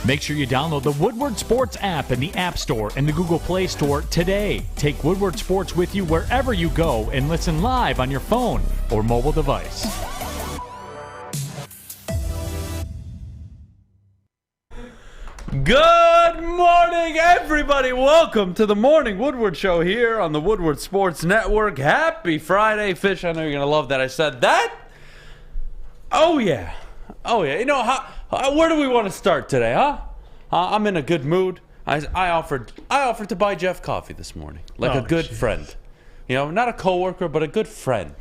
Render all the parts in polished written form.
Make sure you download the Woodward Sports app in the App Store and the Google Play Store today. Take Woodward Sports with you wherever you go and listen live on your phone or mobile device. Good morning, everybody. Welcome to the Morning Woodward Show here on the Woodward Sports Network. Happy Friday, Fish. I know you're going to love that I said that. Oh, yeah. You know, where do we want to start today, huh? I'm in a good mood. I offered to buy Jeff coffee this morning, like a good friend. You know, not a coworker, but a good friend.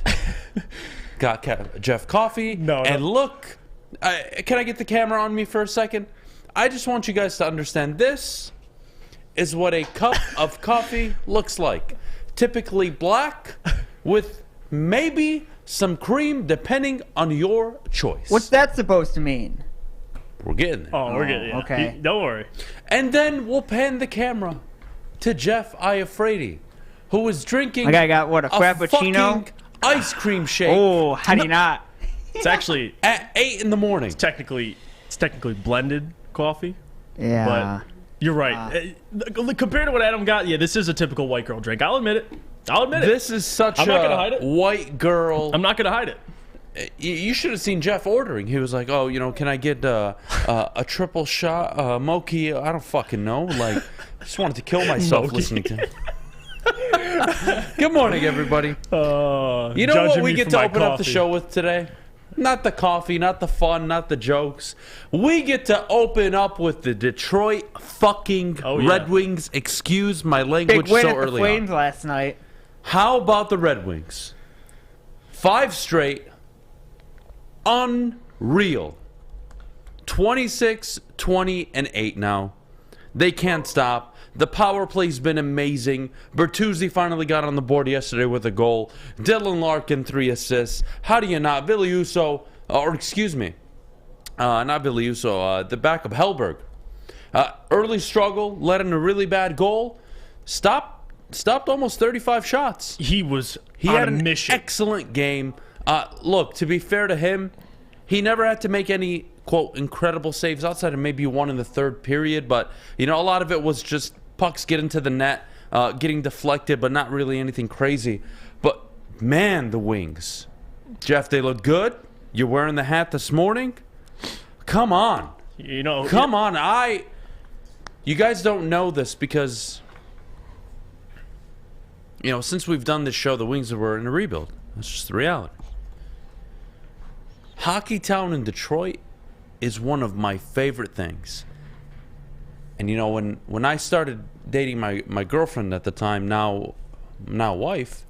Got Jeff coffee. No. Look, can I get the camera on me for a second? I just want you guys to understand this is what a cup of coffee looks like. Typically black with maybe some cream, depending on your choice. What's that supposed to mean? We're getting there. Oh, we're getting there. Okay. Don't worry. And then we'll pan the camera to Jeff Iafrate, who is drinking Like I got, what, a Frappuccino? fucking ice cream shake. Oh, how do you not? It's actually At 8 in the morning. technically blended coffee. Yeah. But you're right. Compared to what Adam got, yeah, this is a typical white girl drink. I'll admit it. This is such I'm not gonna hide a it. white girl. I'm not going to hide it. You should have seen Jeff ordering. He was like, "Oh, you know, can I get a triple shot mochi?" I don't fucking know. Like, I just wanted to kill myself Mochi. listening to him. Good morning, everybody. You know what Judging we me get for to my open up the coffee. show with today? Not the coffee, not the fun, not the jokes. We get to open up with the Detroit fucking Red Wings. Excuse my language Big win so at the early Flames on. last night. How about the Red Wings? 5 straight. Unreal. 26, 20, and 8 now. They can't stop. The power play's been amazing. Bertuzzi finally got on the board yesterday with a goal. Dylan Larkin, 3 assists. How do you not? Billy Uso, not Billy Uso, the backup, Hellberg. Early struggle, led in a really bad goal. Stopped almost 35 shots. He Had a an mission. excellent game. Look, to be fair to him, he never had to make any, quote, incredible saves outside of maybe one in the third period. But, you know, a lot of it was just pucks get into the net, getting deflected, but not really anything crazy. But, man, the Wings. Jeff, they look good. You're wearing the hat this morning. Come on. You know, Come on. You guys don't know this because, you know, since we've done this show, the Wings were in a rebuild. That's just the reality. Hockey Town in Detroit is one of my favorite things. And, you know, when I started dating my girlfriend at the time, now wife,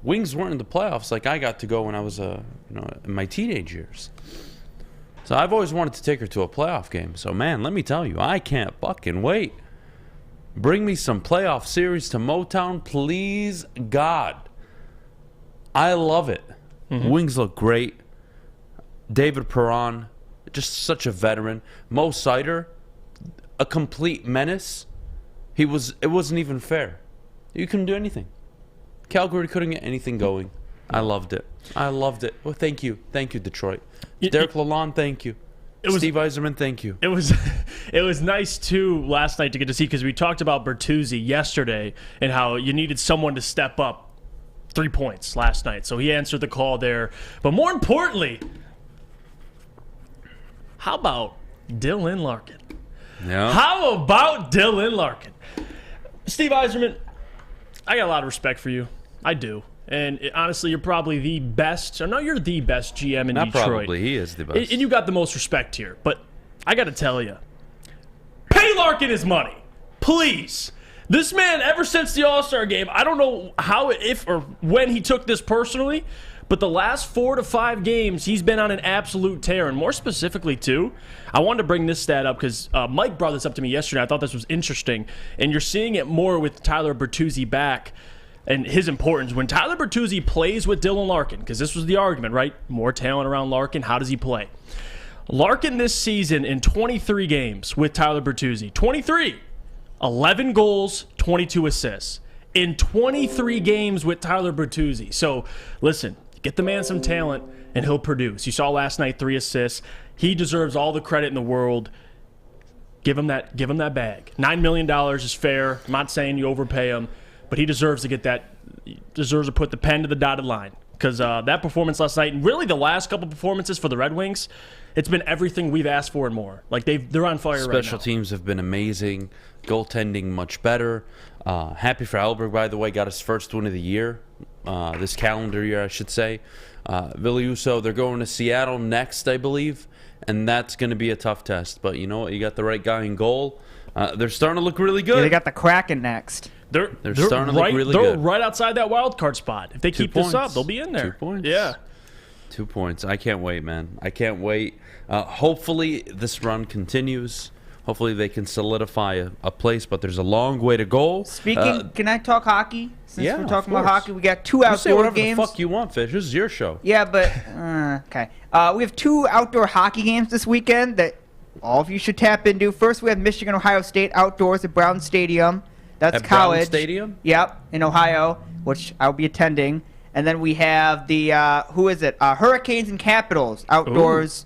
Wings weren't in the playoffs like I got to go when I was in my teenage years. So I've always wanted to take her to a playoff game. So, man, let me tell you, I can't fucking wait. Bring me some playoff series to Motown, please, God. I love it. Mm-hmm. Wings look great. David Perron, just such a veteran. Mo Sider, a complete menace. It wasn't even fair. You couldn't do anything. Calgary couldn't get anything going. I loved it. Well, thank you, Detroit. Derek Lalonde, thank you. Steve Yzerman, thank you. It was nice too last night to get to see, because we talked about Bertuzzi yesterday and how you needed someone to step up 3 points last night. So he answered the call there. But more importantly, how about Dylan Larkin? Yeah. How about Dylan Larkin? Steve Yzerman, I got a lot of respect for you. I do. And honestly, you're probably the best. Or no, you're the best GM in Not Detroit. probably, he is the best. And you got the most respect here. But I got to tell you, pay Larkin his money, please. This man, ever since the All-Star game, I don't know how, if, or when he took this personally, but the last 4 to 5 games, he's been on an absolute tear. And more specifically, too, I wanted to bring this stat up because Mike brought this up to me yesterday. I thought this was interesting. And you're seeing it more with Tyler Bertuzzi back and his importance. When Tyler Bertuzzi plays with Dylan Larkin, because this was the argument, right? More talent around Larkin. How does he play? Larkin this season in 23 games with Tyler Bertuzzi. 23. 11 goals, 22 assists. In 23 games with Tyler Bertuzzi. So, listen, get the man some talent, and he'll produce. You saw last night 3 assists. He deserves all the credit in the world. Give him that bag. $9 million is fair. I'm not saying you overpay him, but he deserves to get that. He deserves to put the pen to the dotted line. Because that performance last night, and really the last couple performances for the Red Wings, it's been everything we've asked for and more. Like they're on fire right now. Special teams have been amazing. Goaltending much better. Happy for Alberg, by the way, got his first win of the year, this calendar year, I should say. Villiuso, they're going to Seattle next, I believe, and that's going to be a tough test. But you know what? You got the right guy in goal. They're starting to look really good. Yeah, they got the Kraken next. They're starting to look really good. They're good. right outside that wild card spot. If they keep this up, they'll be in there. 2 points. Yeah. 2 points. I can't wait, man. I can't wait. Hopefully this run continues. Hopefully they can solidify a place, but there's a long way to go. Speaking, can I talk hockey? Since Yeah, we're talking of about course. hockey, we got 2 outdoor You say whatever games. the fuck you want, Fish. This is your show. Yeah, but okay. We have 2 outdoor hockey games this weekend that all of you should tap into. First, we have Michigan Ohio State outdoors at Brown Stadium. That's At Brown college. Stadium? Yep, in Ohio, which I'll be attending. And then we have the Hurricanes and Capitals outdoors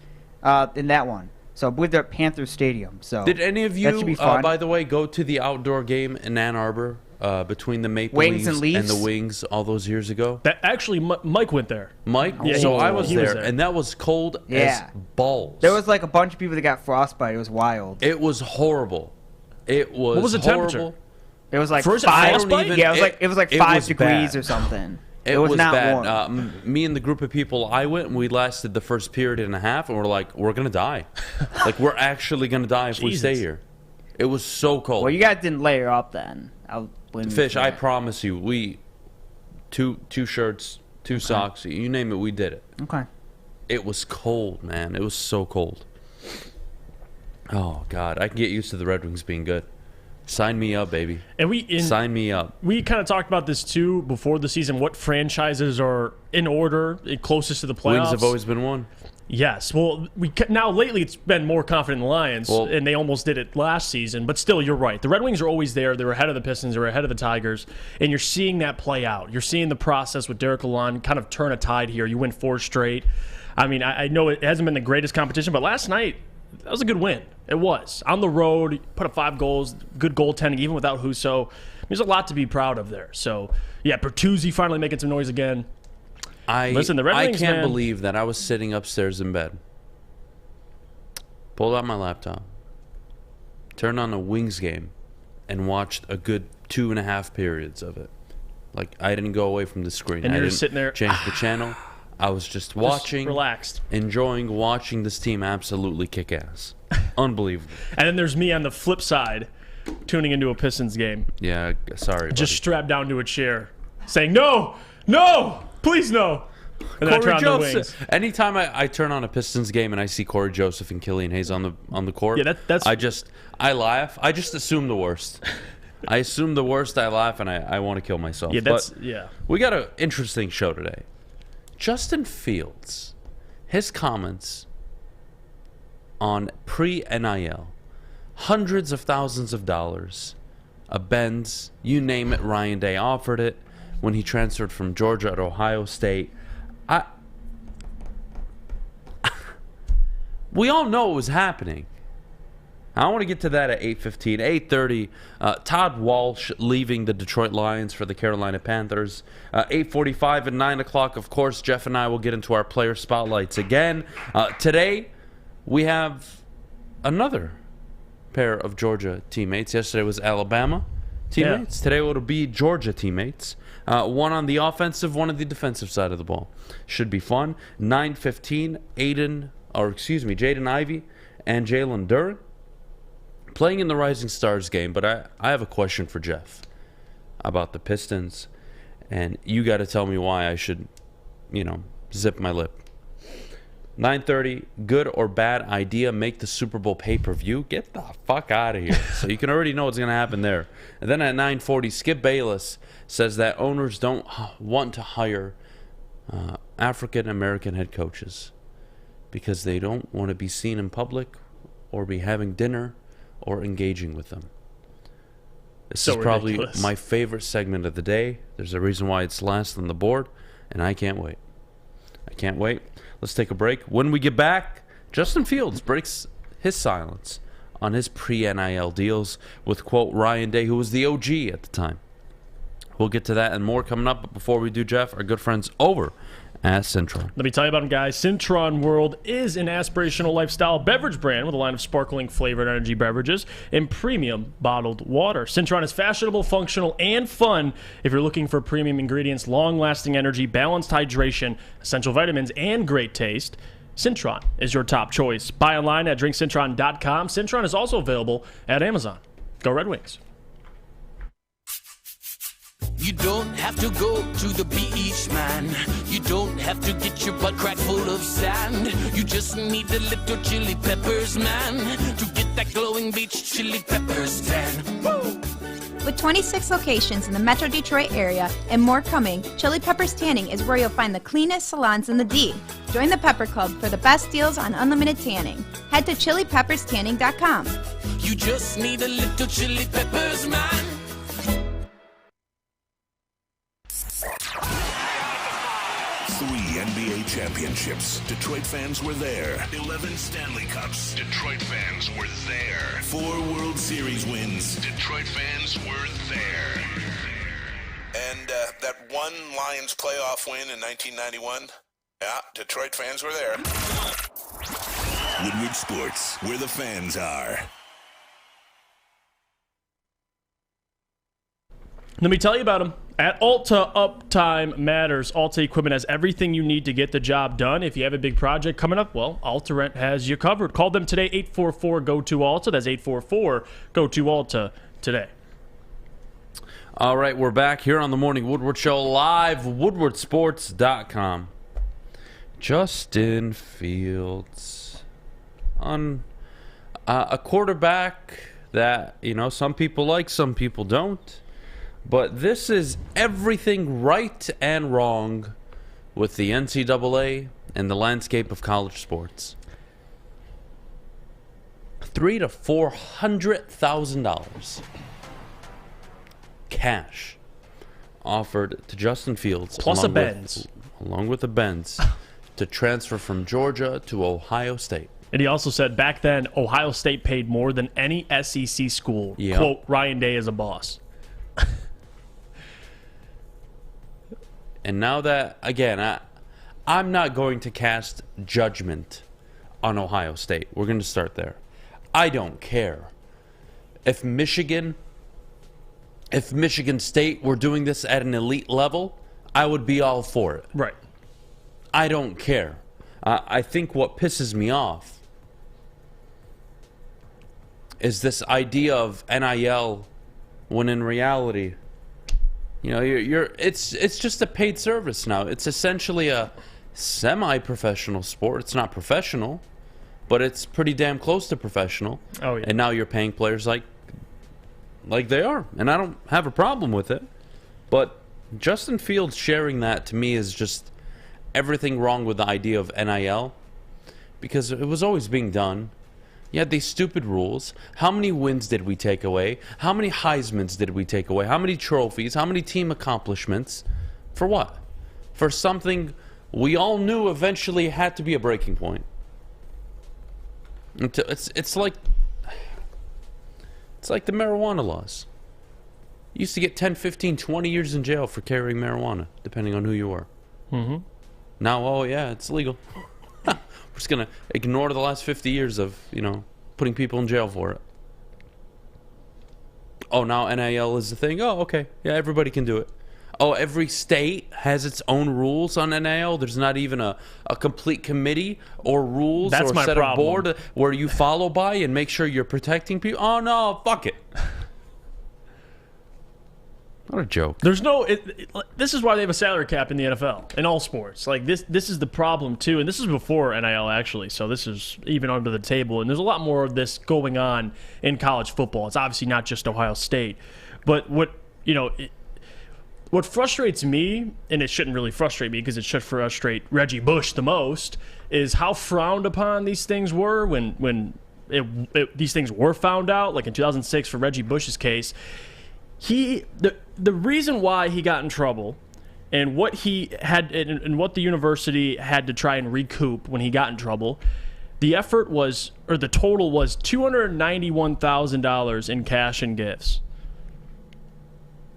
in that one. So I believe they're at Panther Stadium. So Did any of that you, should be fun. by the way, go to the outdoor game in Ann Arbor between the Maple Wings Leafs and Leafs? the Wings all those years ago? That actually, Mike went there. Mike? Yeah, So he- I was he was there, there. and that was cold Yeah. as balls. There was like a bunch of people that got frostbite. It was wild. It was horrible. It was What was the horrible. temperature? It was like First, 5. frostbite? Yeah, it was like it 5 was degrees bad. or something. It was not bad. warm. Me and the group of people I went, and we lasted the first period and a half, and we're like, we're going to die. Like, we're actually going to die if we stay Jesus. here. It was so cold. Well, you guys didn't layer up then. I'll blame you Fish, for I that. promise you, we two shirts, 2 socks, you name it, we did it. Okay. It was cold, man. It was so cold. Oh, God. I can get used to the Red Wings being good. Sign me up, baby. And Sign me up. we kind of talked about this too before the season. What franchises are in order closest to the playoffs? Wings have always been one. Yes. Well, now lately it's been more confident in the Lions, Well- and they almost did it last season. But still, you're right. The Red Wings are always there. They're ahead of the Pistons. They're ahead of the Tigers, and you're seeing that play out. You're seeing the process with Derek Lalonde kind of turn a tide here. You win 4 straight. I mean, I know it hasn't been the greatest competition, but last night that was a good win. It was on the road. Put up 5 goals. Good goaltending, even without Husso. There's a lot to be proud of there. So yeah, Bertuzzi finally making some noise again. Listen, the Red I Wings, can't man. believe that I was sitting upstairs in bed, pulled out my laptop, turned on a Wings game, and watched a good 2.5 periods of it. Like, I didn't go away from the screen. And I you're didn't just sitting there, change the channel. I was just watching, relaxed. enjoying watching this team absolutely kick ass. Unbelievable. And then there's me on the flip side, tuning into a Pistons game, Yeah, sorry. just buddy. strapped down to a chair, saying, "No, no, please no." And then I turn on the Wings. Joseph. Anytime I turn on a Pistons game and I see Corey Joseph and Killian Hayes on the court, Yeah, that's- I laugh. I just assume the worst. I assume the worst. I laugh and I want to kill myself. Yeah, But yeah. we got an interesting show today. Justin Fields, his comments on pre-NIL, hundreds of thousands of dollars, a Benz, you name it. Ryan Day offered it when he transferred from Georgia to Ohio State. We all know it was happening. I want to get to that at 8:15. 8:30, Todd Walsh leaving the Detroit Lions for the Carolina Panthers. 8:45 and 9 o'clock, of course, Jeff and I will get into our player spotlights again. Today, we have another pair of Georgia teammates. Yesterday was Alabama teammates. Today it'll be Georgia teammates. One on the offensive, one on the defensive side of the ball. Should be fun. 9:15, Jaden Ivey and Jalen Duren playing in the Rising Stars game. But I have a question for Jeff about the Pistons, and you got to tell me why I should, zip my lip. 9:30, good or bad idea, make the Super Bowl pay-per-view? Get the fuck out of here. So you can already know what's going to happen there. And then at 9:40, Skip Bayless says that owners don't want to hire African-American head coaches because they don't want to be seen in public or be having dinner or engaging with them. This So is probably ridiculous. my favorite segment of the day. There's a reason why it's last on the board, and I can't wait. I can't wait. Let's take a break. When we get back, Justin Fields breaks his silence on his pre-NIL deals with, quote, Ryan Day, who was the OG at the time. We'll get to that and more coming up. But before we do, Jeff, our good friends over at Cintron. Let me tell you about them, guys. Cintron World is an aspirational lifestyle beverage brand with a line of sparkling flavored energy beverages and premium bottled water. Cintron is fashionable, functional, and fun if you're looking for premium ingredients, long-lasting energy, balanced hydration, essential vitamins, and great taste. Cintron is your top choice. Buy online at drinkcintron.com. Cintron is also available at Amazon. Go Red Wings. You don't have to go to the beach, man. You don't have to get your butt crack full of sand. You just need a little chili peppers, man, to get that glowing beach chili peppers tan. Woo! With 26 locations in the Metro Detroit area and more coming, Chili Peppers Tanning is where you'll find the cleanest salons in the D. Join the Pepper Club for the best deals on unlimited tanning. Head to chilipepperstanning.com. You just need a little chili peppers, man. Three NBA championships. Detroit fans were there. 11 Stanley Cups. Detroit fans were there. 4 World Series wins. Detroit fans were there. And that one Lions playoff win in 1991? Yeah, Detroit fans were there. Woodward Sports, where the fans are. Let me tell you about them. At Alta, uptime matters. Alta Equipment has everything you need to get the job done. If you have a big project coming up, well, Alta Rent has you covered. Call them today, 844-GO-TO-ALTA. That's 844-GO-TO-ALTA today. All right, we're back here on the Morning Woodward Show, live, woodwardsports.com. Justin Fields on a quarterback that, some people like, some people don't. But this is everything right and wrong with the NCAA and the landscape of college sports. $300,000 to $400,000 cash offered to Justin Fields, plus a Benz, along with the Benz, to transfer from Georgia to Ohio State. And he also said back then Ohio State paid more than any SEC school. Yep. Quote, Ryan Day is a boss. And now that, again, I'm not going to cast judgment on Ohio State. We're going to start there. I don't care. If Michigan State were doing this at an elite level, I would be all for it. Right. I don't care. I think what pisses me off is this idea of NIL when in reality, it's just a paid service now. It's essentially a semi-professional sport. It's not professional, but it's pretty damn close to professional. Oh yeah. And now you're paying players like they are, and I don't have a problem with it. But Justin Fields sharing that to me is just everything wrong with the idea of NIL, because it was always being done. You had these stupid rules. How many wins did we take away? How many Heismans did we take away? How many trophies? How many team accomplishments? For what? For something we all knew eventually had to be a breaking point. It's like the marijuana laws. You used to get 10, 15, 20 years in jail for carrying marijuana, depending on who you were. Mm-hmm. Now, oh yeah, it's legal. We're just going to ignore the last 50 years of, putting people in jail for it. Oh, now NIL is the thing? Oh, okay. Yeah, everybody can do it. Oh, every state has its own rules on NIL. There's not even a complete committee or rules That's or my set problem. of board where you follow by and make sure you're protecting people. Oh, no, fuck it. What a joke. There's no. This is why they have a salary cap in the NFL in all sports. Like this is the problem too, and this is before NIL actually. So this is even under the table, and there's a lot more of this going on in college football. It's obviously not just Ohio State, but what frustrates me, and it shouldn't really frustrate me because it should frustrate Reggie Bush the most, is how frowned upon these things were when these things were found out. Like in 2006 for Reggie Bush's case. The reason why he got in trouble and what he had and what the university had to try and recoup when he got in trouble the total was $291,000 in cash and gifts.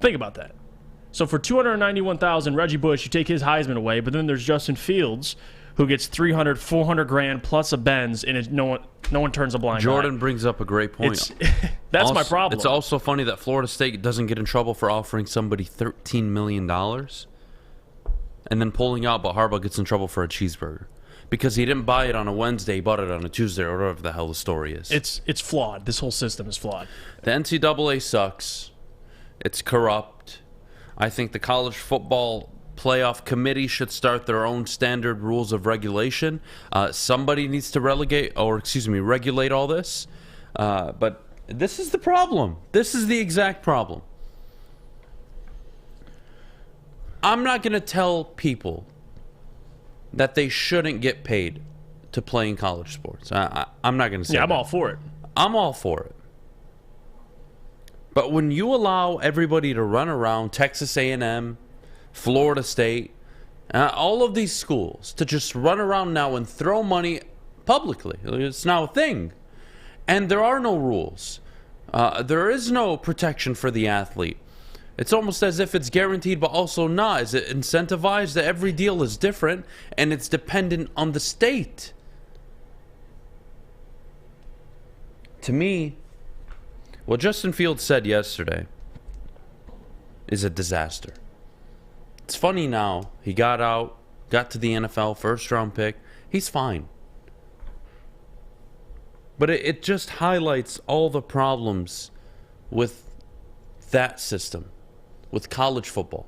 Think about that. So for $291,000, Reggie Bush, you take his Heisman away, but then there's Justin Fields, who gets $300,000, $400,000 plus a Benz, and no one turns a blind eye. Jordan brings up a great point. That's my problem. It's also funny that Florida State doesn't get in trouble for offering somebody $13 million and then pulling out, but Harbaugh gets in trouble for a cheeseburger. Because he didn't buy it on a Wednesday, he bought it on a Tuesday, or whatever the hell the story is. It's flawed. This whole system is flawed. The NCAA sucks. It's corrupt. I think the college football playoff committee should start their own standard rules of regulation. Somebody needs to regulate all this. But this is the problem. This is the exact problem. I'm not going to tell people that they shouldn't get paid to play in college sports. I'm not going to say that. I'm all for it. I'm all for it. But when you allow everybody to run around, Texas A&M, Florida State, all of these schools to just run around now and throw money publicly, it's now a thing. And there are no rules. There is no protection for the athlete. It's almost as if it's guaranteed, but also not. Is it incentivized? That every deal is different, and it's dependent on the state. To me, what Justin Fields said yesterday is a disaster. It's funny now. He got out, got to the NFL, first-round pick. He's fine. But it just highlights all the problems with that system, with college football,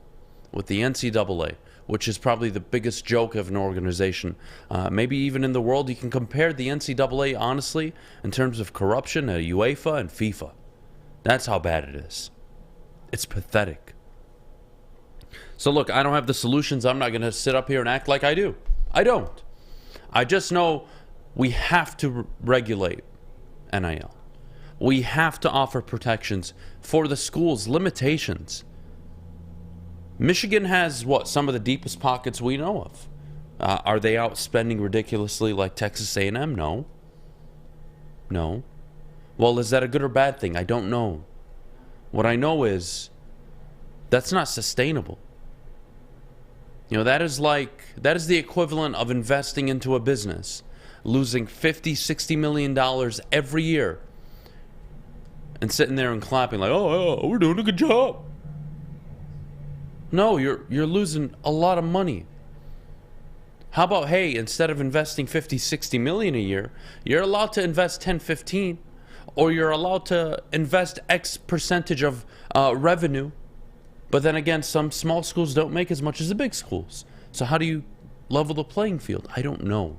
with the NCAA, which is probably the biggest joke of an organization. Maybe even in the world, you can compare the NCAA, honestly, in terms of corruption to UEFA and FIFA. That's how bad it is. It's pathetic. So look, I don't have the solutions. I'm not going to sit up here and act like I do. I don't. I just know we have to regulate NIL. We have to offer protections for the schools, limitations. Michigan has, some of the deepest pockets we know of. Are they out spending ridiculously like Texas A&M? No. No. Well, is that a good or bad thing? I don't know. What I know is that's not sustainable. That is the equivalent of investing into a business, losing $50-60 million every year, and sitting there and clapping like, oh, we're doing a good job. No, you're losing a lot of money. How about, hey, instead of investing $50-60 million a year, you're allowed to invest 10-15, or you're allowed to invest X percentage of revenue. But then again, some small schools don't make as much as the big schools. So how do you level the playing field? I don't know.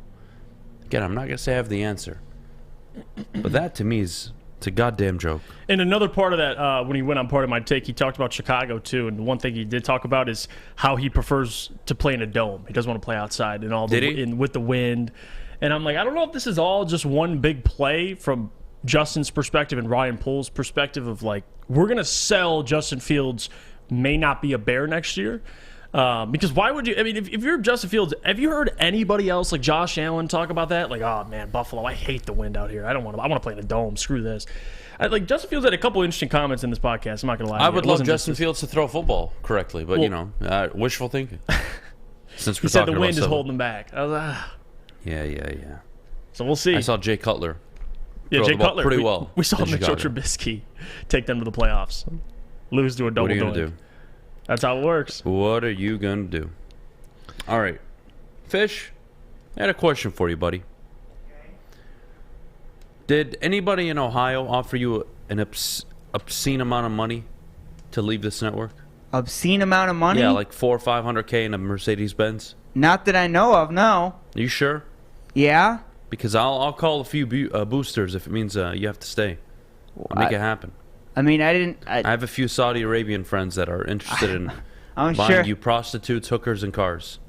Again, I'm not going to say I have the answer. But that, to me, it's a goddamn joke. And another part of that, when he went on Part of My Take, he talked about Chicago, too. And the one thing he did talk about is how he prefers to play in a dome. He doesn't want to play outside and with the wind. And I'm like, I don't know if this is all just one big play from Justin's perspective and Ryan Pohl's perspective of, like, we're going to sell Justin Fields may not be a Bear next year. Because why would you? I mean, if you're Justin Fields, have you heard anybody else like Josh Allen talk about that? Like, oh man, Buffalo, I hate the wind out here. I want to play in a dome. Screw this. Like Justin Fields had a couple interesting comments in this podcast. I'm not gonna lie. I would love Justin Fields to throw a football correctly, but wishful thinking. Since he said the wind is holding him back. I was Yeah. So we'll see. I saw Jay Cutler. Yeah, Jay Cutler pretty well. We saw Mitchell Trubisky take them to the playoffs, lose to a double. What are you gonna do? That's how it works. What are you going to do? All right. Fish, I had a question for you, buddy. Okay. Did anybody in Ohio offer you an obscene amount of money to leave this network? Obscene amount of money? Yeah, like $400,000 or $500,000 in a Mercedes-Benz. Not that I know of, no. Are you sure? Yeah. Because I'll call a few boosters if it means you have to stay. I'll make it happen. I mean, I have a few Saudi Arabian friends that are interested in buying you prostitutes, hookers, and cars.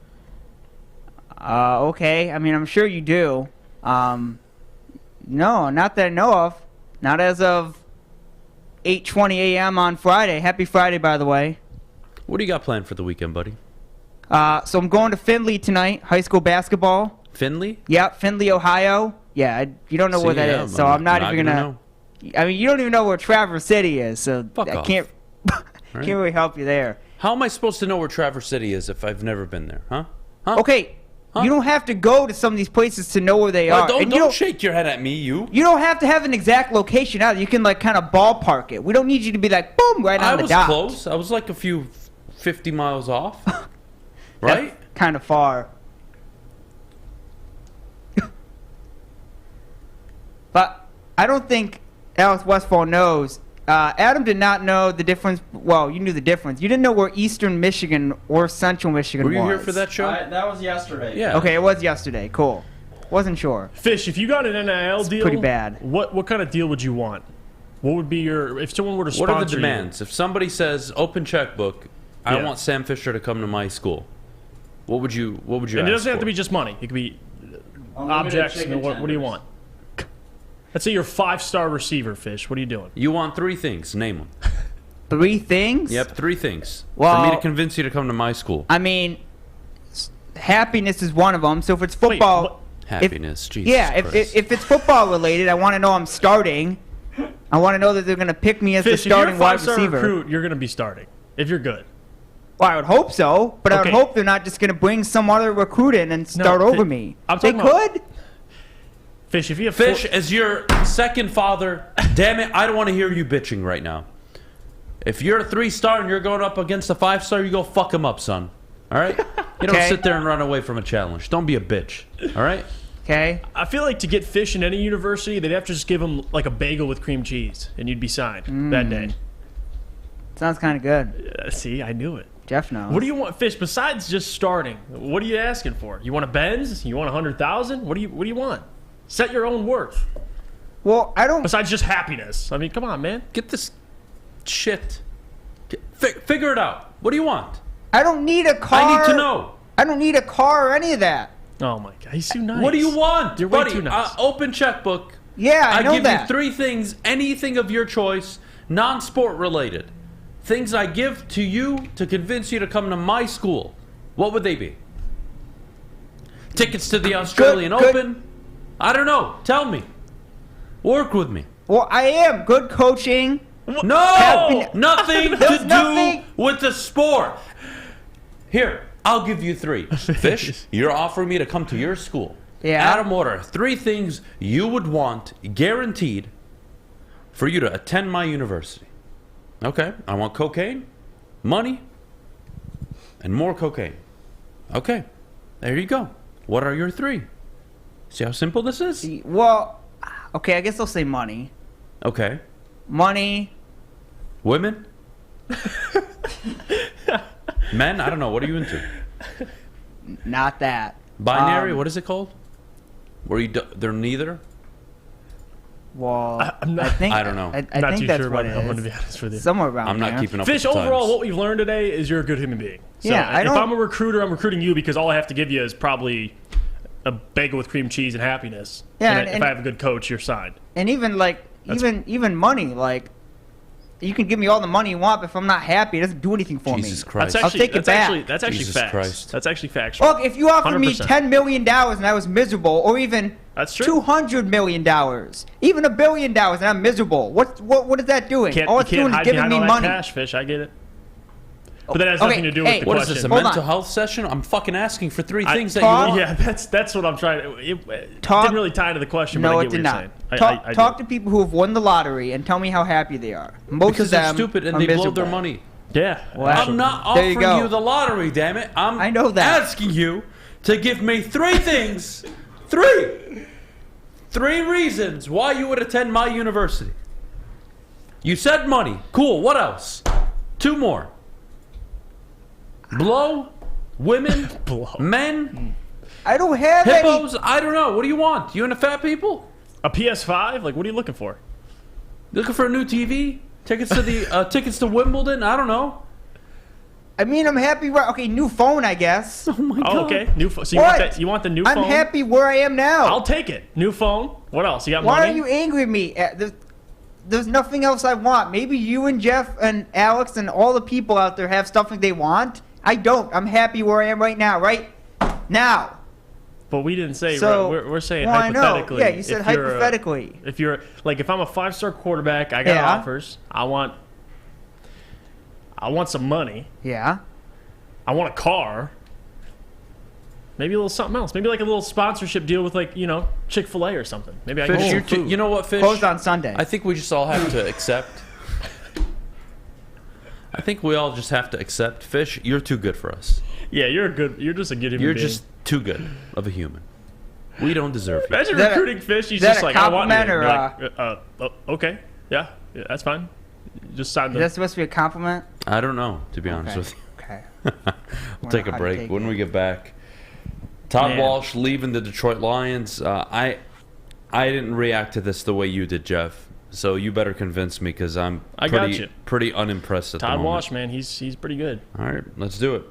Okay. I mean, I'm sure you do. No, not that I know of. Not as of 8:20 a.m. on Friday. Happy Friday, by the way. What do you got planned for the weekend, buddy? So I'm going to Findlay tonight, high school basketball. Findlay? Yep, Findlay, Ohio. Yeah, you don't know See, where that yeah, is, so I'm not even gonna. know. I mean, you don't even know where Traverse City is, so Fuck I off. can't Right? can't really help you there. How am I supposed to know where Traverse City is if I've never been there? Huh? Huh? Okay, you don't have to go to some of these places to know where they Well, are. don't And you don't shake your head at me, you. You don't have to have an exact location either. You can like kind of ballpark it. We don't need you to be like boom right I on the was dot. close. I was like a few 50 miles off. Right? Kind of far. But I don't think Alex Westfall knows. Adam did not know the difference. Well, you knew the difference. You didn't know where Eastern Michigan or Central Michigan Were was. you here for that show? That was yesterday. Yeah. Okay, it was yesterday. Cool. Wasn't sure. Fish, if you got an NIL deal, pretty bad. What kind of deal would you want? What would be your if someone were to What sponsor are the demands? If somebody says open checkbook, I Yeah. want Sam Fisher to come to my school. What would you And ask it doesn't have for? to be just money. It could be Unlimited objects. chicken What do you tenders. want? Let's say you're a 5-star receiver, Fish. What are you doing? You want 3 things. Name them. 3 things? Yep, 3 things. For Well- me to convince you to come to my school. I mean, happiness is one of them. So if it's football, what? Happiness. Jesus yeah, Christ. if it's football related, I want to know I'm starting. I want to know that they're going to pick me as the Fish, if you're a starting wide 5-star receiver. recruit, you're going to be starting if you're good. Well, I would hope so, but I would Okay. hope they're not just going to bring some other recruit in and start Fi- over me. I'm They talking about- could. Fish, if you have Fish, as your second father, damn it, I don't want to hear you bitching right now. If you're a 3-star and you're going up against a 5-star, you go fuck him up, son. All right? You don't Okay. sit there and run away from a challenge. Don't be a bitch. All right? Okay. I feel like to get Fish in any university, they'd have to just give him like a bagel with cream cheese, and you'd be signed that day. Sounds kind of good. See, I knew it. Jeff knows. What do you want, Fish? Besides just starting, what are you asking for? You want a Benz? You want 100,000? What do you want? Set your own worth. Well, I don't. Besides just happiness. I mean, come on, man. Get this shit. Figure it out. What do you want? I don't need a car. I need to know. I don't need a car or any of that. Oh my God, he's too nice. What do you want? You're way Buddy, too nice. Open checkbook. Yeah, I know give that. you 3 things, anything of your choice, non-sport related. Things I give to you to convince you to come to my school. What would they be? Tickets to the Australian good. Open? I don't know. Tell me. Work with me. Well, I am good coaching. No! Happy- Nothing to There's do nothing- with the sport. Here, I'll give you 3. Fish, you're offering me to come to your school. Yeah. Adam Water, 3 things you would want, guaranteed, for you to attend my university. Okay, I want cocaine, money, and more cocaine. Okay, there you go. What are your 3? See how simple this is? Well, okay, I guess I'll say money. Okay. Money. Women? Men? I don't know. What are you into? Not that. Binary? What is it called? Where they're neither? Well, I'm not- I think I don't know. I I'm not think too that's sure what about it that. I'm going to is. be honest with you. Somewhere around I'm not there. keeping up Fish, with the overall, times. what we've learned today is you're a good human being. So Yeah, I if don't- I'm a recruiter, I'm recruiting you because all I have to give you is probably a bagel with cream cheese and happiness. Yeah, And if and- I have a good coach, you're signed. And even like even money, like you can give me all the money you want, but if I'm not happy, it doesn't do anything for Jesus me. Christ. That's actually, I'll take it that's back. actually, that's actually Jesus facts. Christ. That's actually factual. Look, if you offered me 100%. $10 million and I was miserable, or even That's true. $200 million, even $1 billion, and I'm miserable, what is that doing? Can't, all you it's can't doing is hide giving behind me all that money. cash, Fish. I get it. But that has Okay, nothing to do hey, with the What question. is this, a Hold mental on. health session? I'm fucking asking for 3 I- things that Talk- you want. Yeah, that's what I'm trying to. It Talk- didn't really tie to the question, but No, I it get did what not. you're saying. Talk, I talk do. to people who have won the lottery and tell me how happy they are. Most Because of they're them stupid and are they blow miserable. their money. Yeah. Well, I'm not there you offering go. you the lottery, damn it. I know that. asking you to give me 3 things. 3 reasons why you would attend my university. You said money. Cool. What else? 2 more. Blow, women, Blow. men, I don't have any. hippos. I don't know. What do you want? You into fat people? A PS5? Like, what are you looking for? Looking for a new TV? Tickets to the tickets to Wimbledon? I don't know. I mean, I'm happy. Okay, new phone, I guess. Oh my god. Oh, okay. New phone. So you What? want that? You want the new I'm phone? happy where I am now. I'll take it. New phone. What else? You got Why money? are you angry at me? There's nothing else I want. Maybe you and Jeff and Alex and all the people out there have stuff that they want. I don't. I'm happy where I am right now. Right now. But we didn't say. So, we're saying well, I know. hypothetically. Yeah, you said if you're hypothetically. if you're like, if I'm a 5-star quarterback, I got offers. I want some money. Yeah. I want a car. Maybe a little something else. Maybe like a little sponsorship deal with Chick-fil-A or something. Maybe I Fish, can you're get some food. you know what, Fish? Closed on Sunday. I think we just all have to accept. I think we all just have to accept, Fish, you're too good for us. Yeah, you're just a good human You're being. just too good of a human. We don't deserve you. Imagine that recruiting Fish. He's that just a like, I want you. compliment or, Okay. Yeah, that's fine. Just sign Is the. that supposed to be a compliment? I don't know, to be honest with you. Okay. We'll take a how to break. take When it. we get back, Todd Man. Walsh leaving the Detroit Lions. I didn't react to this the way you did, Jeff. So you better convince me because I'm got you. pretty unimpressed at the Todd moment. Walsh, man, he's pretty good. All right, let's do it.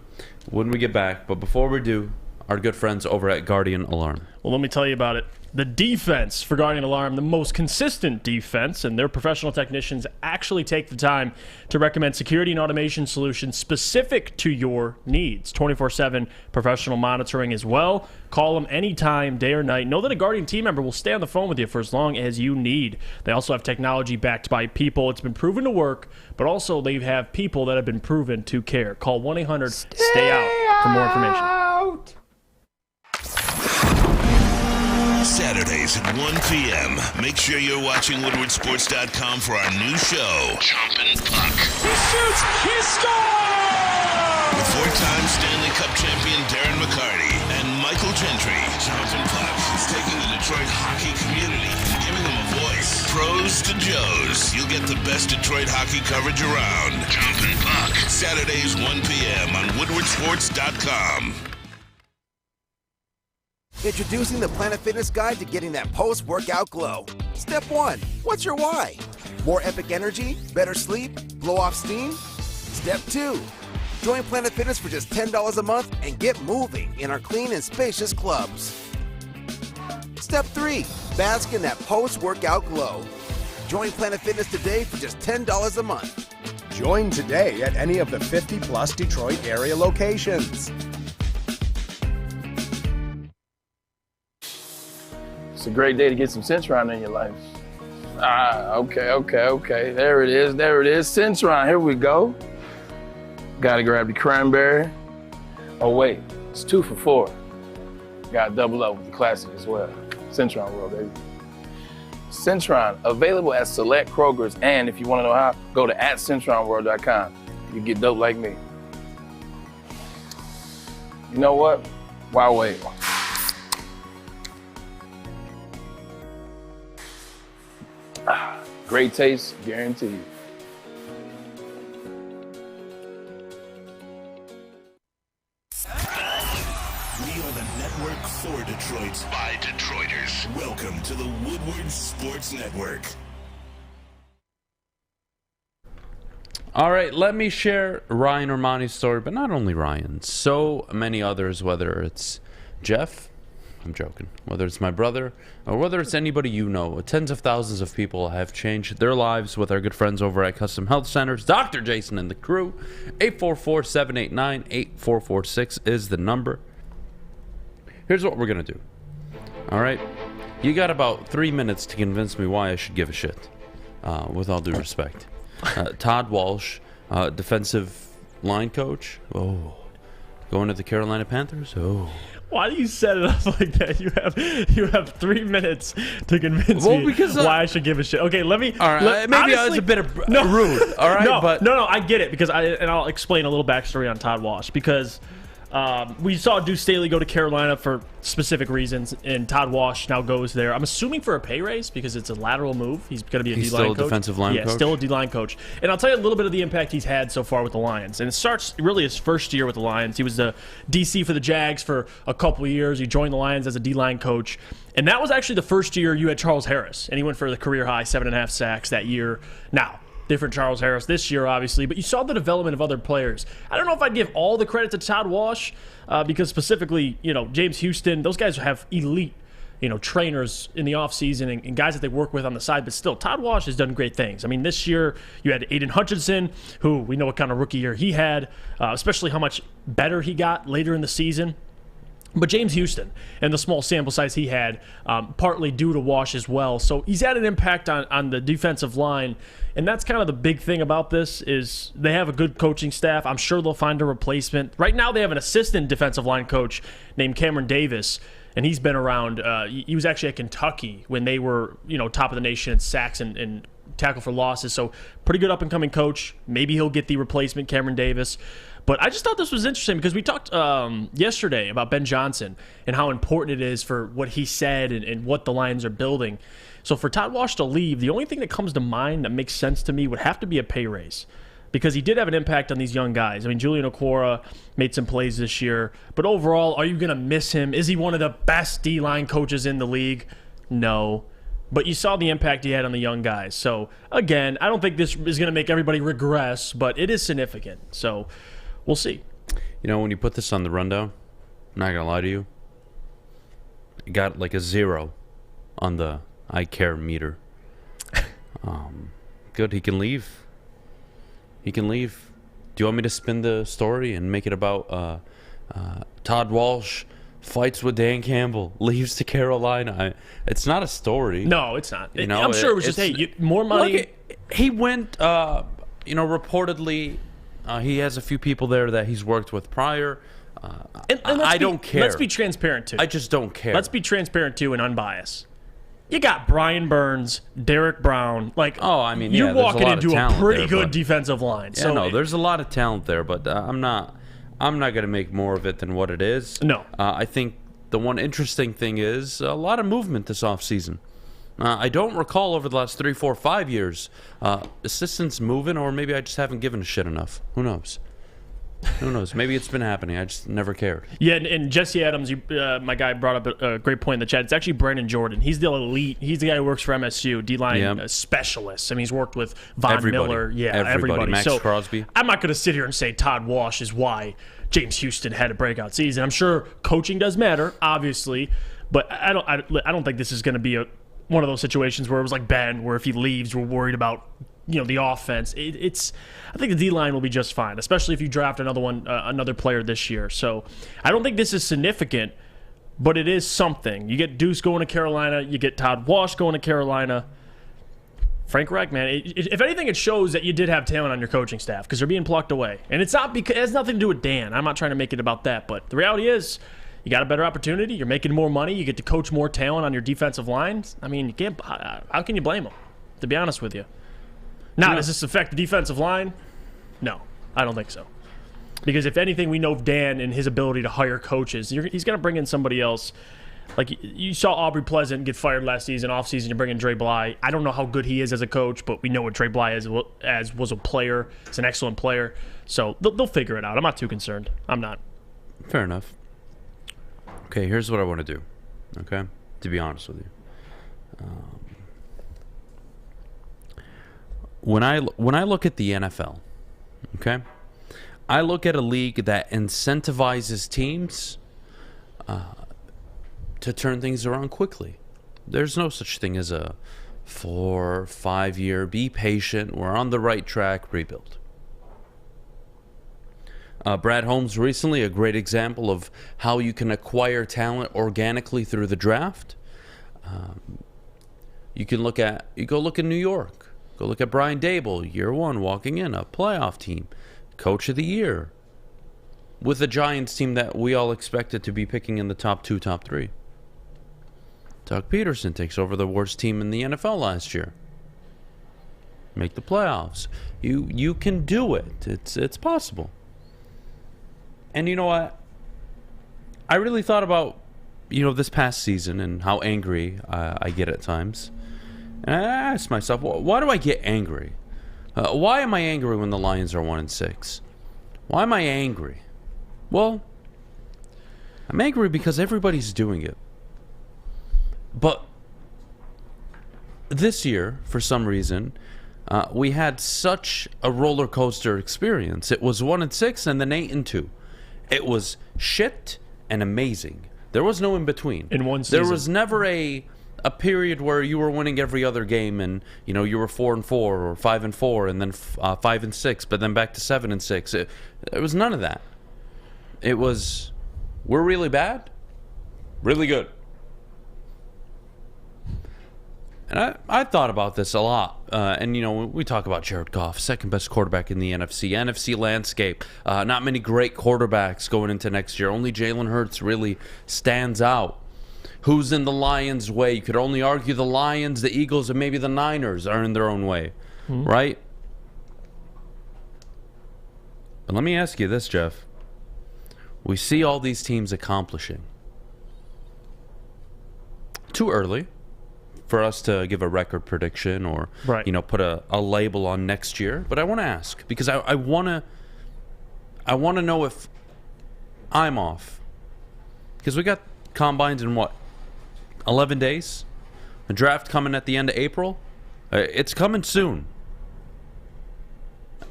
When we get back, but before we do, our good friends over at Guardian Alarm. Well, let me tell you about it. The defense for Guardian Alarm, the most consistent defense, and their professional technicians actually take the time to recommend security and automation solutions specific to your needs. 24/7 professional monitoring as well. Call them anytime, day or night. Know that a Guardian team member will stay on the phone with you for as long as you need. They also have technology backed by people. It's been proven to work, but also they have people that have been proven to care. Call 1-800-STAY-OUT for more information. Saturdays at 1 p.m. Make sure you're watching WoodwardSports.com for our new show, Chompin' Puck. He shoots! He scores! With four-time Stanley Cup champion Darren McCarty and Michael Gentry, Chompin' Puck is taking the Detroit hockey community and giving them a voice. Pros to Joes. You'll get the best Detroit hockey coverage around. Chompin' Puck. Saturdays 1 p.m. on WoodwardSports.com. Introducing the Planet Fitness Guide to getting that post-workout glow. Step 1. What's your why? More epic energy? Better sleep? Blow off steam? Step 2. Join Planet Fitness for just $10 a month and get moving in our clean and spacious clubs. Step 3. Bask in that post-workout glow. Join Planet Fitness today for just $10 a month. Join today at any of the 50-plus Detroit area locations. It's a great day to get some Centron in your life. Okay. There it is. Centron, here we go. Gotta grab the cranberry. Oh wait, it's 2 for $4. Gotta double up with the classic as well. Centron World, baby. Centron, available at select Krogers, and if you wanna know how, go to @CentronWorld.com. You get dope like me. You know what? Why wait? Great taste, guaranteed. We are the network for Detroit by Detroiters. Welcome to the Woodward Sports Network. All right, let me share Ryan Ermanni's story, but not only Ryan, so many others, whether it's Jeff, I'm joking, whether it's my brother, or whether it's anybody you know. Tens of thousands of people have changed their lives with our good friends over at Custom Health Centers. Dr. Jason and the crew. 844-789-8446 is the number. Here's what we're going to do. All right? You got about 3 minutes to convince me why I should give a shit, with all due respect. Todd Walsh, defensive line coach. Oh. Going to the Carolina Panthers. Oh. Why do you set it up like that? You have 3 minutes to convince me why I should give a shit. Okay, let me. All right, maybe I was a bit rude. All right, no, I get it because I'll explain a little backstory on Todd Walsh because we saw Deuce Staley go to Carolina for specific reasons, and Todd Walsh now goes there. I'm assuming for a pay raise because it's a lateral move. He's going to be a D-line still coach. A defensive line coach? Yeah, still a D-line coach. And I'll tell you a little bit of the impact he's had so far with the Lions. And it starts really his first year with the Lions. He was the DC for the Jags for a couple of years. He joined the Lions as a D-line coach. And that was actually the first year you had Charles Harris, and he went for the career high 7.5 sacks that year. Now, different Charles Harris this year, obviously, but you saw the development of other players. I don't know if I'd give all the credit to Todd Walsh because specifically, James Houston, those guys have elite, trainers in the offseason and guys that they work with on the side, but still, Todd Walsh has done great things. I mean, this year you had Aiden Hutchinson, who we know what kind of rookie year he had, especially how much better he got later in the season. But James Houston and the small sample size he had, partly due to Wash as well. So he's had an impact on the defensive line. And that's kind of the big thing about this is they have a good coaching staff. I'm sure they'll find a replacement. Right now they have an assistant defensive line coach named Cameron Davis. And he's been around. He was actually at Kentucky when they were, top of the nation in sacks and tackle for losses. So pretty good up-and-coming coach. Maybe he'll get the replacement, Cameron Davis. But I just thought this was interesting because we talked yesterday about Ben Johnson and how important it is for what he said and what the Lions are building. So for Todd Wash to leave, the only thing that comes to mind that makes sense to me would have to be a pay raise because he did have an impact on these young guys. I mean, Julian Okwara made some plays this year. But overall, are you going to miss him? Is he one of the best D-line coaches in the league? No. But you saw the impact he had on the young guys. So, again, I don't think this is going to make everybody regress, but it is significant. So we'll see. When you put this on the rundown, I'm not going to lie to you, it got like a 0 on the I care meter. Good, he can leave. He can leave. Do you want me to spin the story and make it about Todd Walsh fights with Dan Campbell, leaves to Carolina? It's not a story. No, it's not. I'm sure it was just, more money. Look, he went, reportedly... he has a few people there that he's worked with prior. And I don't care. Let's be transparent, too. I just don't care. Let's be transparent, too, and unbiased. You got Brian Burns, Derek Brown. You're walking into a pretty good defensive line. Yeah, there's a lot of talent there, but I'm not going to make more of it than what it is. No. I think the one interesting thing is a lot of movement this offseason. I don't recall over the last 3, 4, 5 years assistants moving, or maybe I just haven't given a shit enough. Who knows? Who knows? Maybe it's been happening. I just never cared. Yeah, and Jesse Adams, my guy, brought up a great point in the chat. It's actually Brandon Jordan. He's the elite. He's the guy who works for MSU, D-line specialist. I mean, he's worked with Von Miller. Yeah, everybody. Max Crosby. I'm not going to sit here and say Todd Walsh is why James Houston had a breakout season. I'm sure coaching does matter, obviously, but I don't think this is going to be one of those situations where it was like Ben, where if he leaves, we're worried about the offense. I think the D-line will be just fine, especially if you draft another player this year. So I don't think this is significant, but it is something. You get Deuce going to Carolina, you get Todd Walsh going to Carolina. Frank Reich, man, if anything, it shows that you did have talent on your coaching staff because they're being plucked away. And it has nothing to do with Dan. I'm not trying to make it about that, but the reality is you got a better opportunity. You're making more money. You get to coach more talent on your defensive lines. I mean, how can you blame them, to be honest with you? Now, does this affect the defensive line? No, I don't think so. Because if anything, we know Dan and his ability to hire coaches. He's going to bring in somebody else. Like, you saw Aubrey Pleasant get fired last season. Offseason, you bring in Dre Bly. I don't know how good he is as a coach, but we know what Dre Bly is as was a player. He's an excellent player. So they'll figure it out. I'm not too concerned. I'm not. Fair enough. Okay, here's what I want to do. Okay? To be honest with you. When I look at the NFL, okay, I look at a league that incentivizes teams to turn things around quickly. There's no such thing as a 4 or 5 year, be patient, we're on the right track, rebuild. Brad Holmes recently, a great example of how you can acquire talent organically through the draft. You go look in New York. Go look at Brian Dable, year 1, walking in, a playoff team, coach of the year, with a Giants team that we all expected to be picking in the top 2, top 3. Doug Peterson takes over the worst team in the NFL last year. Make the playoffs. You can do it. It's possible. And you know what? I really thought about, this past season and how angry I get at times. And I asked myself, why do I get angry? Why am I angry when the Lions are 1-6? Why am I angry? Well, I'm angry because everybody's doing it. But this year, for some reason, we had such a roller coaster experience. It was 1-6 and then 8-2. It was shit and amazing. There was no in between. In one season. There was never a period where you were winning every other game and you were 4-4 or 5-4 and then 5-6, but then back to 7-6. It was none of that. It was, we're really bad. Really good. And I thought about this a lot. And, we talk about Jared Goff, second best quarterback in the NFC. NFC landscape, not many great quarterbacks going into next year. Only Jalen Hurts really stands out. Who's in the Lions' way? You could only argue the Lions, the Eagles, and maybe the Niners are in their own way, right? But let me ask you this, Jeff. We see all these teams accomplishing. Too early for us to give a record prediction or put a label on next year. But I want to ask, because I want to know if I'm off. Because we got combines in 11 days? A draft coming at the end of April? It's coming soon.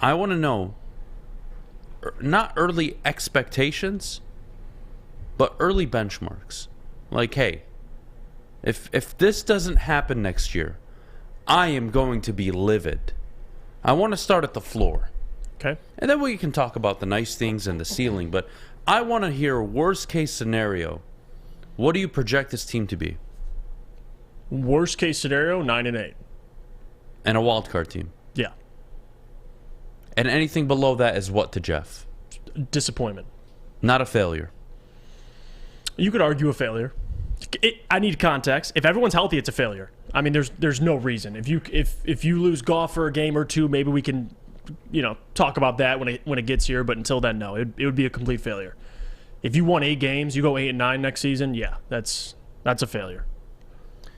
I want to know, not early expectations, but early benchmarks. Like, hey, if this doesn't happen next year, I am going to be livid. I want to start at the floor. Okay. And then we can talk about the nice things and the ceiling, but I want to hear worst case scenario. What do you project this team to be? Worst case scenario, 9-8. And a wild card team. Yeah. And anything below that is what to Jeff? Disappointment. Not a failure. You could argue a failure. I need context. If everyone's healthy, it's a failure. I mean, there's no reason. If you lose golf for a game or two, maybe we can, talk about that when it gets here. But until then, no, it would be a complete failure. If you won 8 games, you go 8-9 next season. Yeah, that's a failure.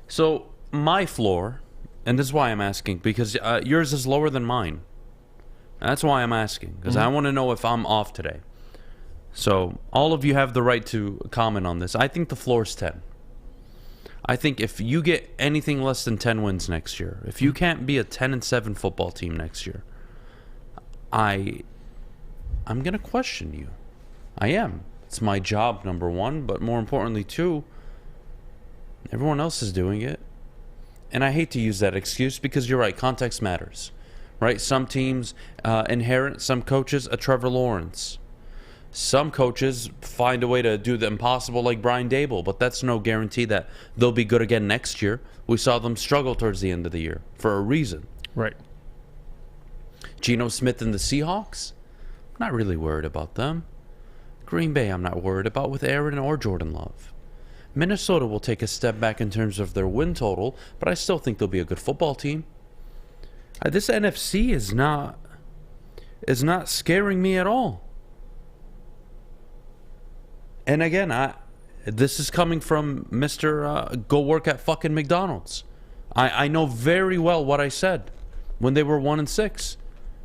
So my floor, and this is why I'm asking, because yours is lower than mine. That's why I'm asking, because I want to know if I'm off today. So all of you have the right to comment on this. I think the floor is 10. I think if you get anything less than 10 wins next year, if you can't be a 10-7 football team next year, I'm going to question you. I am. It's my job, number one, but more importantly, two, everyone else is doing it. And I hate to use that excuse because you're right, context matters. Right? Some teams inherit, some coaches, a Trevor Lawrence. Some coaches find a way to do the impossible like Brian Dable, but that's no guarantee that they'll be good again next year. We saw them struggle towards the end of the year for a reason. Right. Geno Smith and the Seahawks? I'm not really worried about them. Green Bay I'm not worried about with Aaron or Jordan Love. Minnesota will take a step back in terms of their win total, but I still think they'll be a good football team. This NFC is not scaring me at all. And again, this is coming from Mr. Go work at fucking McDonald's. I know very well what I said when they were 1-6.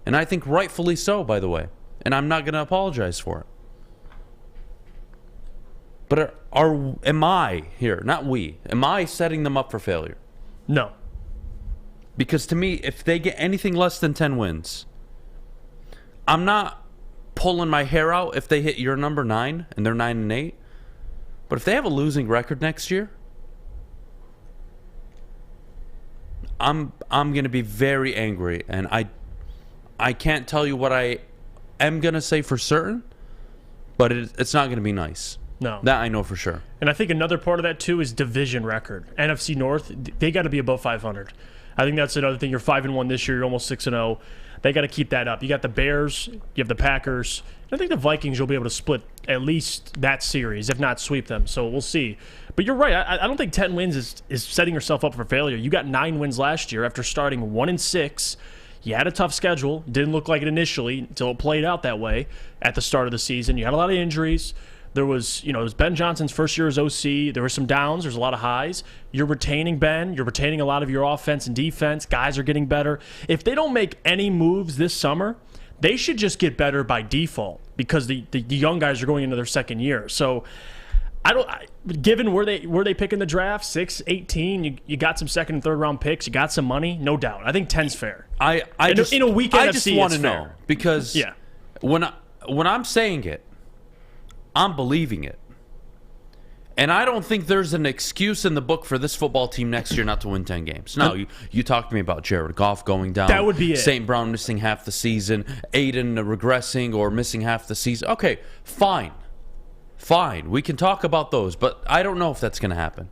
And I think rightfully so, by the way. And I'm not going to apologize for it. But am I here, not we, am I setting them up for failure? No. Because to me, if they get anything less than 10 wins, I'm not pulling my hair out if they hit your number 9 and they're 9-8. But if they have a losing record next year, I'm going to be very angry. And I can't tell you what I am going to say for certain, but it's not going to be nice. No. That I know for sure. And I think another part of that, too, is division record. NFC North, they got to be above 500. I think that's another thing. You're 5-1 this year. You're almost 6-0. They got to keep that up. You got the Bears. You have the Packers. I think the Vikings will be able to split at least that series, if not sweep them. So we'll see. But you're right. I don't think 10 wins is setting yourself up for failure. You got 9 wins last year after starting 1-6. You had a tough schedule. Didn't look like it initially until it played out that way at the start of the season. You had a lot of injuries. There was, it was Ben Johnson's first year as OC. There were some downs. There's a lot of highs. You're retaining Ben. You're retaining a lot of your offense and defense. Guys are getting better. If they don't make any moves this summer, they should just get better by default because the young guys are going into their second year. So, given where they pick in the draft, 6, 18, you got some second and third round picks. You got some money, no doubt. I think 10's fair. In a week NFC, I just want to know because when I'm saying it, I'm believing it. And I don't think there's an excuse in the book for this football team next year not to win 10 games. No, you talked to me about Jared Goff going down. That would be it. St. Brown missing half the season. Aiden regressing or missing half the season. Okay, fine. fine. We can talk about those, but I don't know if that's going to happen.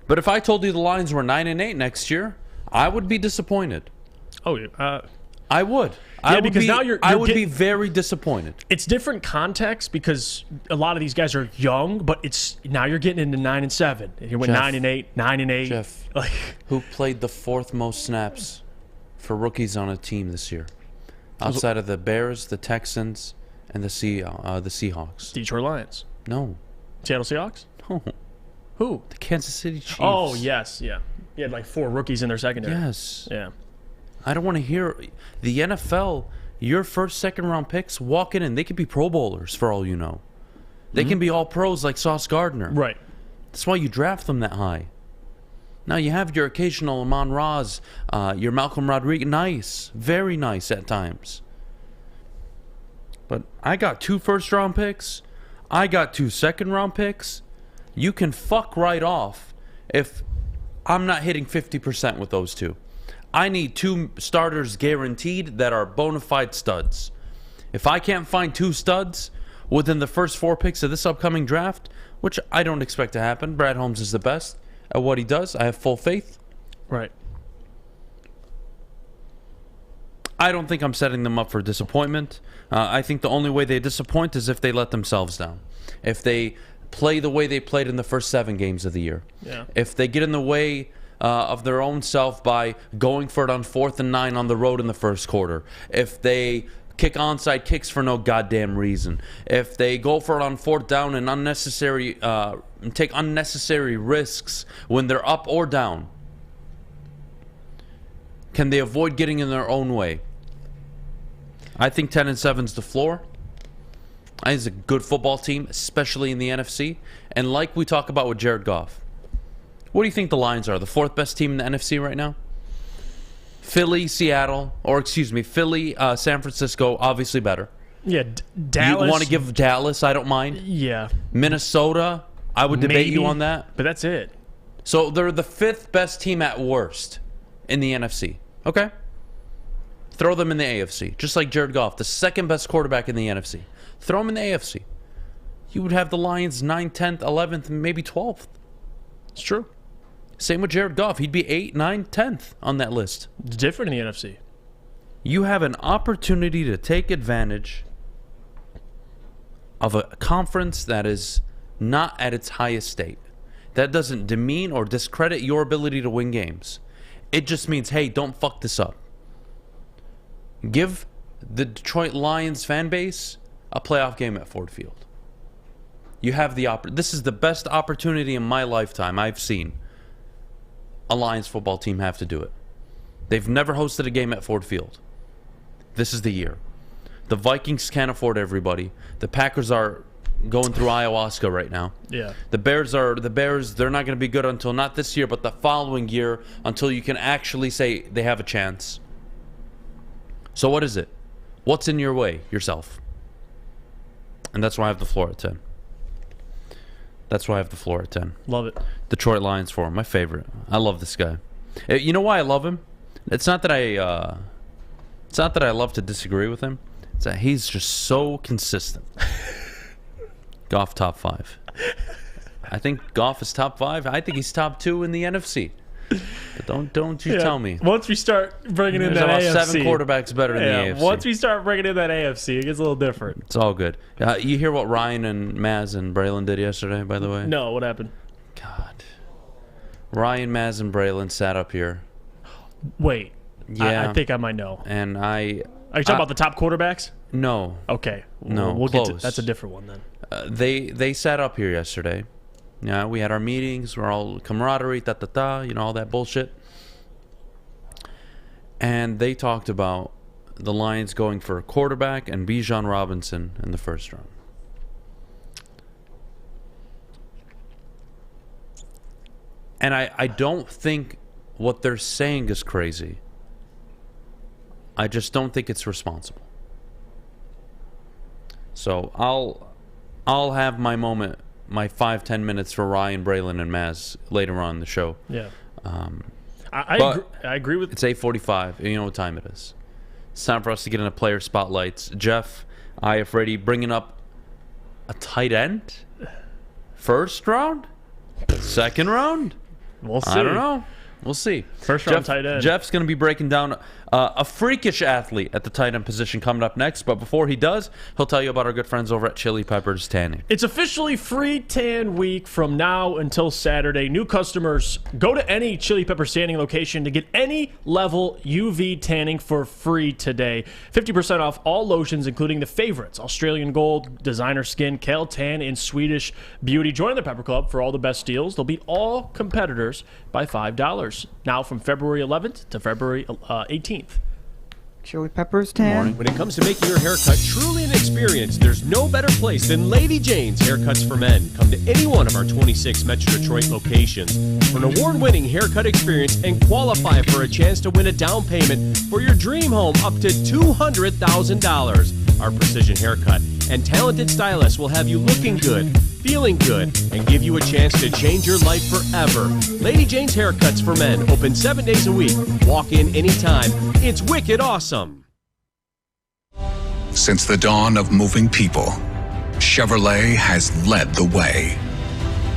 But if I told you the Lions were 9-8 next year, I would be disappointed. Oh, I would. Yeah, because now I would be very disappointed. It's different context because a lot of these guys are young, but now you're getting into 9-7. You went 9-8, 9-8. Jeff, who played the 4th most snaps for rookies on a team this year, outside of the Bears, the Texans, and the Seahawks? Detroit Lions. No. Seattle Seahawks. No. Who? The Kansas City Chiefs. Oh yes, yeah. You had like 4 rookies in their secondary. Yes. Yeah. I don't want to hear the NFL. Your first, second-round picks walking in, they could be Pro Bowlers for all you know. They can be all pros like Sauce Gardner. Right. That's why you draft them that high. Now you have your occasional Amon Ra's, your Malcolm Rodriguez. Nice, very nice at times. But I got 2 first-round picks. I got 2 second-round picks. You can fuck right off if I'm not hitting 50% with those 2. I need 2 starters guaranteed that are bona fide studs. If I can't find 2 studs within the first 4 picks of this upcoming draft, which I don't expect to happen, Brad Holmes is the best at what he does. I have full faith. Right. I don't think I'm setting them up for disappointment. I think the only way they disappoint is if they let themselves down. If they play the way they played in the first 7 games of the year. Yeah. If they get in the way of their own self by going for it on 4th and 9 on the road in the first quarter. If they kick onside kicks for no goddamn reason. If they go for it on 4th down and take unnecessary risks when they're up or down. Can they avoid getting in their own way? I think 10-7 is the floor. I think it's a good football team, especially in the NFC. And like we talk about with Jared Goff, what do you think the Lions are? The 4th best team in the NFC right now? Philly, San Francisco, obviously better. Yeah, Dallas. You want to give Dallas? I don't mind. Yeah. Minnesota, I would debate you on that. But that's it. So they're the 5th best team at worst in the NFC. Okay? Throw them in the AFC. Just like Jared Goff, the 2nd best quarterback in the NFC. Throw them in the AFC. You would have the Lions 9th, 10th, 11th, and maybe 12th. It's true. Same with Jared Goff. He'd be 8th, 9th, 10th on that list. It's different in the NFC. You have an opportunity to take advantage of a conference that is not at its highest state. That doesn't demean or discredit your ability to win games. It just means, hey, don't fuck this up. Give the Detroit Lions fan base a playoff game at Ford Field. You have the this is the best opportunity in my lifetime I've seen a Lions football team have to do it. They've never hosted a game at Ford Field. This is the year. The Vikings can't afford everybody. The Packers are going through ayahuasca right now. Yeah. The Bears, they're not going to be good until not this year, but the following year, until you can actually say they have a chance. So what is it? What's in your way? Yourself. And that's why I have the floor at 10. Love it. Detroit Lions for him, my favorite. I love this guy. You know why I love him? It's not that I love to disagree with him. It's that he's just so consistent. Goff top 5. I think Goff is top 5. I think he's top 2 in the NFC. But don't you tell me. Once we start bringing in There's that about AFC, 7 quarterbacks better in the AFC. Once we start bringing in that AFC, it gets a little different. It's all good. You hear what Ryan and Maz and Braylon did yesterday, by the way? No, what happened? God. Ryan, Maz, and Braylon sat up here. Wait. Yeah. I think I might know. And Are you talking about the top quarterbacks? No. Okay. No, we'll close. get to, that's a different one then. They sat up here yesterday. Yeah, we had our meetings. We're all camaraderie, all that bullshit. And they talked about the Lions going for a quarterback and Bijan Robinson in the first round. And I don't think what they're saying is crazy. I just don't think it's responsible. So I'll have my moment, my 5-10 minutes for Ryan, Braylon, and Maz later on in the show. Yeah. I agree with... It's 8:45. You know what time it is. It's time for us to get into player spotlights. Jeff, Iafrate, bringing up a tight end? First round? Second round? We'll see. I don't know. We'll see. First round tight end. Jeff's going to be breaking down a freakish athlete at the tight end position coming up next. But before he does, he'll tell you about our good friends over at Chili Peppers Tanning. It's officially free tan week from now until Saturday. New customers, go to any Chili Peppers Tanning location to get any level UV tanning for free today. 50% off all lotions, including the favorites: Australian Gold, Designer Skin, Kale Tan, and Swedish Beauty. Join the Pepper Club for all the best deals. They'll beat all competitors by $5. Now from February 11th to February 18th. Chili Peppers tan. When it comes to making your haircut truly an experience, there's no better place than Lady Jane's Haircuts for Men. Come to any one of our 26 Metro Detroit locations for an award-winning haircut experience and qualify for a chance to win a down payment for your dream home up to $200,000. Our precision haircut and talented stylists will have you looking good, feeling good, and give you a chance to change your life forever. Lady Jane's Haircuts for Men, open 7 days a week. Walk in anytime. It's wicked awesome. Since the dawn of moving people, Chevrolet has led the way.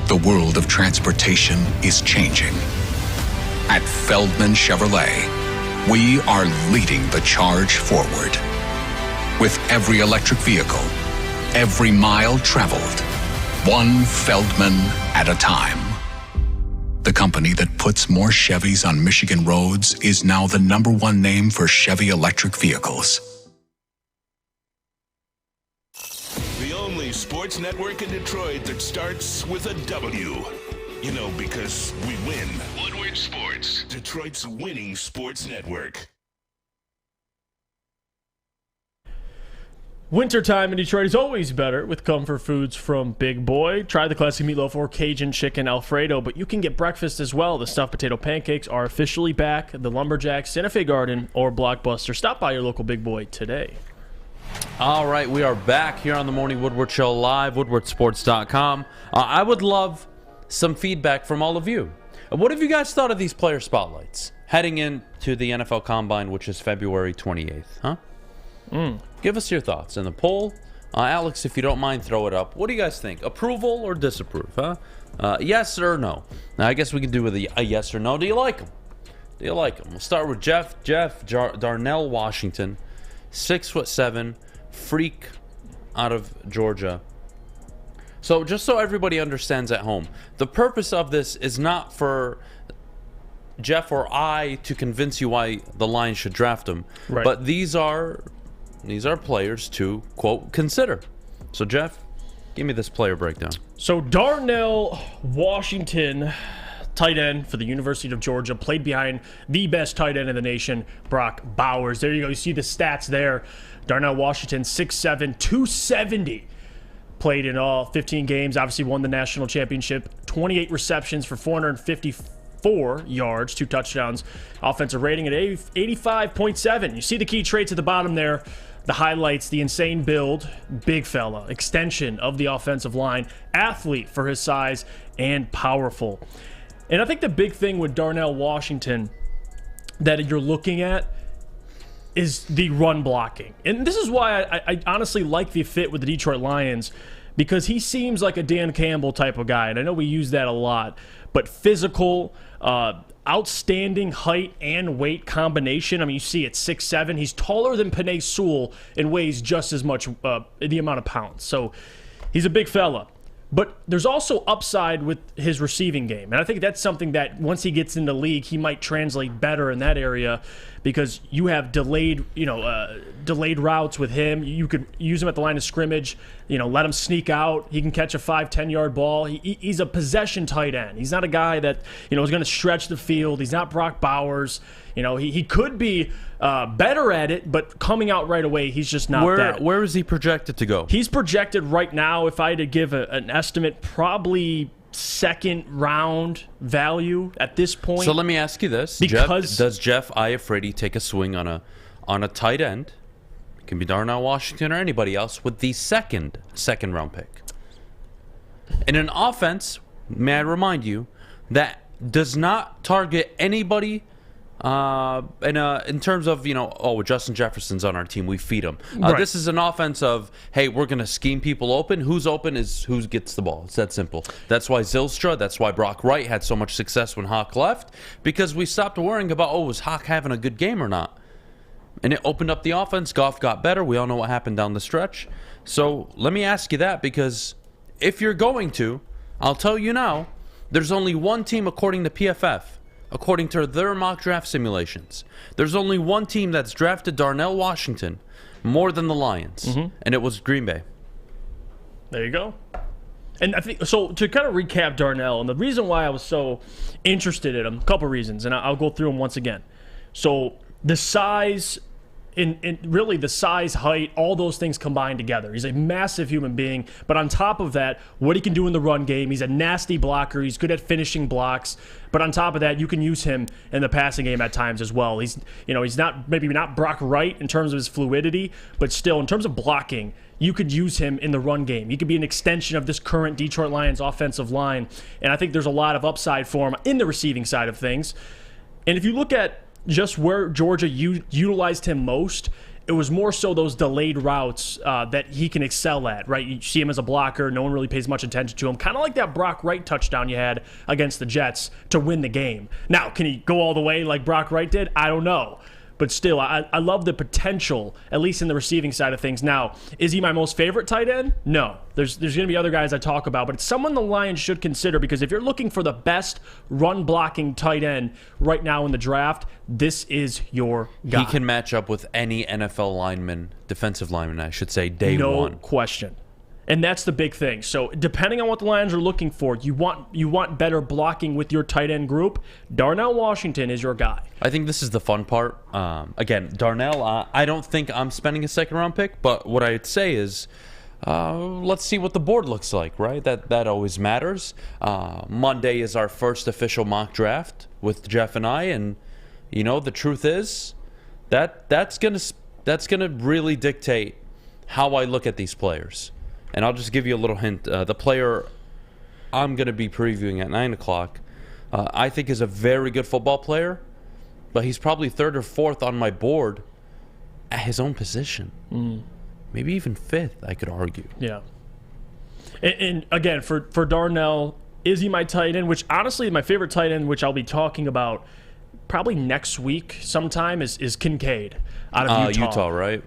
The world of transportation is changing. At Feldman Chevrolet, we are leading the charge forward. With every electric vehicle, every mile traveled, one Feldman at a time. The company that puts more Chevys on Michigan roads is now the #1 name for Chevy electric vehicles. The only sports network in Detroit that starts with a W. You know, because we win. Woodward Sports, Detroit's winning sports network. Wintertime in Detroit is always better with comfort foods from Big Boy. Try the classic meatloaf or Cajun chicken Alfredo, but you can get breakfast as well. The stuffed potato pancakes are officially back. The Lumberjack, Santa Fe Garden, or Blockbuster. Stop by your local Big Boy today. All right, we are back here on the Morning Woodward Show live, woodwardsports.com. I would love some feedback from all of you. What have you guys thought of these player spotlights heading into the NFL Combine, which is February 28th, huh? Give us your thoughts in the poll. Alex, if you don't mind, throw it up. What do you guys think? Approval or disapprove, huh? Yes or no? Now, I guess we can do with a yes or no. Do you like them? Do you like them? We'll start with Jeff Darnell Washington, 6'7", freak out of Georgia. So just so everybody understands at home, the purpose of this is not for Jeff or I to convince you why the Lions should draft him. Right. But these are players to, quote, consider. So, Jeff, give me this player breakdown. So, Darnell Washington, tight end for the University of Georgia, played behind the best tight end in the nation, Brock Bowers. There you go. You see the stats there. Darnell Washington, 6'7", 270. Played in all 15 games, obviously won the national championship. 28 receptions for 454 yards, 2 touchdowns. Offensive rating at 85.7. You see the key traits at the bottom there. The highlights: the insane build, big fella, extension of the offensive line, athlete for his size, and powerful. And I think the big thing with Darnell Washington that you're looking at is the run blocking. And this is why I honestly like the fit with the Detroit Lions, because he seems like a Dan Campbell type of guy. And I know we use that a lot, but physical, outstanding height and weight combination. I mean, you see at 6'7", he's taller than Penei Sewell and weighs just as much, the amount of pounds. So he's a big fella. But there's also upside with his receiving game. And I think that's something that once he gets in the league, he might translate better in that area, because you have delayed routes with him. You could use him at the line of scrimmage, let him sneak out. He can catch a 5-10-yard ball. He's a possession tight end. He's not a guy that, is going to stretch the field. He's not Brock Bowers. He could be better at it, but coming out right away, he's just not that. Where is he projected to go? He's projected right now, if I had to give an estimate, probably second round value at this point. So let me ask you this: does Jeff Iafrate take a swing on a tight end? It can be Darnell Washington or anybody else with the second round pick. In an offense, may I remind you, that does not target anybody And in terms of, Justin Jefferson's on our team, we feed him. Right. This is an offense of, hey, we're going to scheme people open. Who's open is who gets the ball. It's that simple. That's why Zylstra, that's why Brock Wright had so much success when Hawk left, because we stopped worrying about, was Hawk having a good game or not? And it opened up the offense. Goff got better. We all know what happened down the stretch. So let me ask you that, because if you're going to, I'll tell you now, there's only one team according to PFF, according to their mock draft simulations. There's only one team that's drafted Darnell Washington more than the Lions, and it was Green Bay. There you go. And I think, so to kind of recap Darnell, and the reason why I was so interested in him, a couple reasons, and I'll go through them once again. So the size, in really the size, height, all those things combined together. He's a massive human being, but on top of that, what he can do in the run game, he's a nasty blocker, he's good at finishing blocks, but on top of that, you can use him in the passing game at times as well. He's not, maybe not Brock Wright in terms of his fluidity, but still, in terms of blocking, you could use him in the run game. He could be an extension of this current Detroit Lions offensive line, and I think there's a lot of upside for him in the receiving side of things. And if you look at just where Georgia utilized him most, it was more so those delayed routes that he can excel at, right? You see him as a blocker. No one really pays much attention to him. Kind of like that Brock Wright touchdown you had against the Jets to win the game. Now, can he go all the way like Brock Wright did? I don't know. But still, I love the potential, at least in the receiving side of things. Now, is he my most favorite tight end? No. There's going to be other guys I talk about, but it's someone the Lions should consider, because if you're looking for the best run-blocking tight end right now in the draft, this is your guy. He can match up with any NFL lineman, defensive lineman, I should say, day one. No question. And that's the big thing. So depending on what the Lions are looking for, you want better blocking with your tight end group. Darnell Washington is your guy. I think this is the fun part. Again, Darnell, I don't think I'm spending a second-round pick, but what I'd say is let's see what the board looks like, right? That always matters. Monday is our first official mock draft with Jeff and I, and the truth is that's gonna really dictate how I look at these players. And I'll just give you a little hint. The player I'm going to be previewing at 9 o'clock, I think is a very good football player, but he's probably third or fourth on my board at his own position. Maybe even fifth, I could argue. Yeah. And again, for Darnell, is he my tight end? Which, honestly, my favorite tight end, which I'll be talking about probably next week sometime, is Kincaid out of Utah. Utah, right?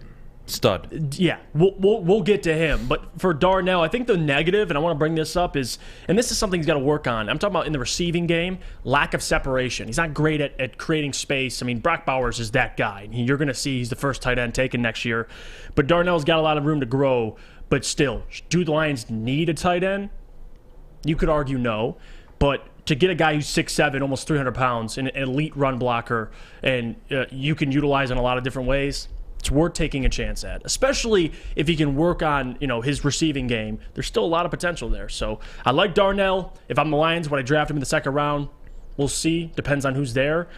Stud. Yeah, we'll get to him. But for Darnell, I think the negative, and I want to bring this up, is, and this is something he's got to work on. I'm talking about in the receiving game, lack of separation. He's not great at creating space. I mean, Brock Bowers is that guy. You're going to see he's the first tight end taken next year. But Darnell's got a lot of room to grow. But still, do the Lions need a tight end? You could argue no. But to get a guy who's 6'7", almost 300 pounds, an elite run blocker, and you can utilize in a lot of different ways, it's worth taking a chance at, especially if he can work on his receiving game. There's still a lot of potential there. So I like Darnell. If I'm the Lions, would I draft him in the second round? We'll see. Depends on who's there.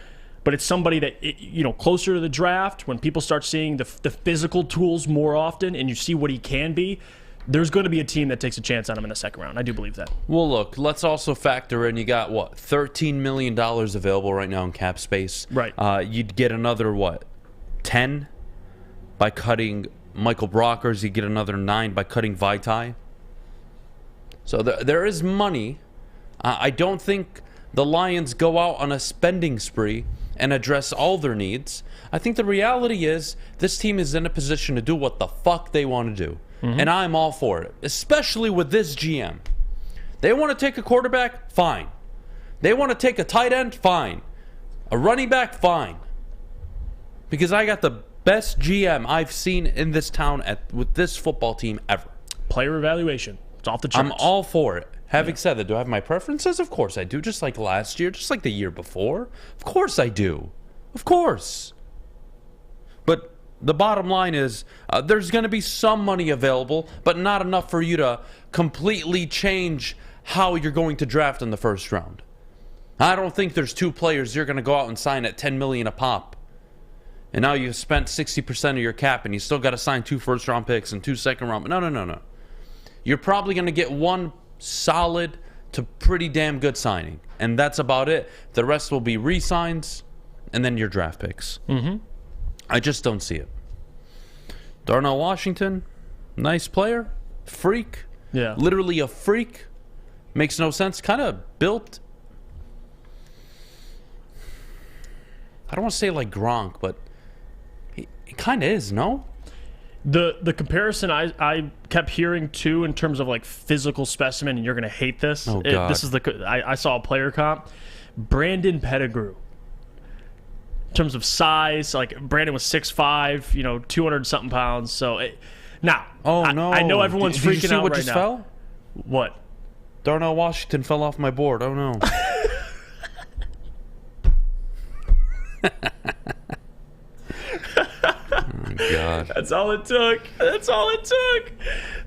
But it's somebody that, closer to the draft, when people start seeing the physical tools more often and you see what he can be, there's going to be a team that takes a chance on him in the second round. I do believe that. Well, look, let's also factor in, you got, $13 million available right now in cap space. Right. You'd get another, 10 by cutting Michael Brockers. You get another 9 by cutting Vaitai. So there is money. I don't think the Lions go out on a spending spree and address all their needs. I think the reality is this team is in a position to do what the fuck they want to do. And I'm all for it, especially with this GM. They want to take a quarterback? Fine. They want to take a tight end? Fine. A running back? Fine. Because I got the best GM I've seen in this town with this football team ever. Player evaluation. It's off the charts. I'm all for it. Having said that, do I have my preferences? Of course I do. Just like last year, just like the year before. Of course I do. Of course. But the bottom line is there's going to be some money available, but not enough for you to completely change how you're going to draft in the first round. I don't think there's 2 players you're going to go out and sign at $10 million a pop. And now you've spent 60% of your cap, and you still got to sign 2 first-round picks and 2 second-round. No. You're probably going to get 1 solid to pretty damn good signing, and that's about it. The rest will be re-signs and then your draft picks. Mm-hmm. I just don't see it. Darnell Washington, nice player, freak. Yeah. Literally a freak. Makes no sense. Kind of built. I don't want to say like Gronk, but he kind of is, no? The comparison I kept hearing too in terms of like physical specimen, and you're gonna hate this. Oh, God. This is I saw a player comp, Brandon Pettigrew. In terms of size, like Brandon was 6'5", 200 something pounds. So now, I know everyone's Did you freaking see out what right just now. Fell? What? Darnell Washington fell off my board. Oh no. Oh, God. That's all it took.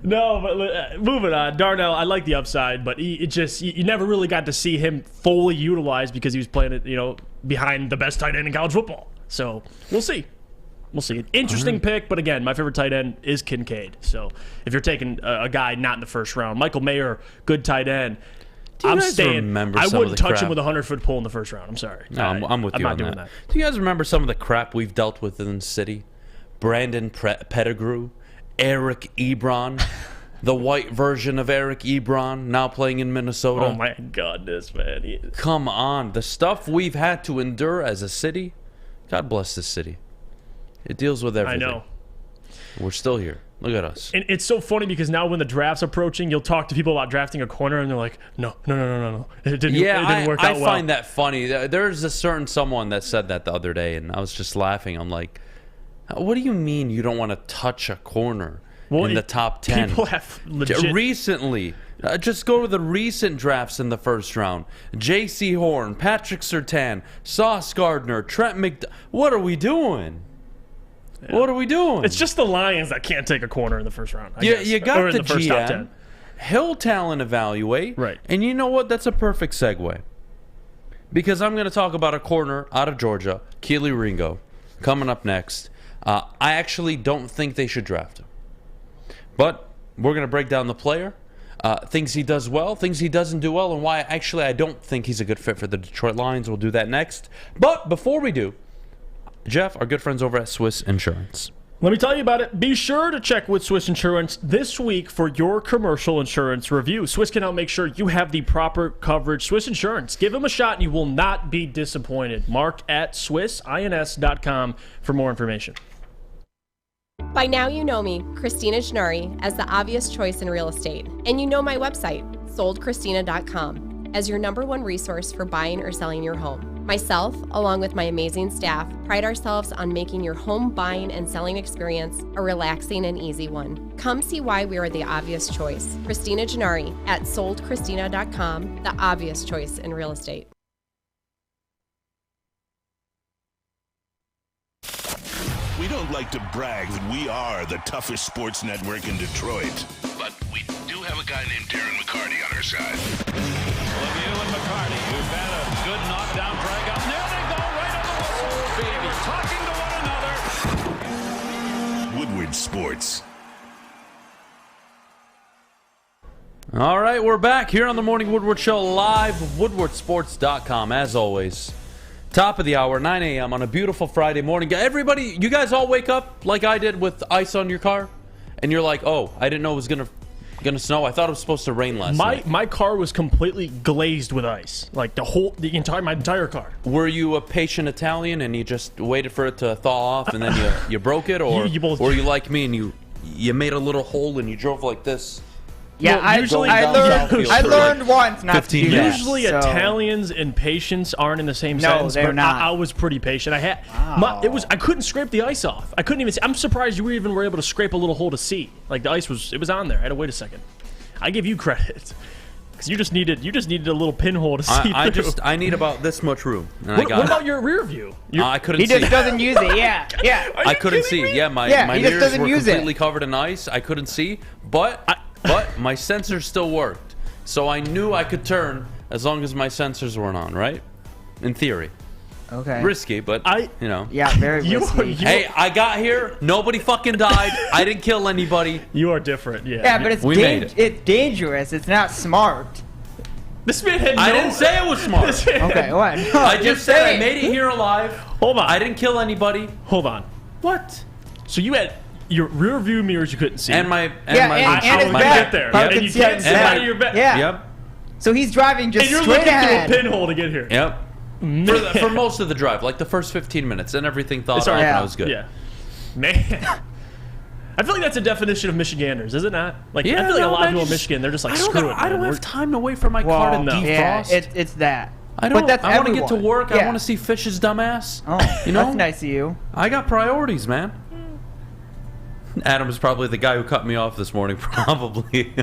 No, but moving on. Darnell, I like the upside, but you never really got to see him fully utilized because he was playing it, behind the best tight end in college football. So we'll see. Interesting pick, but again, my favorite tight end is Kincaid. So if you're taking a guy not in the first round, Michael Mayer, good tight end. I'm staying. I wouldn't touch him with a 100-foot pole in the first round. I'm sorry. No, I'm with you I'm on not doing that. Do you guys remember some of the crap we've dealt with in the city? Brandon Pettigrew, Eric Ebron, the white version of Eric Ebron, now playing in Minnesota. Oh my goodness, man! Come on, the stuff we've had to endure as a city. God bless this city. It deals with everything. I know. We're still here. Look at us. And it's so funny because now when the draft's approaching, you'll talk to people about drafting a corner, and they're like, no. It didn't work out well. I find that funny. There's a certain someone that said that the other day, and I was just laughing. I'm like, what do you mean you don't want to touch a corner in the top 10? People have legit... Recently, just go to the recent drafts in the first round. J.C. Horn, Patrick Surtain, Sauce Gardner, Trent McDuffie. What are we doing? Yeah. What are we doing? It's just the Lions that can't take a corner in the first round. You got or the in the first GM. top 10. He'll talent evaluate. Right. And you know what? That's a perfect segue. Because I'm going to talk about a corner out of Georgia, Keely Ringo, coming up next. I actually don't think they should draft him. But we're going to break down the player, things he does well, things he doesn't do well, and why actually I don't think he's a good fit for the Detroit Lions. We'll do that next. But before we do, Jeff, our good friends over at Swiss Insurance. Let me tell you about it. Be sure to check with Swiss Insurance this week for your commercial insurance review. Swiss can help make sure you have the proper coverage. Swiss Insurance. Give them a shot and you will not be disappointed. Mark at swissins.com for more information. By now you know me, Christina Gennari, as the obvious choice in real estate. And you know my website, soldchristina.com, as your #1 resource for buying or selling your home. Myself, along with my amazing staff, pride ourselves on making your home buying and selling experience a relaxing and easy one. Come see why we are the obvious choice. Christina Gennari at soldchristina.com, the obvious choice in real estate. We don't like to brag that we are the toughest sports network in Detroit, but we do have a guy named Darren McCarty on our side. Lemieux and McCarty, who've had a good knockdown drag up. There they go, right on the whistle. They were talking to one another. Woodward Sports. All right, we're back here on the Morning Woodward Show live, woodwardsports.com, as always. Top of the hour, 9 a.m. on a beautiful Friday morning. Everybody, you guys all wake up like I did with ice on your car? And you're like, oh, I didn't know it was gonna snow. I thought it was supposed to rain last night. My car was completely glazed with ice. Like my entire car. Were you a patient Italian and you just waited for it to thaw off and then you broke it? Or were you like me and you made a little hole and you drove like this? Yeah, well, I learned once not to do that. Usually Italians and patience aren't in the same sentence. No, they're not. I was pretty patient. I couldn't scrape the ice off. I couldn't even see. I'm surprised you even were able to scrape a little hole to see. Like the ice was on there. I had to wait a second. I give you credit. Because you just needed a little pinhole to see through. I need about this much room. And what about your rear view? I couldn't see. He just doesn't use it, yeah. I couldn't see. Me? Yeah, my mirrors were completely covered in ice. I couldn't see, but my sensors still worked. So I knew I could turn as long as my sensors weren't on, right? In theory. Okay. Risky, but, you know. Yeah, very risky. Hey, I got here. Nobody fucking died. I didn't kill anybody. You are different, yeah. Yeah, but it's dangerous. It's not smart. This man had no... I didn't say it was smart. Okay, what? No, I just said I made it here alive. Hold on. I didn't kill anybody. Hold on. What? So you had your rear view mirrors you couldn't see. And my... and his my back. get there. Yep. And you can't see And out my- of your back. Yeah. Yep. So he's driving just And you're straight looking ahead. through a pinhole to get here. Yep. For most of the drive, like the first 15 minutes, and everything thought Sorry. out, and Yeah. I was good. Yeah. Man. I feel like that's a definition of Michiganders, is it not? Like, I Yeah, feel like a no, lot of man, people in just- Michigan, they're just like, I don't screw know- it, I don't man. have time to wait for my car to defrost. Yeah, it's that. I don't. But that's I want to get to everyone. work. I Yeah. want to see Fish's dumbass. Oh, you know, that's nice of you. I got priorities, man. Adam is probably the guy who cut me off this morning, probably.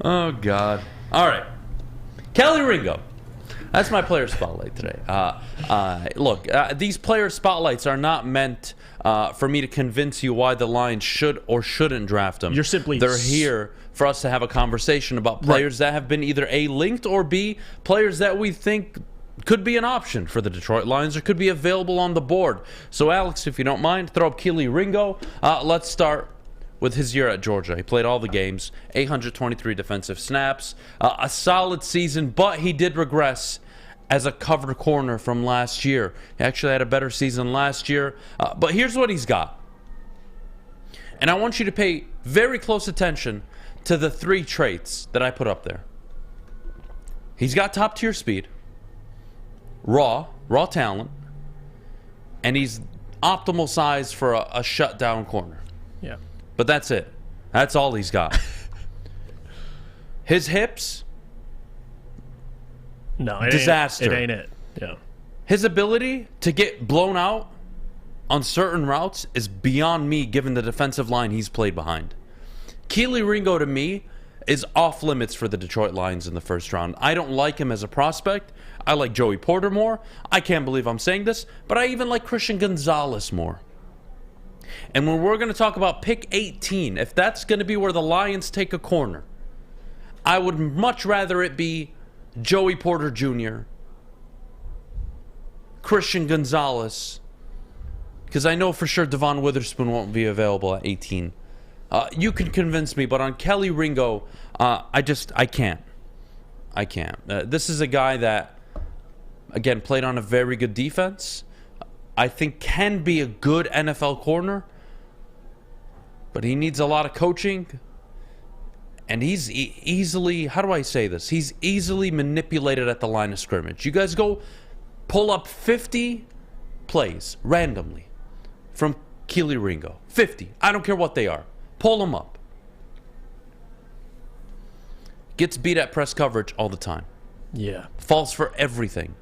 Oh God! All right, Kelly Ringo. That's my player spotlight today. Look, these player spotlights are not meant for me to convince you why the Lions should or shouldn't draft them. They're here for us to have a conversation about players that have been either A, linked, or B, players that we think could be an option for the Detroit Lions or could be available on the board. So, Alex, if you don't mind, throw up Kelly Ringo. Let's start with his year at Georgia. He played all the games, 823 defensive snaps, a solid season, but he did regress as a cover corner from last year. He actually had a better season last year, but here's what he's got. And I want you to pay very close attention to the three traits that I put up there. He's got top-tier speed, raw talent, and he's optimal size for a shutdown corner. Yeah. But that's it. That's all he's got. His hips, No, it disaster. Ain't it. Yeah. His ability to get blown out on certain routes is beyond me given the defensive line he's played behind. Kelly Ringo, to me, is off limits for the Detroit Lions in the first round. I don't like him as a prospect. I like Joey Porter more. I can't believe I'm saying this, but I even like Christian Gonzalez more. And when we're going to talk about pick 18, if that's going to be where the Lions take a corner, I would much rather it be Joey Porter Jr., Christian Gonzalez, because I know for sure Devon Witherspoon won't be available at 18. You can convince me, but on Kelly Ringo, I can't. I can't. This is a guy that, again, played on a very good defense. I think can be a good NFL corner, but he needs a lot of coaching. And he's easily, how do I say this? He's easily manipulated at the line of scrimmage. You guys go pull up 50 plays randomly from Kelly Ringo. 50. I don't care what they are. Pull them up. Gets beat at press coverage all the time. Yeah. Falls for everything.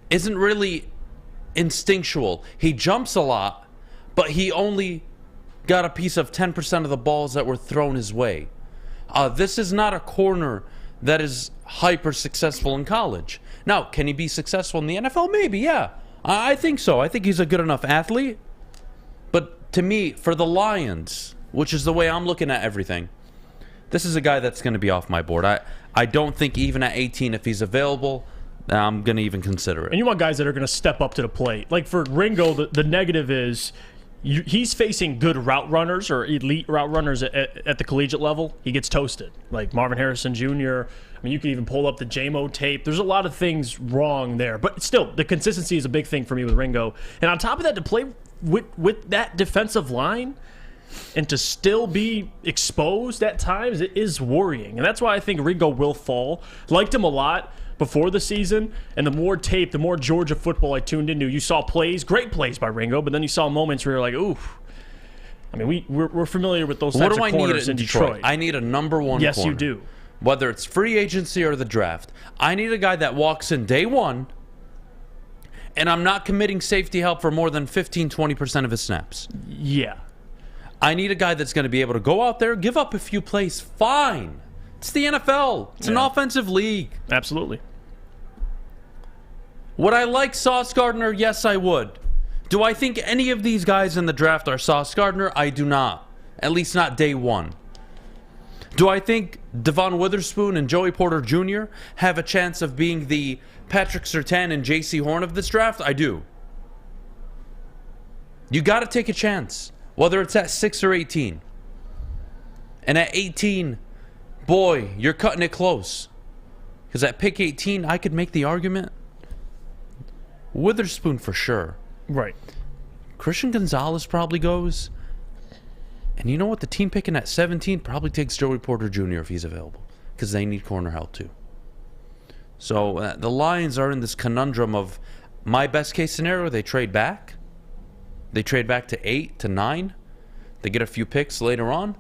Isn't really instinctual. He jumps a lot, but he only got a piece of 10% of the balls that were thrown his way. This is not a corner that is hyper successful in college. Now, can he be successful in the NFL? Maybe, yeah. I think so. I think he's a good enough athlete. But to me, for the Lions, which is the way I'm looking at everything, this is a guy that's going to be off my board. I don't think even at 18, if he's available, I'm going to even consider it. And you want guys that are going to step up to the plate. Like for Ringo, the negative is he's facing good route runners or elite route runners at the collegiate level. He gets toasted. Like Marvin Harrison Jr. I mean, you can even pull up the JMO tape. There's a lot of things wrong there. But still, the consistency is a big thing for me with Ringo. And on top of that, to play with that defensive line and to still be exposed at times, it is worrying. And that's why I think Ringo will fall. Liked him a lot before the season, and the more tape, the more Georgia football I tuned into, you saw plays, great plays by Ringo, but then you saw moments where you're like, ooh. I mean, we're familiar with those types of corners in Detroit. I need a number one Yes, corner. you do. Whether it's free agency or the draft. I need a guy that walks in day one, and I'm not committing safety help for more than 15, 20% of his snaps. Yeah. I need a guy that's going to be able to go out there, give up a few plays, fine. It's the NFL. It's an offensive league. Absolutely. Would I like Sauce Gardner? Yes, I would. Do I think any of these guys in the draft are Sauce Gardner? I do not. At least not day one. Do I think Devon Witherspoon and Joey Porter Jr. have a chance of being the Patrick Surtain and J.C. Horn of this draft? I do. You got to take a chance, whether it's at 6 or 18. And at 18, boy, you're cutting it close. Because at pick 18, I could make the argument. Witherspoon for sure. Right. Christian Gonzalez probably goes. And you know what? The team picking at 17 probably takes Joey Porter Jr. if he's available. Because they need corner help too. So the Lions are in this conundrum of my best case scenario, they trade back. They trade back to 8 to 9. They get a few picks later on.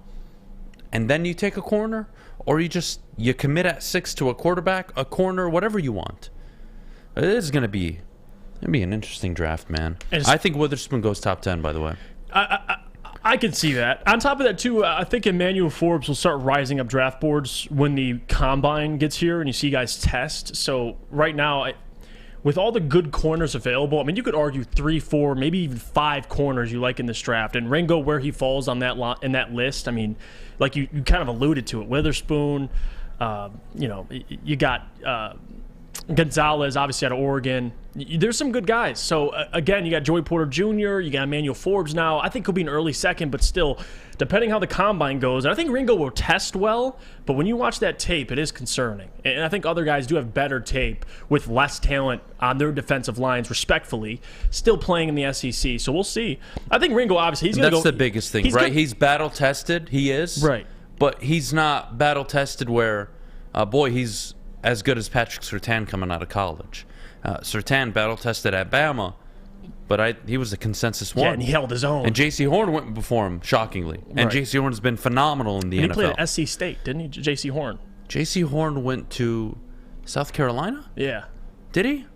And then you take a corner. Or you commit at 6 to a quarterback, a corner, whatever you want. It is going to be an interesting draft, man. I think Witherspoon goes top 10, by the way. I can see that. On top of that, too, I think Emmanuel Forbes will start rising up draft boards when the combine gets here and you see guys test. So right now, with all the good corners available, I mean, you could argue 3, 4, maybe even 5 corners you like in this draft. And Ringo, where he falls on that in that list, I mean, like you kind of alluded to it. Witherspoon, you got Gonzalez, obviously out of Oregon. There's some good guys. So, again, you got Joey Porter Jr., you got Emmanuel Forbes now. I think he'll be an early second, but still, depending how the combine goes, and I think Ringo will test well, but when you watch that tape, it is concerning. And I think other guys do have better tape with less talent on their defensive lines, respectfully, still playing in the SEC. So we'll see. I think Ringo, obviously, he's going to go. That's the biggest thing, right? He's battle-tested. He is. Right. But he's not battle-tested where, he's as good as Patrick Surtain coming out of college. Surtain battle-tested at Bama, but he was a consensus one. Yeah, and he held his own. And J.C. Horn went before him, shockingly. And J.C. Horn has been phenomenal in the NFL. He played at SC State, didn't he, J.C. Horn? J.C. Horn went to South Carolina? Yeah. Did he?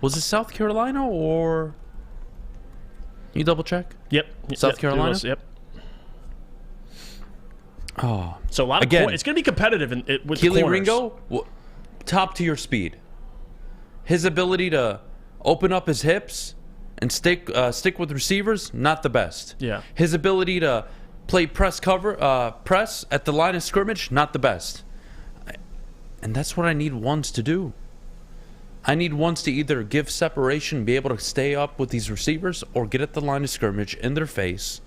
Was it South Carolina or... Can you double-check? Yep. South Carolina? Yep. Oh. So a lot of it's going to be competitive with Keely corners. Ringo, top-tier speed. His ability to open up his hips and stick with receivers, not the best. Yeah. His ability to play press at the line of scrimmage, not the best. And that's what I need ones to do. I need ones to either give separation, be able to stay up with these receivers, or get at the line of scrimmage in their face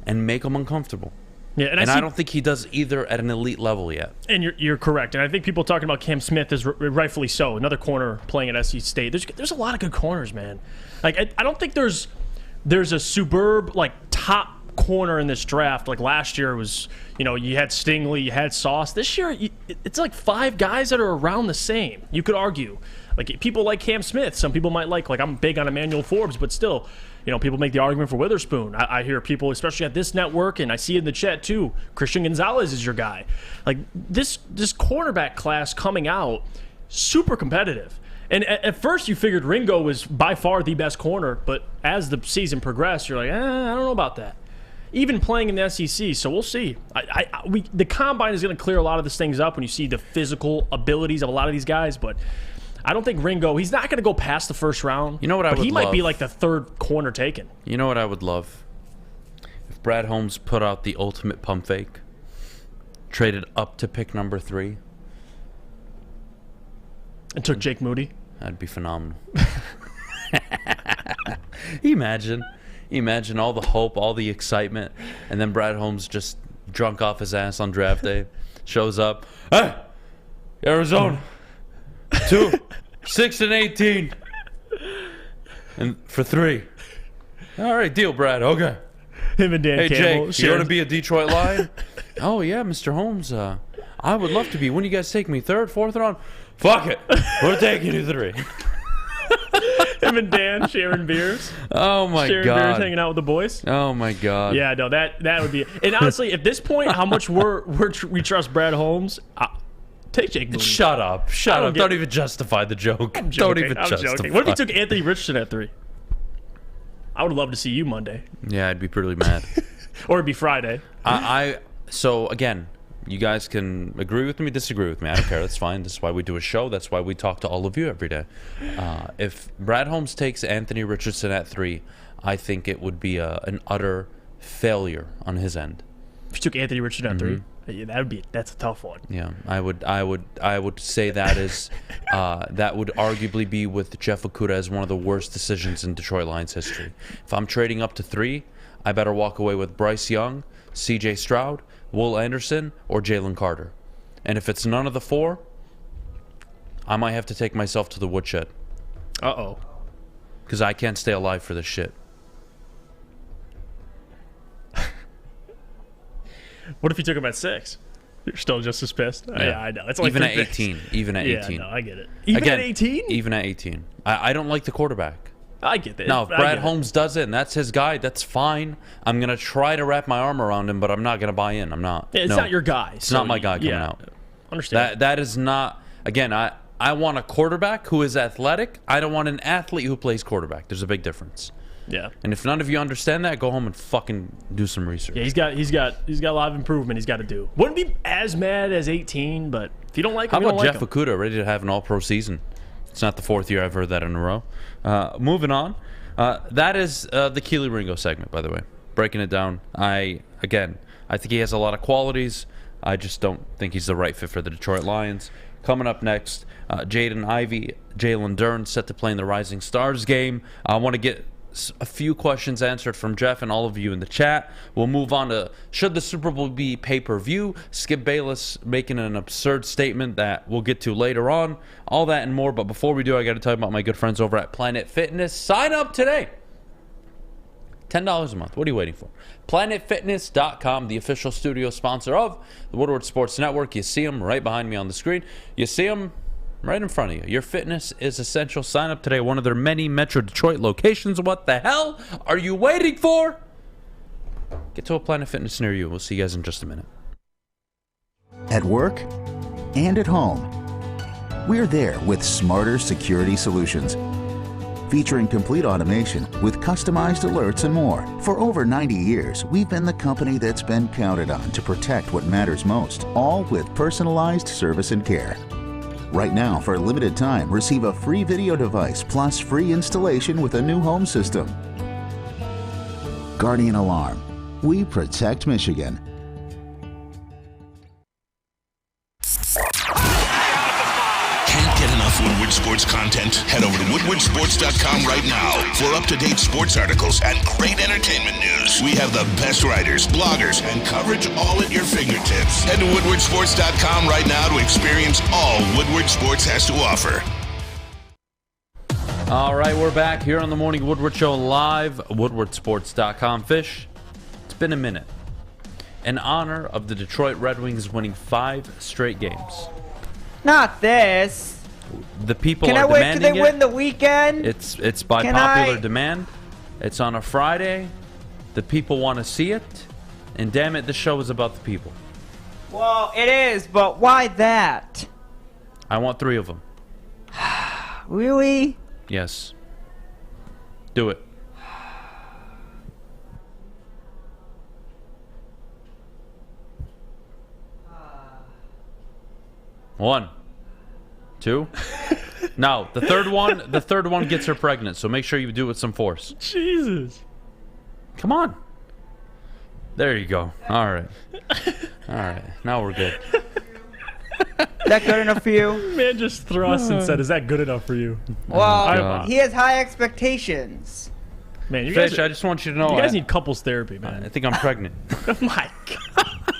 and make them uncomfortable. Yeah, and I don't think he does either at an elite level yet. And you're correct. And I think people talking about Cam Smith is rightfully so. Another corner playing at SC State. There's a lot of good corners, man. Like I don't think there's a superb top corner in this draft. Like last year was, you had Stingley, you had Sauce. This year it's like 5 guys that are around the same. You could argue. Like people like Cam Smith. Some people might like I'm big on Emmanuel Forbes, but still. People make the argument for Witherspoon. I hear people, especially at this network, and I see it in the chat too, Christian Gonzalez is your guy. Like, this cornerback class coming out, super competitive. And at first you figured Ringo was by far the best corner, but as the season progressed, you're like, I don't know about that. Even playing in the SEC, so we'll see. The Combine is going to clear a lot of these things up when you see the physical abilities of a lot of these guys, but... I don't think Ringo, he's not going to go past the first round. You know what I would love? But he might be like the 3rd corner taken. You know what I would love? If Brad Holmes put out the ultimate pump fake, traded up to pick number 3. And took Jake Moody? That'd be phenomenal. Imagine all the hope, all the excitement, and then Brad Holmes just drunk off his ass on draft day, shows up. Hey, Arizona. 2, 6 and 18, and for 3. All right, deal, Brad. Okay. Him and Dan Campbell. Hey, Jake, you want to be a Detroit Lion? Oh yeah, Mr. Holmes. I would love to be. When do you guys take me? 3rd, 4th round? Fuck it, we're taking you 3. Him and Dan sharing beers. Oh my sharing god. Sharing beers, hanging out with the boys. Oh my god. Yeah, no, that would be. And honestly, at this point, how much we trust Brad Holmes. Take Jake Moody. Shut up. Don't even justify the joke. Don't even justify. Joking. What if he took Anthony Richardson at 3? I would love to see you Monday. Yeah, I'd be pretty mad. Or it'd be Friday. So, again, you guys can agree with me, disagree with me. I don't care. That's fine. That's why we do a show. That's why we talk to all of you every day. If Brad Holmes takes Anthony Richardson at 3, I think it would be an utter failure on his end. If you took Anthony Richardson at 3? Yeah, that's a tough one. Yeah, I would say that is that would arguably be with Jeff Okudah as one of the worst decisions in Detroit Lions history. If I'm trading up to 3, I better walk away with Bryce Young, C.J. Stroud, Will Anderson, or Jalen Carter. And if it's none of the 4, I might have to take myself to the woodshed. Uh-oh. Because I can't stay alive for this shit. What if you took him at 6? You're still just as pissed? Yeah, I know. It's only even at 3 picks. 18. Even at 18. Yeah, no, I get it. Even Again, at 18? Even at 18. I don't like the quarterback. I get that. Now, if Brad Holmes does it and that's his guy, that's fine. I'm going to try to wrap my arm around him, but I'm not going to buy in. I'm not. Yeah, it's No. not your guy. It's not my guy coming out. Understand. That is not... Again, I want a quarterback who is athletic. I don't want an athlete who plays quarterback. There's a big difference. Yeah. And if none of you understand that, go home and fucking do some research. Yeah, he's got a lot of improvement he's got to do. Wouldn't be as mad as 18, but if you don't like him, How you about don't Jeff like him. Okudah ready to have an all-pro season? It's not the 4th year I've heard that in a row. Moving on. That is the Keely Ringo segment, by the way. Breaking it down. I think he has a lot of qualities. I just don't think he's the right fit for the Detroit Lions. Coming up next, Jaden Ivey, Jalen Dern set to play in the Rising Stars game. I want to get a few questions answered from Jeff and all of you in the chat. We'll move on to should the Super Bowl be pay-per-view? Skip Bayless making an absurd statement that we'll get to later on. All that and more. But before we do, I got to tell you about my good friends over at Planet Fitness. Sign up today. $10 a month. What are you waiting for? PlanetFitness.com, the official studio sponsor of the Woodward Sports Network. You see them right behind me on the screen. You see them right in front of you. Your fitness is essential. Sign up today. One of their many Metro Detroit locations. What the hell are you waiting for? Get to a Planet Fitness near you. We'll see you guys in just a minute. At work and at home, we're there with smarter security solutions. Featuring complete automation with customized alerts and more. For over 90 years, we've been the company that's been counted on to protect what matters most, all with personalized service and care. Right now, for a limited time, receive a free video device plus free installation with a new home system. Guardian Alarm. We protect Michigan. Can't get enough Woodward Sports content? Head over to woodwardsports.com right now for up-to-date sports articles and great entertainment news. We have the best writers, bloggers, and coverage all at your fingertips. Head to woodwardsports.com right now to experience all Woodward Sports has to offer. All right, we're back here on the Morning Woodward Show live, woodwardsports.com. Fish, it's been a minute. In honor of the Detroit Red Wings winning 5 straight games. Not this. The people Can are I wait demanding till they it. win the weekend? It's by Can popular I? demand. It's on a Friday. The people want to see it. And damn it, this show is about the people. Well, it is, but why that? I want 3 of them. Really? Yes. Do it. One. 2. No, the third one gets her pregnant, so make sure you do it with some force. Jesus. Come on. There you go. All right. All right. Now we're good. That good enough for you? Man just thrust and said, is that good enough for you? Well, he has high expectations. Man, you Fish, guys, I just want you to know. you guys need couples therapy, man. I think I'm pregnant. Oh my God.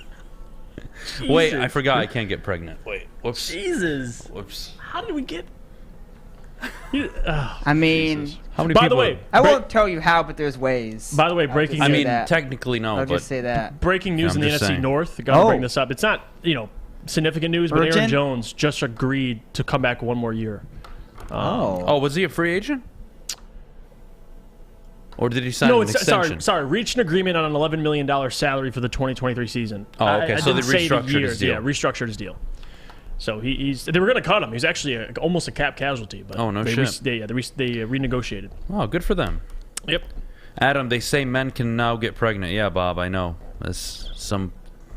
Wait, Jesus. I forgot I can't get pregnant. Wait. Whoops. Jesus. Whoops. How did we get... I mean, How many By people? the way, I won't tell you how, but there's ways. By the way, breaking I'll I just mean, say that. technically no, I'll but just say that. breaking news I'm in the just NFC saying. North. Got to Oh. bring this up. It's not, significant news, but Aaron Urgent? Jones just agreed to come back one more year. Oh, was he a free agent? Or did he sign No, an it's extension? sorry. Reached an agreement on an $11 million salary for the 2023 season. Oh, okay, I so they didn't say the restructured his years. deal. Yeah, restructured his deal. So they were going to cut him. He's actually almost a cap casualty. But Oh, no they shit. they renegotiated. Oh, good for them. Yep. Adam, they say men can now get pregnant. Yeah, Bob, I know. That's some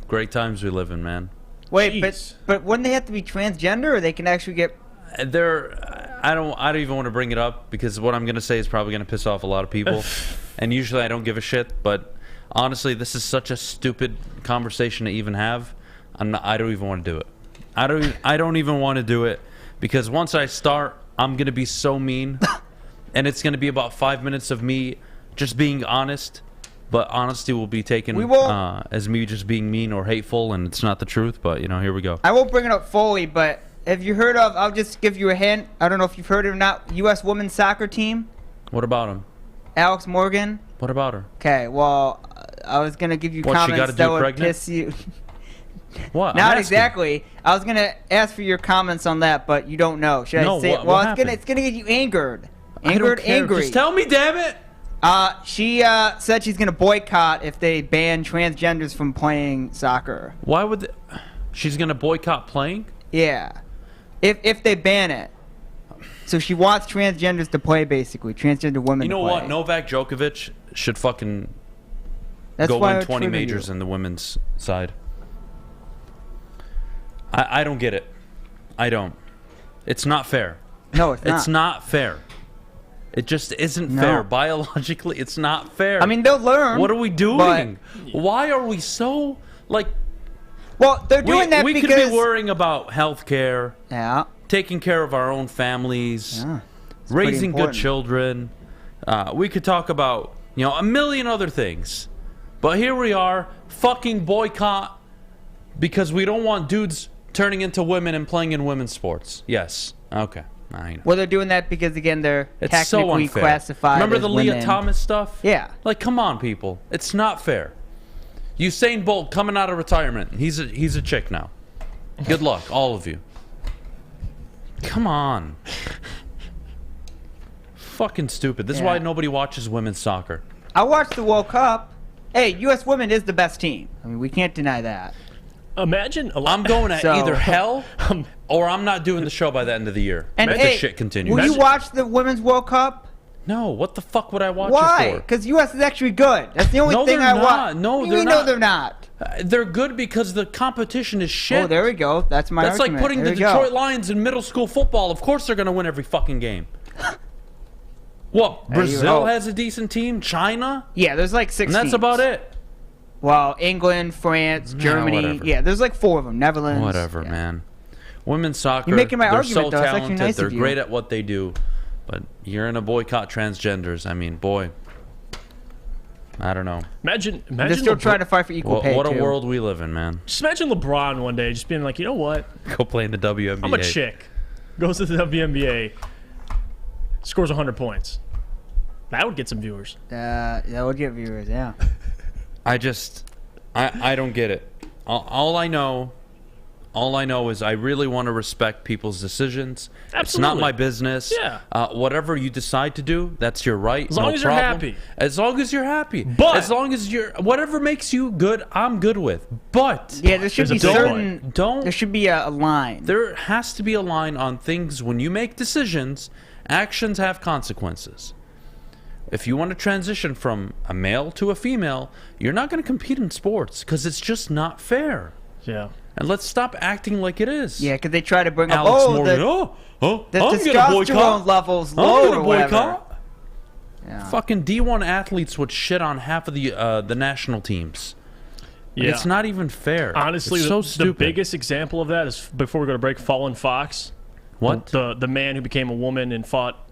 great times we live in, man. Wait, Jeez. but wouldn't they have to be transgender, or they can actually get? I don't even want to bring it up because what I'm going to say is probably going to piss off a lot of people. And usually I don't give a shit, but honestly, this is such a stupid conversation to even have. I don't even want to do it. I don't even want to do it because once I start, I'm going to be so mean. And it's going to be about 5 minutes of me just being honest, but honesty will be taken as me just being mean or hateful, and it's not the truth, but here we go. I won't bring it up fully, but have you heard of? I'll just give you a hint. I don't know if you've heard it or not. U.S. women's soccer team. What about him? Alex Morgan. What about her? Okay, well, I was gonna give you What, she comments gotta that do would pregnant? piss you. What? I'm Not asking. exactly. I was gonna ask for your comments on that, but you don't know. Should No, I say? what- it? Well, what it's gonna get you angered. I don't Angered, care. angry. Just tell me, damn it. She said she's gonna boycott if they ban transgenders from playing soccer. Why would she's gonna boycott playing? Yeah, if they ban it. So she wants transgenders to play, basically transgender women. You know to play. what? Novak Djokovic should fucking That's go why I win 20 triggered majors you. in the women's side. I don't get it. I don't. It's not fair. No, it's not. It's not fair. It just isn't No. fair. Biologically, it's not fair. I mean, they'll learn. What are we doing? Why are we so like? Well, they're doing that we because could be worrying about healthcare. Yeah. Taking care of our own families. Yeah. It's pretty Raising good important. children. We could talk about a million other things, but here we are fucking boycott because we don't want dudes turning into women and playing in women's sports. Yes. Okay. I know. Well, they're doing that because again, they're It's so technically unfair. classified. Remember as the Leah women. Thomas stuff? Yeah. Like, come on, people. It's not fair. Usain Bolt coming out of retirement. He's a chick now. Good luck, all of you. Come on. Fucking stupid. This is Yeah. why nobody watches women's soccer. I watched the World Cup. Hey, U.S. women is the best team. I mean, we can't deny that. Imagine I'm going to So- either hell or I'm not doing the show by the end of the year. And if hey, this shit continues. will you watch the Women's World Cup? No, what the fuck would I watch Why? it for? Because U.S. is actually good. That's the only No, thing they're I not. watch. No, What do they're you mean, no, not. they're not. They're good because the competition is shit. Oh, there we go. That's my That's argument. like putting There the you go. Detroit Lions in middle school football. Of course they're going to win every fucking game. What? Hey, you Brazil hope. has a decent team? China? Yeah, there's like 6 And that's teams. about it. Well, England, France, Germany. whatever. Yeah, there's like 4 of them. Netherlands. Whatever, man. Women's soccer, You're making my they're argument, so though. It's actually talented. nice They're of you. great at what they do. But you're in a boycott transgenders. I mean, boy. I don't know. Imagine They're still trying to fight for equal pay, What a too. world we live in, man. Just imagine LeBron one day just being like, you know what? Go play in the WNBA. I'm a chick. Goes to the WNBA. Scores 100 points. That would get some viewers. That would get viewers, yeah. I don't get it. All I know is I really want to respect people's decisions. It's not Absolutely. my business. Yeah. Whatever you decide to do, that's your right. As long no as you're problem. happy. As long as you're happy. But- as long as whatever makes you good, I'm good with. But Yeah, there should There's be a big certain. There should be a line. there has to be a line on things when you make decisions. Actions have consequences. If you want to transition from a male to a female, you're not going to compete in sports because it's just not fair. Yeah. And let's stop acting like it is. Yeah, because they try to bring Alex up, Morgan, the I'm gonna testosterone boycott. levels I'm low gonna or whatever. boycott. Yeah. Fucking D1 athletes would shit on half of the national teams. Yeah. It's not even fair. Honestly, it's so the stupid. biggest example of that is before we go to break, Fallen Fox. What? The man who became a woman and fought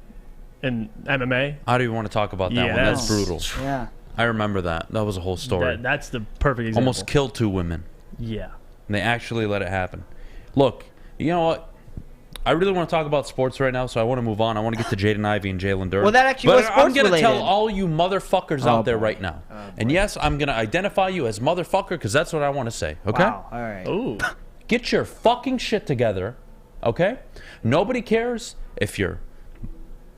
in MMA. I don't even want to talk about that Yeah, one. That's that's- brutal. Yeah. I remember that. That was a whole story. That's the perfect example. Almost killed 2 women. Yeah. And they actually let it happen. Look, you know what? I really want to talk about sports right now, so I want to move on. I want to get to Jaden Ivey and Jalen Durden. Well, that actually but was I'm gonna sports-related. tell all you motherfuckers Oh, out there boy. right now. And yes, I'm going to identify you as motherfucker because that's what I want to say, okay? Wow. All right. Ooh. Get your fucking shit together, okay? Nobody cares if you're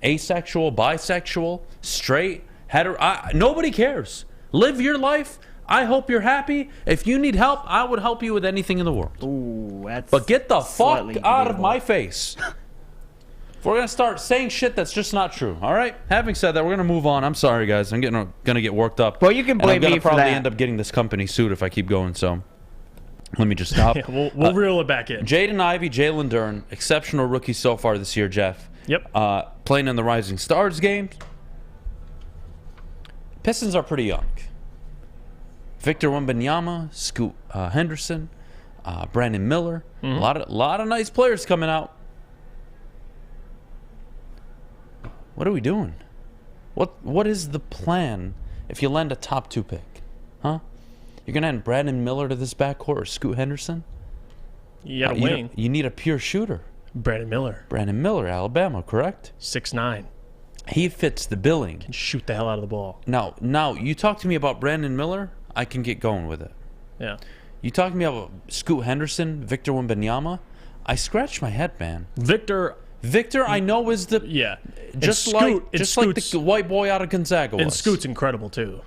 asexual, bisexual, straight, hetero. Nobody cares. Live your life. I hope you're happy. If you need help, I would help you with anything in the world. Ooh, that's. But get the fuck slightly out of debatable. my face. If we're gonna start saying shit that's just not true, all right? Having said that, we're gonna move on. I'm sorry, guys. I'm gonna get worked up. Well, you can And blame I'm gonna me for probably that. end up getting this company sued if I keep going. So let me just stop. Yeah, we'll reel it back in. Jaden Ivey, Jalen Durden, exceptional rookies so far this year, Jeff. Yep. Playing in the Rising Stars games. Pistons are pretty young. Victor Wembanyama, Scoot Henderson, Brandon Miller. Mm-hmm. A lot of nice players coming out. What are we doing? What is the plan if you land a top 2 pick? Huh? You're gonna hand Brandon Miller to this backcourt or Scoot Henderson? You got a wing. You need a pure shooter. Brandon Miller. Brandon Miller, Alabama, correct? 6'9". He fits the billing. Can shoot the hell out of the ball. Now, you talk to me about Brandon Miller, I can get going with it. Yeah. You talk to me about Scoot Henderson, Victor Wembanyama, I scratch my head, man. Victor, I know is the just like the white boy out of Gonzaga was. And Scoot's incredible too.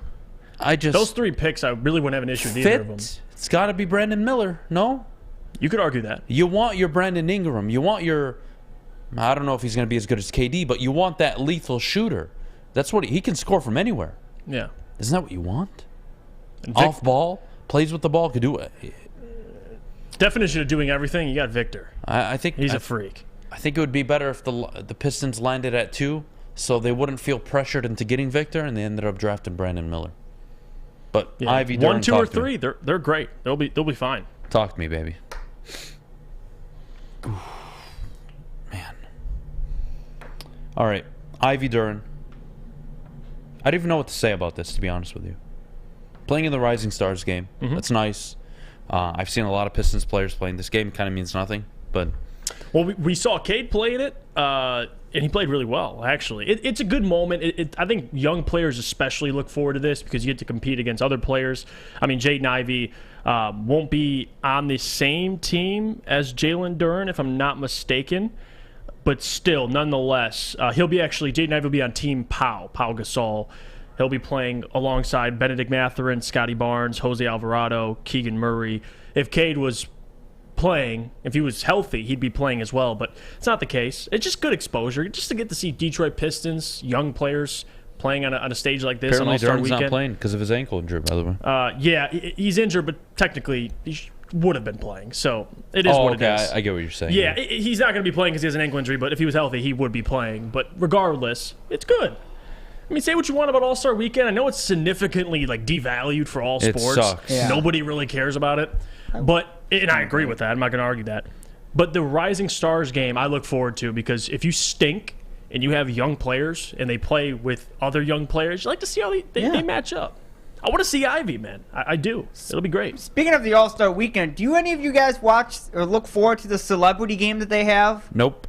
Those 3 picks, I really wouldn't have an issue with either of them. It's got to be Brandon Miller, no? You could argue that. You want your Brandon Ingram. You want your, I don't know if he's going to be as good as KD, but you want that lethal shooter. That's what he can score from anywhere. Yeah. Isn't that what you want? Off ball, plays with the ball, could do it. Definition of doing everything, you got Victor. I think he's a freak. I think it would be better if the Pistons landed at 2, so they wouldn't feel pressured into getting Victor, and they ended up drafting Brandon Miller. But Ivy, 1, 2, or 3, they're great. They'll be fine. Talk to me, baby. Ooh, man. All right, Ivy Duran. I don't even know what to say about this, to be honest with you. Playing in the Rising Stars game, that's nice. I've seen a lot of Pistons players playing this game. Kind of means nothing, but... Well, we saw Cade play in it, and he played really well, actually. It's a good moment. I think young players especially look forward to this because you get to compete against other players. I mean, Jaden Ivey won't be on the same team as Jalen Duren, if I'm not mistaken. But still, nonetheless, Jaden Ivey will be on Team Pau Gasol. He'll be playing alongside Benedict Mathurin, Scotty Barnes, Jose Alvarado, Keegan Murray. If Cade was playing, if he was healthy, he'd be playing as well, but it's not the case. It's just good exposure, just to get to see Detroit Pistons, young players playing on a stage like this. Apparently on All-Star Duran's Weekend. not playing because of his ankle injury, by the way. Yeah, he's injured, but technically he would have been playing, so it is what it is. I get what you're saying. Yeah, he's not going to be playing because he has an ankle injury, but if he was healthy, he would be playing. But regardless, it's good. I mean, say what you want about All-Star Weekend. I know it's significantly devalued for all sports. It sucks. Yeah. Nobody really cares about it. And I agree with that. I'm not going to argue that. But the Rising Stars game I look forward to because if you stink and you have young players and they play with other young players, you like to see how they match up. I want to see Ivy, man. I do. It'll be great. Speaking of the All-Star Weekend, do any of you guys watch or look forward to the celebrity game that they have? Nope.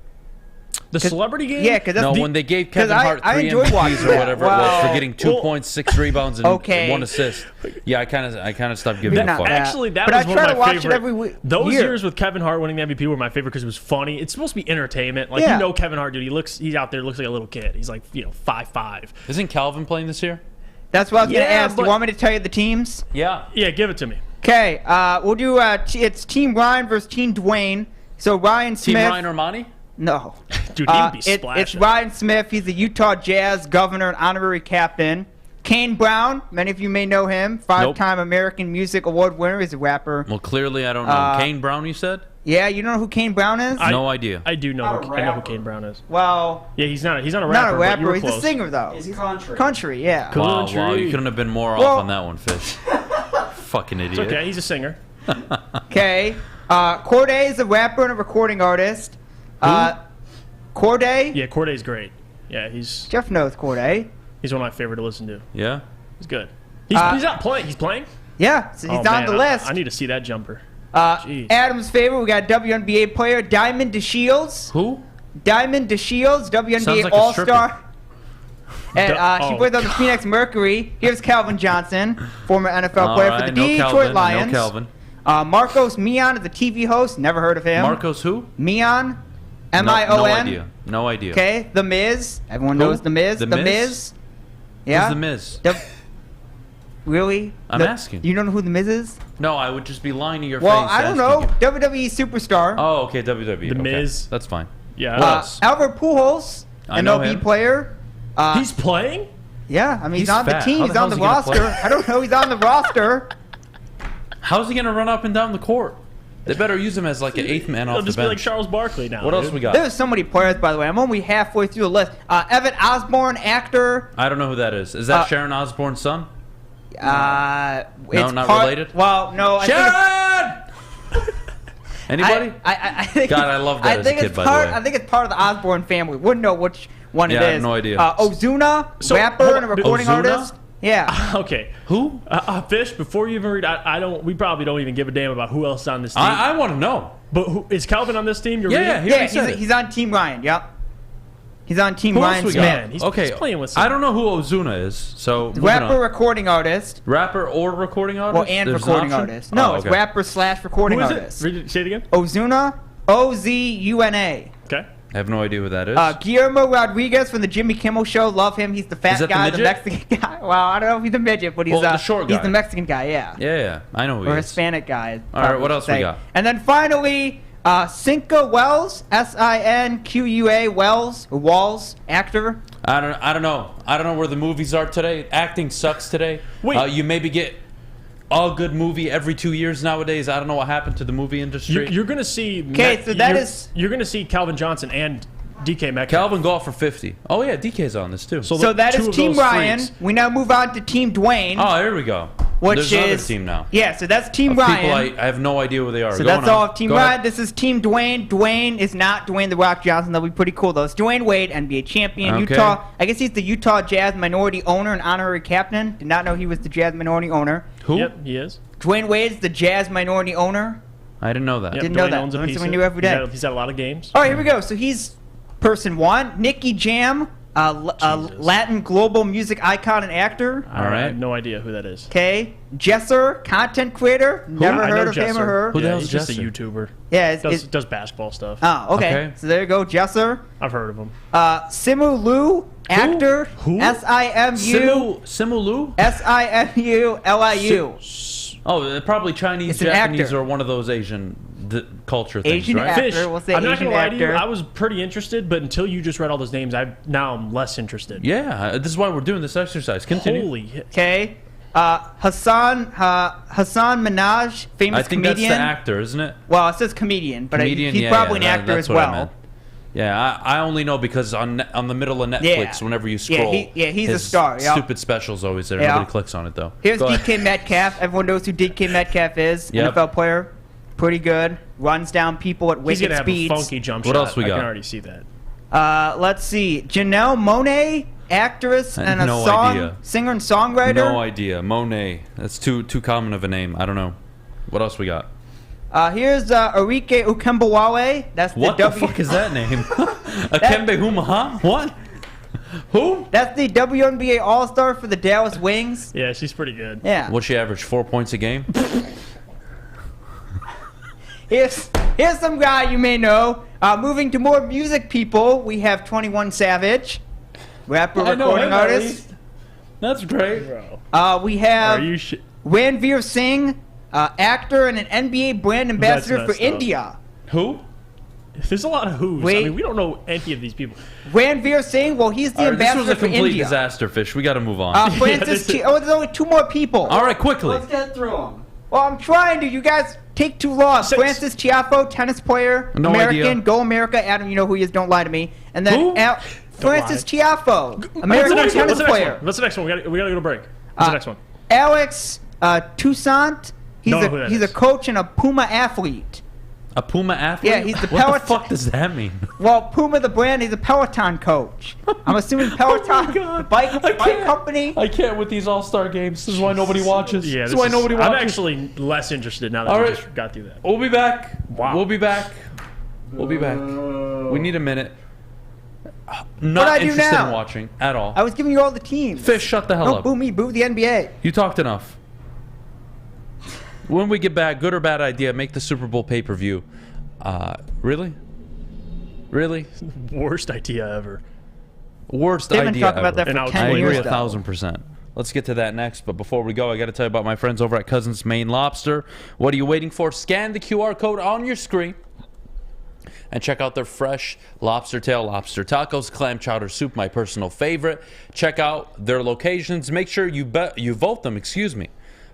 The celebrity game? Yeah, because that's when they gave Kevin Hart 3 enjoy watching MVPs or whatever it was for getting 2 Well, points, 6 rebounds, and okay. 1 assist. Yeah, I kind of stopped giving a fuck. Actually, that But was I one try of to my watch favorite. it every Those year. years with Kevin Hart winning the MVP were my favorite because it was funny. It's supposed to be entertainment. Like, Yeah. you know Kevin Hart, dude. He's out there, looks like a little kid. He's like, 5'5". Isn't Calvin playing this year? That's what I was going to Yeah, ask. Do you but- want me to tell you the teams? Yeah. Yeah, give it to me. Okay, we'll do it's Team Ryan versus Team Dwayne. So Ryan Team Smith. Ryan Ermanni? No. Dude, he would be It's splashing. Ryan Smith. He's the Utah Jazz governor and honorary captain. Kane Brown, many of you may know him. Five-time American Music Award winner. He's a rapper. Well, clearly I don't know. Kane Brown, you said? Yeah, you don't know who Kane Brown is? No idea. I do know. Not a I know who rapper. Kane Brown is. Well, Yeah, he's not a rapper. not a but you rapper. were He's close. a singer, though. He's country. Country, yeah. Wow, Country. you couldn't have been more Well- off on that one, Fish. Fucking idiot. It's okay. He's a singer. Okay. Corday is a rapper and a recording artist. Corday? Yeah, Corday's great. Yeah, he's Jeff knows Corday. one of my favorite to listen to. Yeah? He's good. He's not playing. He's playing? Yeah, so he's Oh, on man, the list. I need to see that jumper. Jeez. Adam's favorite, we got WNBA player Diamond DeShields. Who? Diamond DeShields, WNBA Sounds like a All-Star. And she Oh, plays on the Phoenix Mercury. Here's Calvin Johnson, former NFL All player right, for the no Detroit Calvin, Lions. No Calvin. Marcos Mion is a TV host. Never heard of him. Marcos who? Mion. No M-I-O-N. idea. No idea. Okay, The Miz. Everyone Who? knows The Miz. The The Miz? Miz. Yeah. Who's the Miz? Really? I'm asking. You don't know who The Miz is? No, I would just be lying to your Well, face. I don't know. WWE superstar. Oh, okay, WWE. The okay. Miz. That's fine. Yeah. What else? Albert Pujols, I know MLB him. player. He's playing? Yeah, I mean, he's He's on the fat. team. How He's the on hell the is he gonna roster. play? I don't know. He's on the roster. How's he going to run up and down the court? They better use him as like an 8th man He'll off the just be like bench. Charles Barkley now. What else dude. we got? There's so many players, by the way. I'm only halfway through the list. Evan Osborne, actor. I don't know who that is. Is that Sharon Osbourne's son? It's not part- related? Well, no. I think it's- Sharon! Anybody? I think God, I love that I as think a it's kid, by the part. way. I think it's part of the Osborne family. Wouldn't know which one Yeah, it is. I have no idea. Ozuna, So, rapper hold and a on. recording Ozuna? artist. Yeah. Okay. Who? Fish, before you even read, we probably don't even give a damn about who else is on this team. I want to know. But is Calvin on this team? You're reading? He's on Team Ryan. Yep. He's on Team Who Ryan else we Smith. got? Okay. he's playing with some- I don't know who Ozuna is. So Rapper, recording artist. Rapper or recording artist? Well, and There's an recording option? artist. No, Oh, it's okay. rapper / recording Who is artist. it? Say it again. Ozuna. Ozuna. Okay. I have no idea who that is. Guillermo Rodriguez from the Jimmy Kimmel Show. Love him. He's the Is fat that the guy, the midget? Mexican guy. Well, I don't know if he's a midget, but he's Well, the short guy. He's the Mexican guy. Yeah. yeah, I know who he Or is. Hispanic guy. All right, what else we got? And then finally, Sinqa Wells, Sinqa Wells, or Walls, actor. I don't know. I don't know where the movies are today. Acting sucks today. Wait. You maybe get a good movie every 2 years nowadays. I don't know what happened to the movie industry. You're going to see. Okay, so you're going to see Calvin Johnson and DK Metcalf. Calvin Goff for 50. Oh yeah, DK's on this too. So that is Team Ryan. We now move on to Team Dwayne. Oh, here we go. Which There's is another team now. Yeah, so that's Team Of Ryan. people I have no idea who they are. So Go that's on. all of Team Go Ryan. ahead. This is Team Dwayne. Dwayne is not Dwayne The Rock Johnson. That'll be pretty cool, though. It's Dwayne Wade, NBA champion. Okay. Utah. I guess he's the Utah Jazz minority owner and honorary captain. Did not know he was the Jazz minority owner. Who? Yep, he is. Dwayne Wade's the Jazz minority owner. I didn't know that. Yep, Didn't know Dwayne that. owns a Learn piece something of new it. every day. He's had a lot of games. All right, here we go. So he's person one. Nicky Jam, Latin global music icon and actor. All right. I have no idea who that is. Okay. Jesser, content creator. Never I know heard of him or Jesser. her. Who the Yeah, hell's he's just a Jesser? YouTuber. Yeah, Does basketball stuff. Oh, okay. So there you go, Jesser. I've heard of him. Simu Liu, actor. Who? Simu. Simu Liu? Simu Liu. Oh, probably Chinese, It's an Japanese, actor. or one of those Asian culture things, Asian right? actor. Fish, We'll say I'm not Asian gonna lie to you. actor. I was pretty interested, but until you just read all those names, I'm less interested. Yeah, this is why we're doing this exercise. Continue. Holy hit. Okay. Hassan Minaj, famous I think comedian. that's the actor, isn't it? Well, it says comedian, but Comedian, he's yeah, probably an yeah, actor that's as what I well. meant. Yeah, I only know because on the middle of Netflix, Yeah. whenever you Yeah, scroll, he's a his star, yeah. Stupid specials always there. Yeah. Nobody clicks on it though. Here's Go ahead. DK Metcalf. Everyone knows who DK Metcalf is. Yep. NFL player. Pretty good. Runs down people at He's wicked gonna have speeds. a funky jump What shot. else we I got? can already see that. Let's see. Janelle Monáe, actress I and have a no song idea. singer and songwriter. No idea. Monet. That's too common of a name. I don't know. What else we got? Here's Arike Ukembawale. That's What the the fuck is that name? Akembe Humaha? What? Who? That's the WNBA All-Star for the Dallas Wings. Yeah, she's pretty good. Yeah. What's she average? 4 points a game? Here's some guy you may know. Moving to more music people, we have 21 Savage, rapper, I know recording him, at artist. least. That's great. We have Are you Ranveer Singh, actor and an NBA brand ambassador for messed up. India. Who? There's a lot of who's. Wait. I mean, we don't know any of these people. Ranveer Singh, well, he's the All right, this ambassador was a for complete India. disaster, Fish. We got to move on. Francis there's only 2 more people. All right, quickly. Let's get through them. Well, I'm trying to. You guys take too long. Francis Tiafoe, tennis player, No American, idea. go America. Adam, you know who he is. Don't lie to me. And then Who? Francis Tiafoe, What's the American next one? tennis player. What's the next one? We gotta go to break. What's the next one? Alex Toussaint. He's Don't know who that he's a is. coach and a Puma athlete. A Puma athlete? Yeah, he's the What the Peloton- fuck does that mean? Well, Puma the brand, he's a Peloton coach. I'm assuming Peloton, the bike company. I can't with these all-star games. This is why nobody watches. Yeah, this is why nobody I'm watches. actually less interested now that All we right. just got through that. We'll be back. Wow. We'll be back. We'll be back. We need a minute. do Not I do interested now? in watching at all. I was giving you all the teams. Fish, shut the hell Don't up. boo me, boo the NBA. You talked enough. When we get back, good or bad idea, make the Super Bowl pay-per-view. Really? Really? Worst idea ever. Worst They've been idea talking about ever. that for 10 I years, agree though. 1,000%. Let's get to that next, but before we go, I got to tell you about my friends over at Cousins Maine Lobster. What are you waiting for? Scan the QR code on your screen and check out their fresh lobster tail lobster tacos, clam chowder soup, my personal favorite. Check out their locations. Make sure you vote them,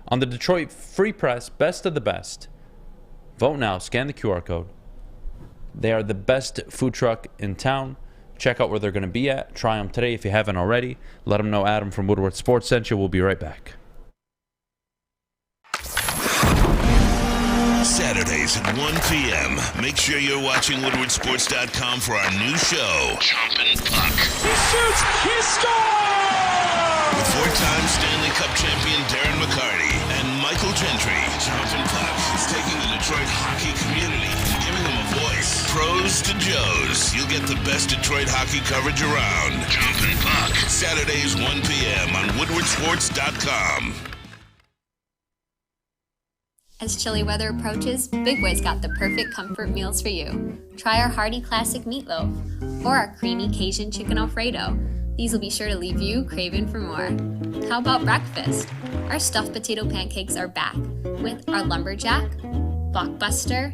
on the Detroit Free Press Best of the Best. Vote now. Scan the QR code. They are the best food truck in town. Check out where they're going to be at. Try them today if you haven't already. Let them know Adam from Woodward Sports sent you. We'll be right back. Saturdays at 1 p.m. Make sure you're watching WoodwardSports.com for our new show, Chompin' Puck. He shoots! He scores! With 4-time Stanley Cup champion Darren McCarty and Michael Gentry. Jonathan Puck is taking the Detroit hockey community and giving them a voice. Pros to Joes. You'll get the best Detroit hockey coverage around. Jonathan Puck. Saturdays 1 p.m. on WoodwardSports.com. As chilly weather approaches, Big Boy's got the perfect comfort meals for you. Try our hearty classic meatloaf or our creamy Cajun chicken Alfredo. These will be sure to leave you craving for more. How about breakfast? Our stuffed potato pancakes are back with our lumberjack, blockbuster,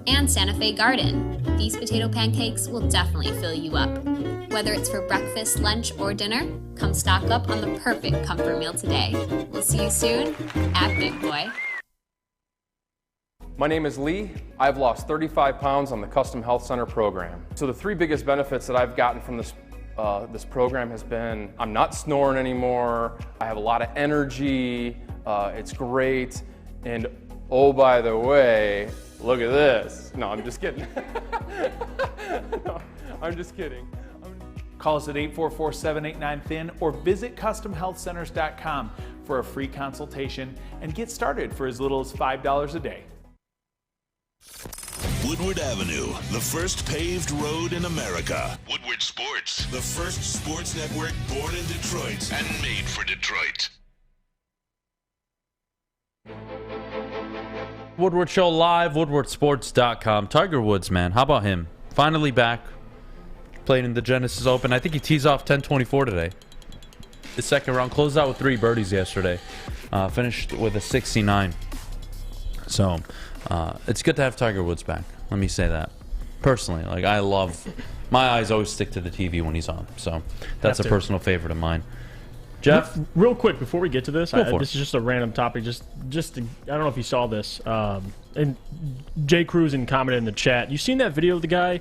and Santa Fe Garden. These potato pancakes will definitely fill you up. Whether it's for breakfast, lunch, or dinner, come stock up on the perfect comfort meal today. We'll see you soon at Big Boy. My name is Lee. I've lost 35 pounds on the Custom Health Center program. So the 3 biggest benefits that I've gotten from this program has been I'm not snoring anymore, I have a lot of energy, it's great, and oh, by the way, look at this. No, I'm just kidding. No, I'm just kidding. Call us at 844-789-THIN or visit CustomHealthCenters.com for a free consultation and get started for as little as $5 a day. Woodward Avenue, the first paved road in America. Woodward Sports, the first sports network born in Detroit and made for Detroit. Woodward Show live, WoodwardSports.com. Tiger Woods, man, how about him? Finally back, playing in the Genesis Open. I think he tees off 10-24 today. The second round closed out with 3 birdies yesterday. Finished with a 69. So it's good to have Tiger Woods back. Let me say that. Personally, like I love, my eyes always stick to the TV when he's on. So that's a personal favorite of mine. Jeff, real quick before we get to this, this is just a random topic. Just to, I don't know if you saw this. And Jay Cruzen commented in the chat. You seen that video of the guy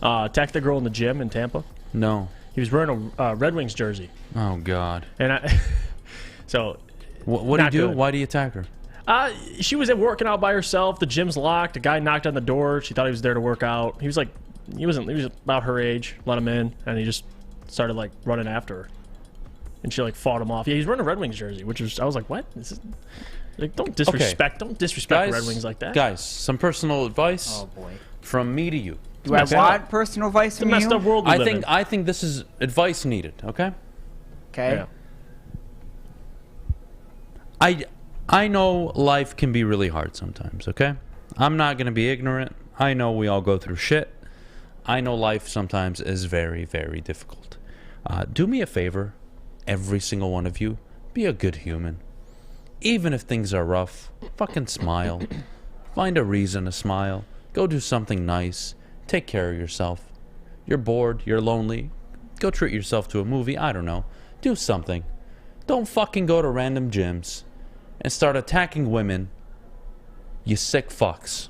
attacked the girl in the gym in Tampa? No. He was wearing a Red Wings jersey. Oh God. And so what did he do? Why did he attack her? She was working out by herself. The gym's locked. A guy knocked on the door. She thought he was there to work out. He was about her age. Let him in, and he just started like running after her, and she like fought him off. Yeah, he's wearing a Red Wings jersey, which was I was like, what? This is like don't disrespect the Red Wings like that. Guys, some personal advice. Oh boy. From me to you. Do I want personal advice from you? It's a messed up world we live in. I think this is advice needed. Okay. Okay. Yeah. I know life can be really hard sometimes, okay? I'm not going to be ignorant. I know we all go through shit. I know life sometimes is very, very difficult. Do me a favor, every single one of you, be a good human. Even if things are rough, fucking smile. Find a reason to smile. Go do something nice. Take care of yourself. You're bored, you're lonely. Go treat yourself to a movie, I don't know. Do something. Don't fucking go to random gyms and start attacking women, you sick fucks.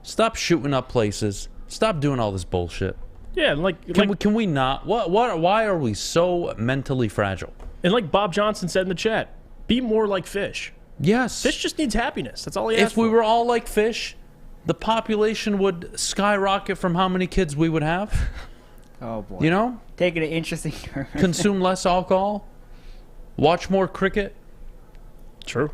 Stop shooting up places. Stop doing all this bullshit. Yeah, can we not? Why are we so mentally fragile? And like Bob Johnson said in the chat, be more like fish. Yes. Fish just needs happiness. That's all he asks for. If we were all like fish, the population would skyrocket from how many kids we would have. Oh boy. You know? Taking an interesting turn. Consume less alcohol. Watch more cricket. True.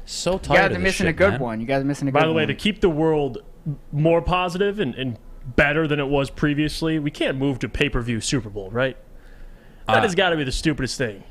So tired. You guys are missing a good one. You guys are missing a good one. By the way, to keep the world more positive and better than it was previously, we can't move to pay-per-view Super Bowl, right? That has got to be the stupidest thing.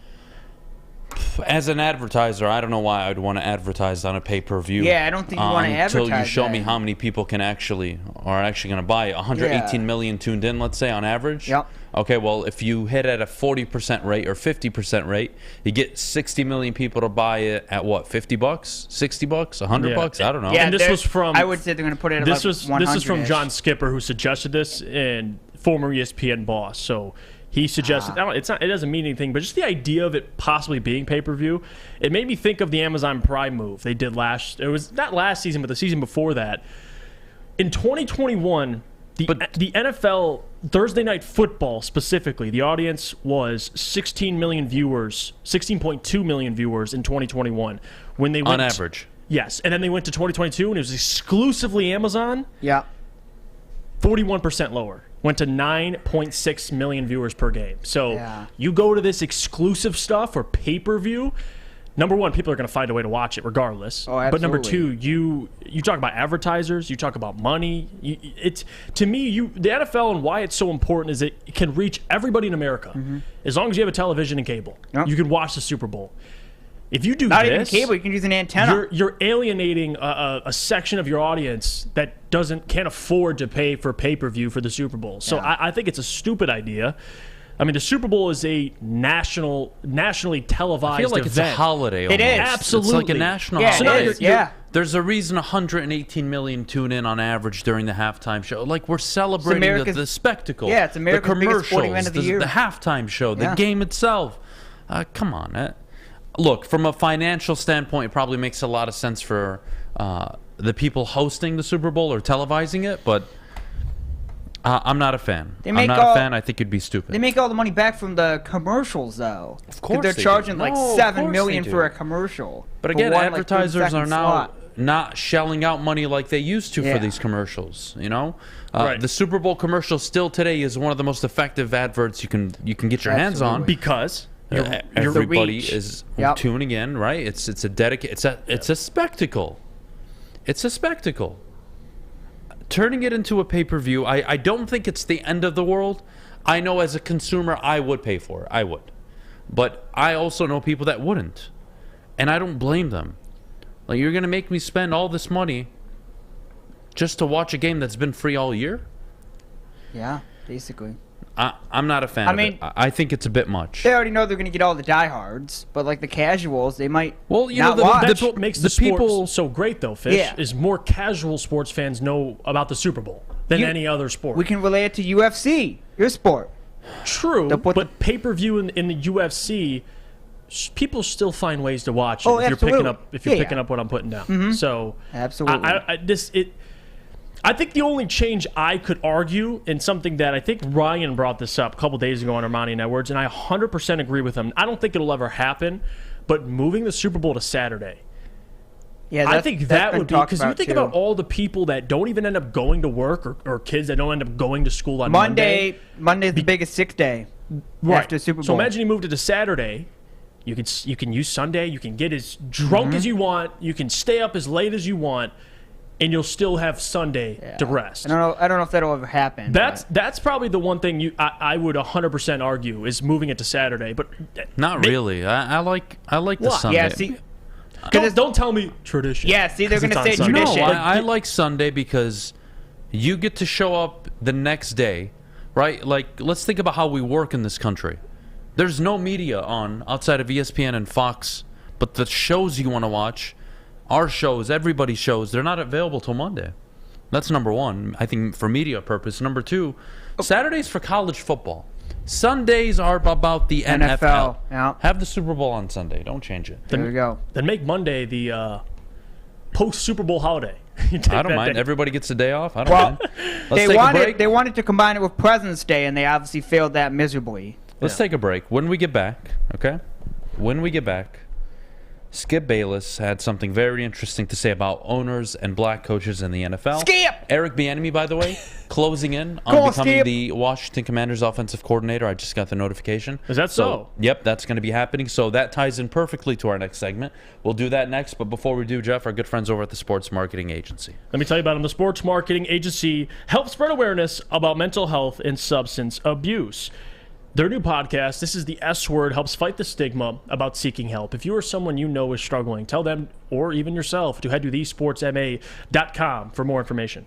As an advertiser, I don't know why I'd want to advertise on a pay-per-view. Yeah, I don't think you want to advertise until you show me how many people are actually going to buy it. 118 million tuned in, let's say, on average. Yep. Okay, well, if you hit at a 40% rate or 50% rate, you get 60 million people to buy it at what, $50, $60, $100? I don't know. Yeah, and this was from. I would say they're going to put it at this like was 100-ish. This is from John Skipper, who suggested this, and former ESPN boss. So he suggested it doesn't mean anything, but just the idea of it possibly being pay-per-view, it made me think of the Amazon Prime move they did it was not last season, but the season before that. In 2021, the NFL Thursday Night Football specifically, the audience was 16 million viewers, 16.2 million viewers in 2021 when they went on average. Yes, and then they went to 2022 and it was exclusively Amazon. Yeah. 41% lower. went to 9.6 million viewers per game. So Yeah. you go to this exclusive stuff or pay-per-view, number one, people are going to find a way to watch it regardless. Oh, but number absolutely. two, you talk about advertisers, you talk about money. To me, the NFL and why it's so important is it can reach everybody in America. As long as you have a television and cable, you can watch the Super Bowl. If you do Not this, even cable, you can use an antenna. you're alienating a section of your audience that can't afford to pay for pay-per-view for the Super Bowl. So Yeah. I think it's a stupid idea. I mean, the Super Bowl is a nationally televised I feel like event. it's a holiday. It almost. is. It's Absolutely. like a national Yeah, holiday. it is. Yeah. There's a reason 118 million tune in on average during the halftime show. Like, we're celebrating America's- the spectacle. Yeah, it's America's the biggest commercials, sporting event of the year. the halftime show, the Yeah. game itself. Come on. Look, from a financial standpoint, it probably makes a lot of sense for the people hosting the Super Bowl or televising it, but I'm not a fan. I'm not a fan. I think it'd be stupid. They make all the money back from the commercials, though. Of course they're they charging do. like No, of $7 course million they for do. a commercial. But for again, one, like, advertisers 30-second are now slot. not shelling out money like they used to Yeah. for these commercials. You know, Right. the Super Bowl commercial still today is one of the most effective adverts you can get your hands on because everybody reach. is Yep. tuning in. Right? It's a it's a spectacle. It's a spectacle. Turning it into a pay-per-view, I don't think it's the end of the world. I know as a consumer, I would pay for it. I would. But I also know people that wouldn't. And I don't blame them. Like, you're going to make me spend all this money just to watch a game that's been free all year? Yeah, basically. I'm not a fan I of mean- it. I think it's a bit much. They already know they're going to get all the diehards, but like the casuals, they might Well, you not know, watch. That's what makes the sport so great, though, Fish, Yeah. is more casual sports fans know about the Super Bowl than any other sport. We can relate it to UFC, your sport. True, but pay-per-view in the UFC, people still find ways to watch it Oh, if you're absolutely. picking up what I'm putting down. Mhm. So Absolutely. I think the only change I could argue, and something that I think Ryan brought this up a couple days ago on Ermanni and Edwards, and I 100% agree with him. I don't think it'll ever happen, but moving the Super Bowl to Saturday. Yeah, I think that would be, because you about think too. about all the people that don't even end up going to work or kids that don't end up going to school on Monday. Monday's the biggest sick day after Super Bowl. So imagine you moved it to Saturday. You can use Sunday. You can get as drunk as you want. You can stay up as late as you want, and you'll still have Sunday to rest. I don't know if that'll ever happen. That's probably the one thing I would 100% argue is moving it to Saturday. But Not really. I like the What? Sunday. Yeah, see, don't tell me tradition. Yeah, see, they're 'Cause gonna it's say on Sunday. tradition. No, I like Sunday because you get to show up the next day, right? Like, let's think about how we work in this country. There's no media on outside of ESPN and Fox, but the shows you want to watch, our shows, everybody's shows, they're not available till Monday. That's number one, I think, for media purpose. Number two, Saturdays for college football. Sundays are about the NFL. Yeah. Have the Super Bowl on Sunday. Don't change it. There we go. Then make Monday the post-Super Bowl holiday. You I take don't that mind. day. Everybody gets a day off. I don't Well, mind. Let's take a break. They wanted to combine it with President's Day, and they obviously failed that miserably. Let's take a break. When we get back, okay? When we get back, Skip Bayless had something very interesting to say about owners and black coaches in the NFL. Skip! Eric Bieniemy, by the way, closing in Go on on, becoming Skip! the Washington Commanders offensive coordinator. I just got the notification. Is that so? Yep, that's going to be happening. So that ties in perfectly to our next segment. We'll do that next. But before we do, Jeff, our good friends over at the Sports Marketing Agency. Let me tell you about them. The Sports Marketing Agency helps spread awareness about mental health and substance abuse. Their new podcast, This is the S Word, helps fight the stigma about seeking help. If you or someone you know is struggling, tell them, or even yourself, to head to thesportsma.com for more information.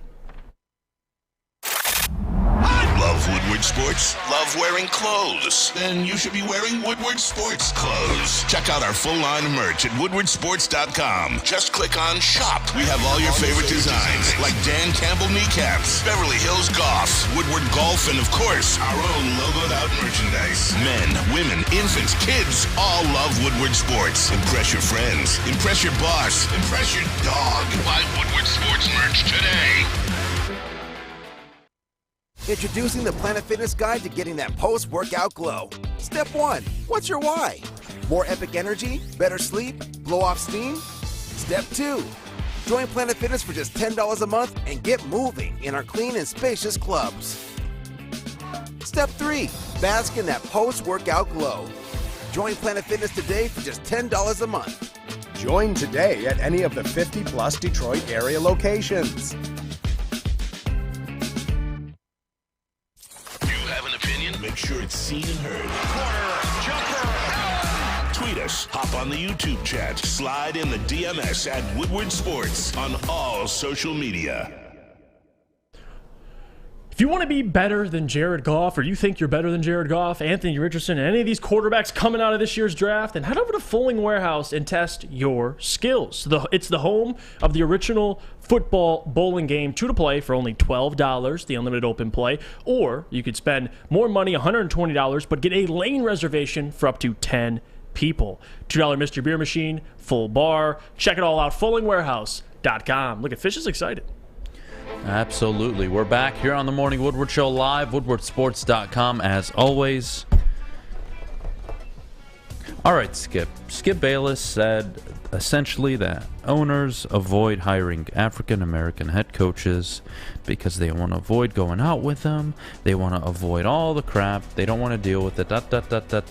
Love Woodward Sports? Love wearing clothes? Then you should be wearing Woodward Sports clothes. Check out our full line of merch at woodwardsports.com. Just click on Shop. We have all your favorite designs, like Dan Campbell kneecaps, Beverly Hills Golf, Woodward Golf, and of course, our own logoed out merchandise. Men, women, infants, kids all love Woodward Sports. Impress your friends. Impress your boss. Impress your dog. Buy Woodward Sports merch today. Introducing the Planet Fitness Guide to getting that post-workout glow. Step 1. What's your why? More epic energy? Better sleep? Blow off steam? Step 2. Join Planet Fitness for just $10 a month and get moving in our clean and spacious clubs. Step 3, bask in that post-workout glow. Join Planet Fitness today for just $10 a month. Join today at any of the 50-plus Detroit area locations. You have an opinion? Make sure it's seen and heard. Corner, jumper, tweet us, hop on the YouTube chat, slide in the DMS at Woodward Sports on all social media. If you want to be better than Jared Goff, or you think you're better than Jared Goff, Anthony Richardson, and any of these quarterbacks coming out of this year's draft, then head over to Fulling Warehouse and test your skills. It's the home of the original football bowling game, 2 to play for only $12, the unlimited open play, or you could spend more money, $120, but get a lane reservation for up to 10 people. $2 mystery beer machine, full bar. Check it all out, fullingwarehouse.com. Look at Fish is excited. Absolutely. We're back here on the Morning Woodward Show live, woodwardsports.com as always. All right, Skip. Skip Bayless said essentially that owners avoid hiring African-American head coaches because they want to avoid going out with them. They want to avoid all the crap. They don't want to deal with it.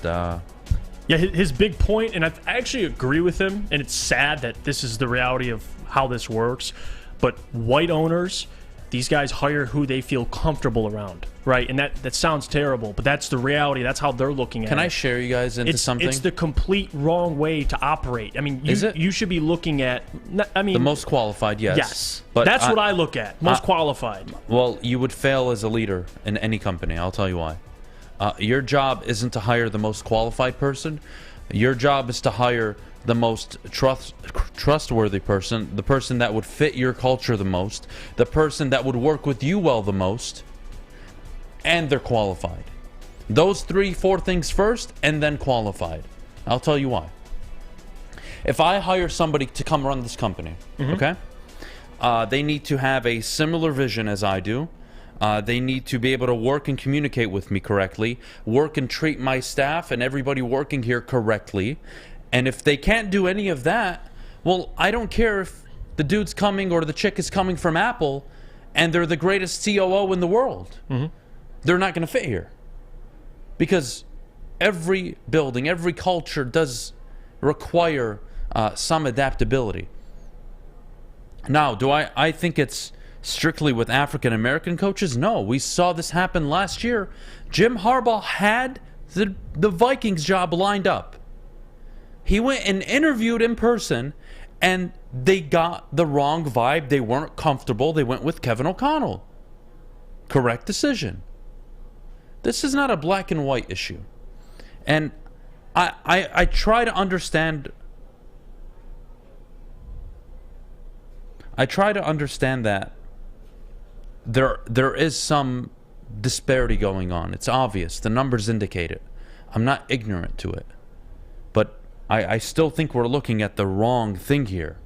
Yeah, his big point, and I actually agree with him, and it's sad that this is the reality of how this works, but white owners, these guys hire who they feel comfortable around, right? And that sounds terrible, but that's the reality. That's how they're looking at it. Can I share you guys into something? It's the complete wrong way to operate. I mean, you should be looking at, the most qualified, yes. Yes. But that's what I look at, most qualified. Well, you would fail as a leader in any company. I'll tell you why. Your job isn't to hire the most qualified person. Your job is to hire the most trustworthy person, the person that would fit your culture the most, the person that would work with you well the most, and they're qualified. Those 3-4 things first, and then qualified. I'll tell you why. If I hire somebody to come run this company, okay, they need to have a similar vision as I do. They need to be able to work and communicate with me correctly, work and treat my staff and everybody working here correctly. And if they can't do any of that, well, I don't care if the dude's coming or the chick is coming from Apple and they're the greatest COO in the world. They're not going to fit here. Because every building, every culture does require some adaptability. Now, do I think it's strictly with African-American coaches? No, we saw this happen last year. Jim Harbaugh had the Vikings job lined up. He went and interviewed in person, and they got the wrong vibe. They weren't comfortable. They went with Kevin O'Connell. Correct decision. This is not a black and white issue. And I try to understand. I try to understand that there is some disparity going on. It's obvious. The numbers indicate it. I'm not ignorant to it. But I still think we're looking at the wrong thing here.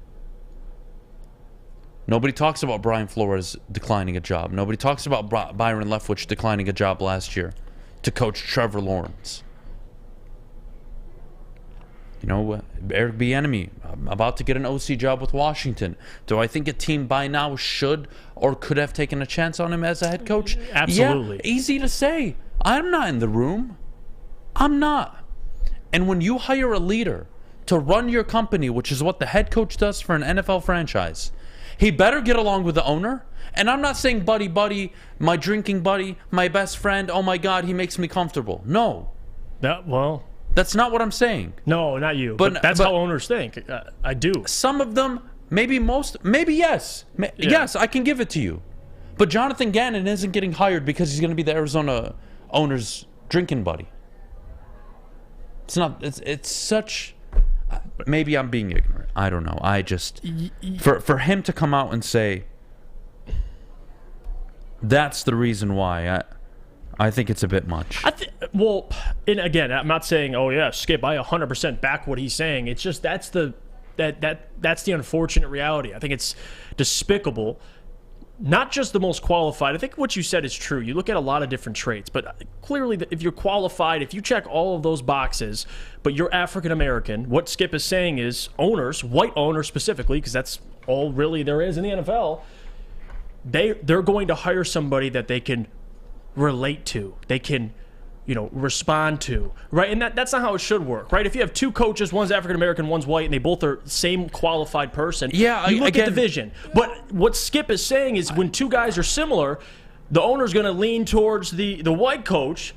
Nobody talks about Brian Flores declining a job. Nobody talks about Byron Leftwich declining a job last year to coach Trevor Lawrence. You know, Eric Bieniemy about to get an OC job with Washington. Do I think a team by now should or could have taken a chance on him as a head coach? Absolutely. Yeah, easy to say. I'm not in the room. I'm not. And when you hire a leader to run your company, which is what the head coach does for an NFL franchise, he better get along with the owner. And I'm not saying buddy, my drinking buddy, my best friend, oh my God, he makes me comfortable. No. That's not what I'm saying. No, not you. But that's how owners think. I do. Some of them, maybe most, maybe yes. Yes, I can give it to you. But Jonathan Gannon isn't getting hired because he's going to be the Arizona owner's drinking buddy. It's not, it's such, maybe I'm being ignorant. I don't know. I just, for him to come out and say, that's the reason why, I think it's a bit much. Well, and again, I'm not saying, oh yeah, Skip, I 100% back what he's saying. It's just that's the unfortunate reality. I think it's despicable. Not just the most qualified. I think what you said is true. You look at a lot of different traits, but clearly if you're qualified, if you check all of those boxes, but you're African American, what Skip is saying is owners, white owners specifically, because that's all really there is in the NFL, they're going to hire somebody that they can relate to. They can, respond to, right? And that's not how it should work, right? If you have two coaches, one's African American, one's white, and they both are same qualified person, you look at the vision. But what Skip is saying is when two guys are similar, the owner's going to lean towards the white coach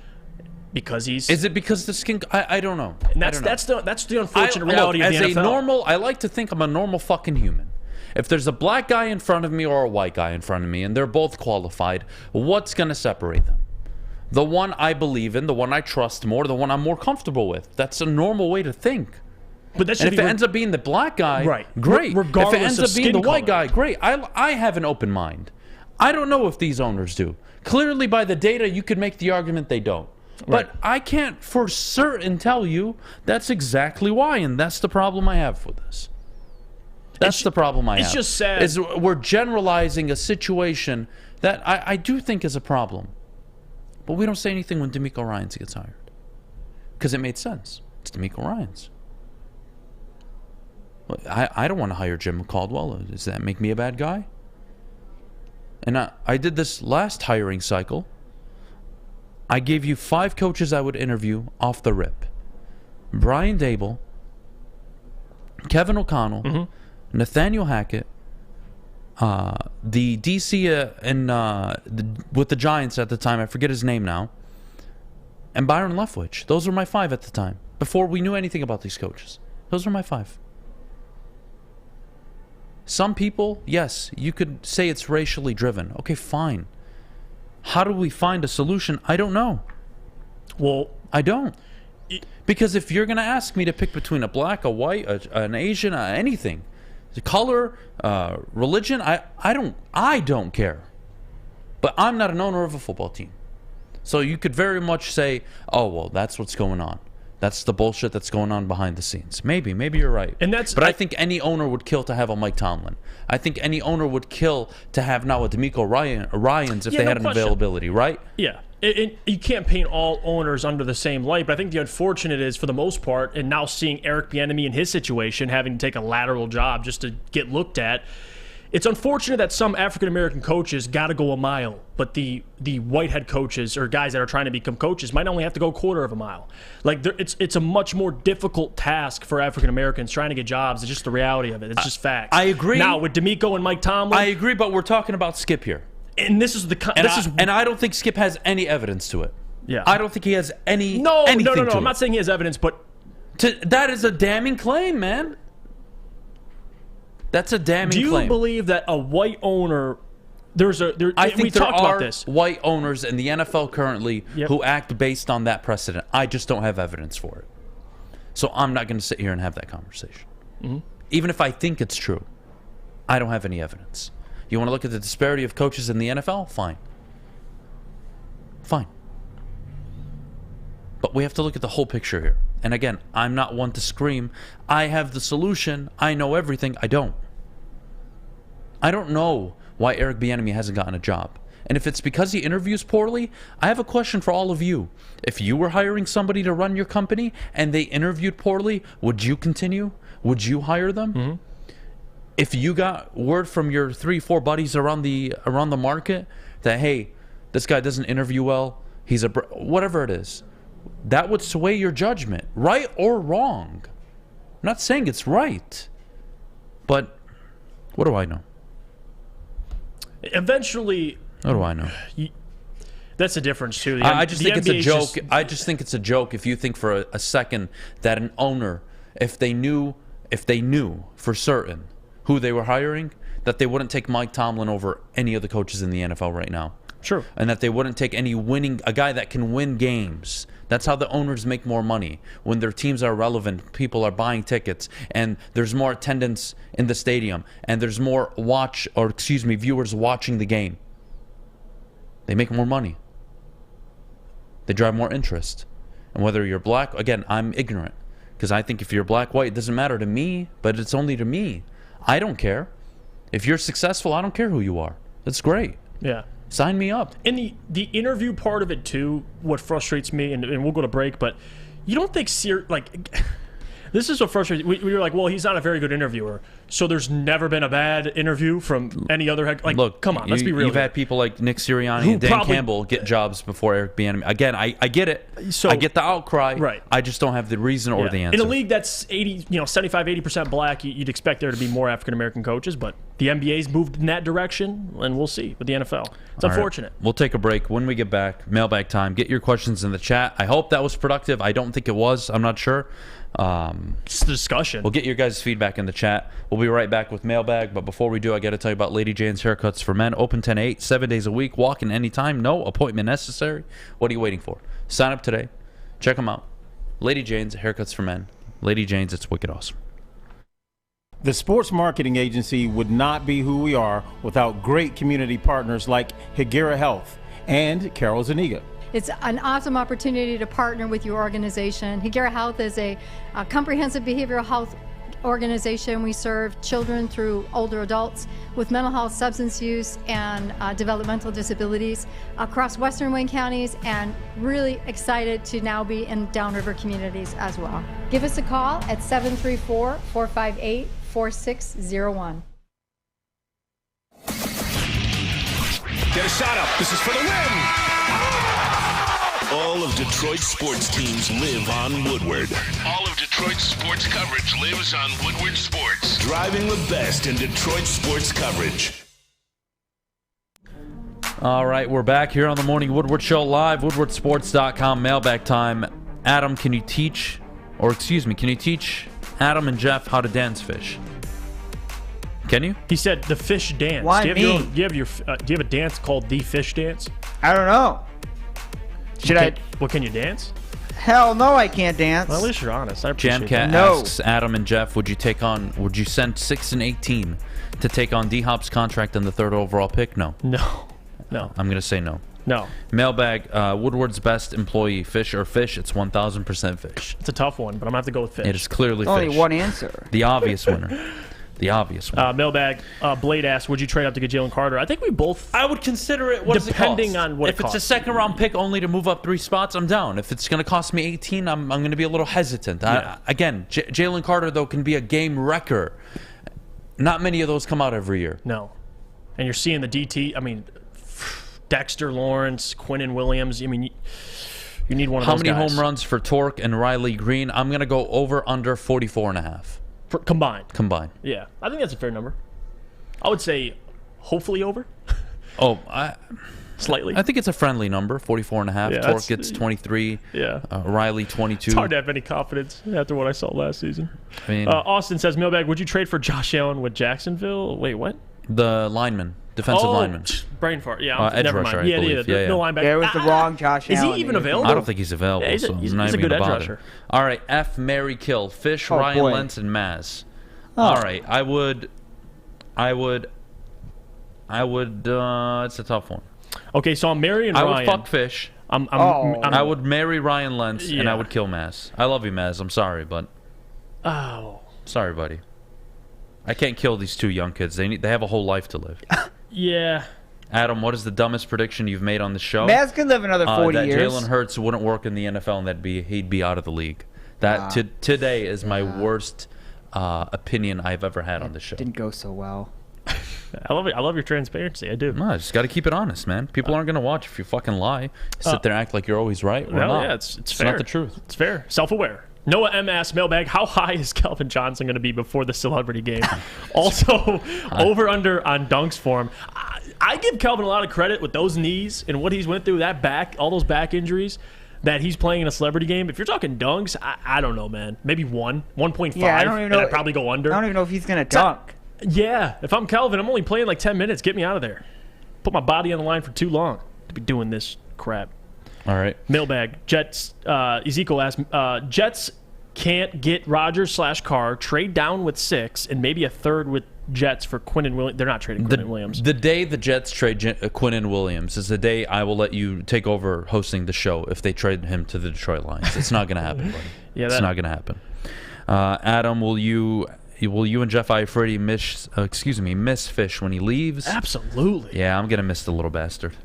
because he's. Is it because the skin? I don't know. And that's the unfortunate reality of the NFL. I like to think I'm a normal fucking human. If there's a black guy in front of me or a white guy in front of me, and they're both qualified, what's going to separate them? The one I believe in, the one I trust more, the one I'm more comfortable with. That's a normal way to think. But that and if it ends up being the black guy, great. Regardless if it ends of up being the white color. guy, great. I have an open mind. I don't know if these owners do. Clearly, by the data, you could make the argument they don't. But I can't for certain tell you that's exactly why, and that's the problem I have with this. That's the problem I have. It's just sad. Is we're generalizing a situation that I do think is a problem. But we don't say anything when D'Amico Ryans gets hired. Because it made sense. It's D'Amico Ryans. I don't want to hire Jim Caldwell. Does that make me a bad guy? And I did this last hiring cycle. I gave you 5 coaches I would interview off the rip. Brian Dable, Kevin O'Connell, Nathaniel Hackett, the DC with the Giants at the time, I forget his name now, and Byron Leftwich. Those were my 5 at the time, before we knew anything about these coaches. Those were my 5. Some people, yes, you could say it's racially driven. Okay, fine. How do we find a solution? I don't know. Well, I don't. Because if you're going to ask me to pick between a black, a white, an Asian, anything, the color, religion, I don't care. But I'm not an owner of a football team. So you could very much say, oh, well, that's what's going on. That's the bullshit that's going on behind the scenes. Maybe you're right. But I think any owner would kill to have a Mike Tomlin. I think any owner would kill to have now a D'Amico Ryans if they had an availability, right? Yeah. You can't paint all owners under the same light, but I think the unfortunate is, for the most part, and now seeing Eric Bieniemy in his situation, having to take a lateral job just to get looked at, it's unfortunate that some African-American coaches got to go a mile, but the white head coaches or guys that are trying to become coaches might only have to go a quarter of a mile. Like, it's a much more difficult task for African-Americans trying to get jobs. It's just the reality of it. It's just facts. I agree. Now, with D'Amico and Mike Tomlin... I agree, but we're talking about Skip here. And this is and I don't think Skip has any evidence to it. Yeah. I don't think he has anything No. to I'm it. not saying he has evidence, but... That is a damning claim, man. That's a damning claim. Do you believe that a white owner... I think we there talked are about this. white owners in the NFL currently who act based on that precedent. I just don't have evidence for it. So I'm not going to sit here and have that conversation. Even if I think it's true, I don't have any evidence. You want to look at the disparity of coaches in the NFL? Fine. But we have to look at the whole picture here. And again, I'm not one to scream, I have the solution, I know everything. I don't. I don't know why Eric Bieniemy hasn't gotten a job. And if it's because he interviews poorly, I have a question for all of you. If you were hiring somebody to run your company and they interviewed poorly, would you continue? Would you hire them? If you got word from your 3-4 buddies around the market that, hey, this guy doesn't interview well, he's whatever it is, that would sway your judgment, right or wrong. I'm not saying it's right, but what do I know? Eventually... What do I know? That's the difference, too. I just think it's a NBA joke. I just think it's a joke if you think for a second that an owner, if they knew for certain who they were hiring, that they wouldn't take Mike Tomlin over any of the coaches in the NFL right now. Sure. And that they wouldn't take a guy that can win games. That's how the owners make more money. When their teams are relevant, people are buying tickets, and there's more attendance in the stadium, and there's more viewers watching the game. They make more money. They drive more interest. And whether you're black, again, I'm ignorant. Because I think if you're black, white, it doesn't matter to me, but it's only to me. I don't care. If you're successful, I don't care who you are. That's great. Yeah. Sign me up. And the interview part of it, too, what frustrates me, and we'll go to break, but you don't think This is so frustrating. We were like, well, he's not a very good interviewer, so there's never been a bad interview from any other head. Like, Look, come on, let's be real. You've had people like Nick Sirianni and Dan Campbell get jobs before Eric Bieniemy. Again, I get it. So, I get the outcry. Right. I just don't have the reason or the answer. In a league that's 75-80% black, you'd expect there to be more African American coaches, but the NBA's moved in that direction, and we'll see with the NFL. It's unfortunate. We'll take a break. When we get back, mailbag time. Get your questions in the chat. I hope that was productive. I don't think it was. I'm not sure. It's a discussion. We'll get your guys' feedback in the chat. We'll be right back with mailbag. But before we do, I got to tell you about Lady Jane's Haircuts for Men. Open 10 to 8, 7 days a week. Walk in anytime. No appointment necessary. What are you waiting for? Sign up today. Check them out. Lady Jane's Haircuts for Men. Lady Jane's, it's wicked awesome. The sports marketing agency would not be who we are without great community partners like Higuera Health and Carol Zaniga. It's an awesome opportunity to partner with your organization. Higuera Health is a comprehensive behavioral health organization. We serve children through older adults with mental health, substance use, and developmental disabilities across Western Wayne counties, and really excited to now be in downriver communities as well. Give us a call at 734-458-4601. Get a shot up. This is for the win. All of Detroit's sports teams live on Woodward. All of Detroit's sports coverage lives on Woodward Sports. Driving the best in Detroit sports coverage. All right, we're back here on the Morning Woodward Show live, woodwardsports.com, mailbag time. Adam, can you teach Adam and Jeff how to dance fish? Can you? He said the fish dance. Why do you me? do you have a dance called the fish dance? I don't know. Well, can you dance? Hell no, I can't dance. Well, at least you're honest. I appreciate Jamcat that. asks Adam and Jeff, would you send 6 and 18 to take on D-Hop's contract and the 3rd overall pick? No. No. I'm going to say no. No. Mailbag, Woodward's best employee, fish or fish? It's 1,000% fish. It's a tough one, but I'm going to have to go with fish. It is clearly fish. Only one answer. The obvious winner. The obvious one. Mailbag, Blade asks, would you trade up to get Jalen Carter? I think we both... I would consider it. What does it cost? Depending on what If it's a second-round pick only to move up 3 spots, I'm down. If it's going to cost me 18, I'm going to be a little hesitant. Yeah. Again, Jalen Carter, though, can be a game wrecker. Not many of those come out every year. No. And you're seeing the DT... I mean, Dexter Lawrence, Quinnen Williams. I mean, you need one of those guys. How many home runs for Torque and Riley Green? I'm going to go over under 44.5. Combined. Yeah. I think that's a fair number. I would say hopefully over. Slightly. I think it's a friendly number, 44.5. Yeah, Torque gets 23. Yeah. Riley, 22. It's hard to have any confidence after what I saw last season. I mean, Austin says, Mailbag, would you trade for Josh Allen with Jacksonville? Wait, what? The lineman. Defensive lineman. Brain fart. Yeah, edge never rusher, mind. I believe. Yeah. No linebacker. Yeah, it was the wrong Josh Is Allen. he even available? I don't think he's available. Yeah, so he's I'm not a even good gonna edge bother. rusher. All right, F, Mary, Kill. Fish, Oh, Ryan boy. Lentz, and Maz. Oh. All right, I would. It's a tough one. Okay, so I'm marrying I Ryan. would fuck Fish. I would marry Ryan Lentz, and I would kill Maz. I love you, Maz. I'm sorry, but sorry, buddy. I can't kill these 2 young kids. They have a whole life to live. Yeah. Adam, what is the dumbest prediction you've made on the show? Maz can live another 40 years. Jalen Hurts wouldn't work in the NFL, and he'd be out of the league. That today is my worst opinion I've ever had on the show. Didn't go so well. I love it. I love your transparency. I do. No, I just got to keep it honest, man. People aren't going to watch if you fucking lie. Sit there and act like you're always right. We're not. Yeah, it's fair. Not the truth. It's fair. Self-aware. Noah M. asks, Mailbag, how high is Calvin Johnson going to be before the celebrity game? Also, over-under on dunks for him. I give Calvin a lot of credit with those knees and what he's went through, that back, all those back injuries, that he's playing in a celebrity game. If you're talking dunks, I don't know, man. Maybe 1.5, Yeah, I don't even know. and I'd probably go under. I don't even know if he's going to dunk. Yeah, if I'm Calvin, I'm only playing like 10 minutes. Get me out of there. Put my body on the line for too long to be doing this crap. All right. Mailbag. Jets. Ezekiel asked, Jets can't get Rodgers/Carr, trade down with 6, and maybe a 3rd with Jets for Quinnen Williams. They're not trading Quinnen Williams. The day the Jets trade Quinnen Williams is the day I will let you take over hosting the show if they trade him to the Detroit Lions. It's not going to happen, buddy. It's not going to happen. Adam, will you and Jeff Iafrate miss Fish when he leaves? Absolutely. Yeah, I'm going to miss the little bastard.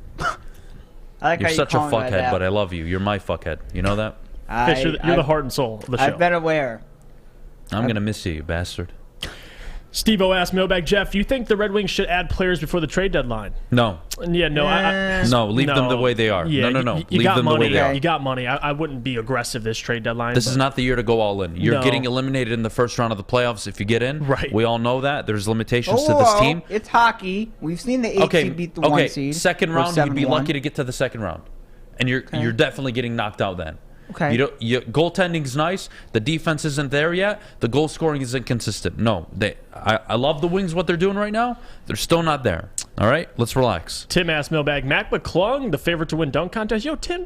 I like You're how such you a call me by fuckhead, that. but I love you. You're my fuckhead. You know that? Fish, you're the heart and soul of the show. I've been aware. I'm going to miss you bastard. Steve-O asked Mailbag Jeff, do you think the Red Wings should add players before the trade deadline? No. Yeah, no. No, leave them the way they are. Yeah, No. You Leave got them money. the way they are. You got money. I wouldn't be aggressive this trade deadline. This is not the year to go all in. You're No. getting eliminated in the first round of the playoffs if you get in. Right. We all know that. There's limitations to this team. It's hockey. We've seen the 8 seed beat the 1 seed. Second or round, you'd be 7-1. lucky to get to the second round. And you're definitely getting knocked out then. Okay. Goaltending's nice. The defense isn't there yet. The goal scoring is inconsistent. No, I love the Wings, what they're doing right now. They're still not there. All right, let's relax. Tim asked Mailbag, Mac McClung, the favorite to win dunk contest. Yo, Tim,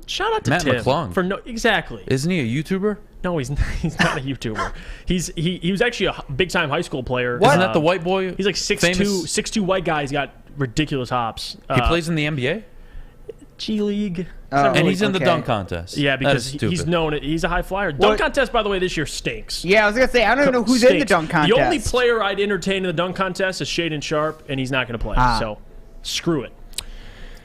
shout out to Matt Tim. McClung. Exactly. Isn't he a YouTuber? No, he's not a YouTuber. He was actually a big-time high school player. Isn't that the white boy? He's like 6'2", white guy. He's got ridiculous hops. He plays in the NBA? G League. And he's in the dunk contest. Yeah, because That is he's stupid. known. He's a high flyer. Dunk contest, by the way, this year stinks. Yeah, I was gonna say I don't even know who's in the Stinks. dunk contest. The only player I'd entertain in the dunk contest is Shaden Sharp, and he's not going to play. So screw it.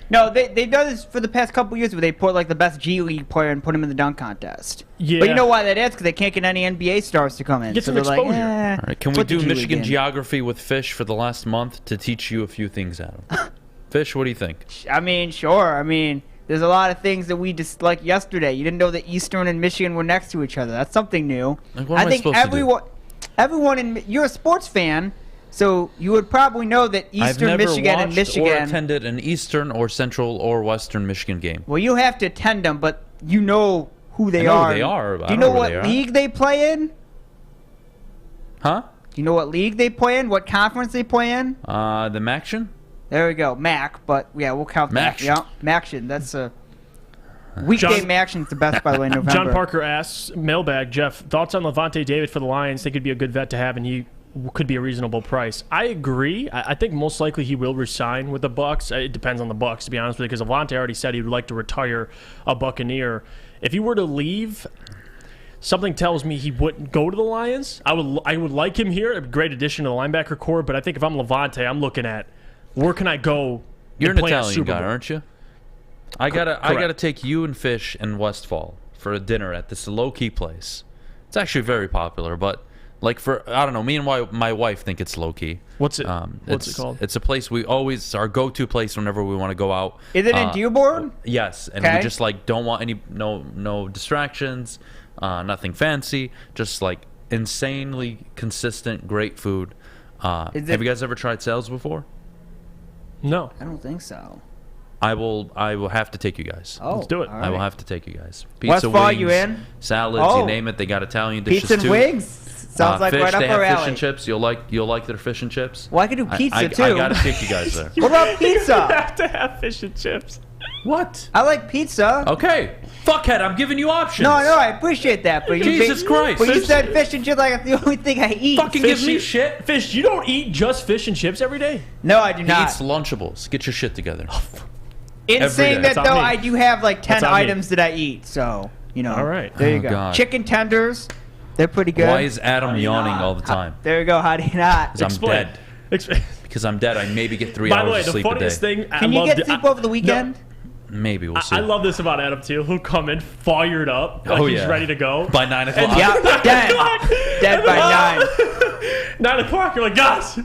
No, they've done this for the past couple years where they put like the best G League player and put him in the dunk contest. Yeah. But you know why that is? Because they can't get any NBA stars to come in. Get so some they're exposure. Like, All right, can we put the do G League Michigan in. geography with Fish for the last month to teach you a few things, Adam? Fish, what do you think? I mean, sure. I mean, there's a lot of things that we just like yesterday. You didn't know that Eastern and Michigan were next to each other. That's something new. Like, what am I think supposed to do? everyone in you're a sports fan, so you would probably know that Eastern I've never Michigan watched and Michigan. or attended an Eastern or Central or Western Michigan game. Well, you have to attend them, but you know who they I know are. who they are, but Do I you don't know know what where they are. league they play in? Huh? Do you know what league they play in? What conference they play in? The Maction? There we go, MAC. But yeah, we'll count that. Maction. Yeah, Maction. That's a weekday Maction's the best, by the way. In November. John Parker asks, Mailbag, Jeff, thoughts on Levante David for the Lions? They could be a good vet to have, and he could be a reasonable price. I agree. I think most likely he will resign with the Bucks. It depends on the Bucks, to be honest with you, because Levante already said he would like to retire a Buccaneer. If he were to leave, something tells me he wouldn't go to the Lions. I would like him here. A great addition to the linebacker core, but I think if I'm Levante, I'm looking at where can I go? You're and an play a Italian Super guy, Bowl? aren't you? I gotta take you and Fish and Westfall for a dinner at this low-key place. It's actually very popular, but like I don't know, me and my wife think it's low-key. What's it called? It's a place it's our go-to place whenever we want to go out. Is it in Dearborn? Yes, and Okay. we just like don't want no distractions, nothing fancy, just like insanely consistent, great food. Have you guys ever tried sales before? No, I don't think so. I will have to take you guys. Oh, let's do it. I will alright. have to take you guys. Westfall, wings, you in? salads, Oh. you name it. They got Italian dishes Pizza and too. wings? Sounds like fish, right up they have our fish alley. and chips. You'll like their fish and chips. Well, I could do pizza, too. I gotta take you guys there. What about pizza? have to have fish and chips. What? I like pizza. Okay, fuckhead. I'm giving you options. No, I appreciate that, but Jesus Christ. But you said fish and chips like it's the only thing I eat. Fucking give me shit. Fish, you don't eat just fish and chips every day? No, I do He not. eats Lunchables. Get your shit together. In every saying day. that, though, I do have like 10 That's on me. items that I eat, so, you know. All right. There you Oh, go. God. Chicken tenders, they're pretty good. Why is Adam yawning all the time? There you go. How do you not? Because I'm dead. Because I'm dead. I maybe get 3 By hours the way, of the sleep a day. funniest thing, Can you get sleep over the weekend? Maybe we'll see. I love this about Adam too. He'll come in fired up, like Oh, he's yeah. ready to go By 9 o'clock. Yeah, dead. Dead by 9. 9 o'clock. You're like, guys,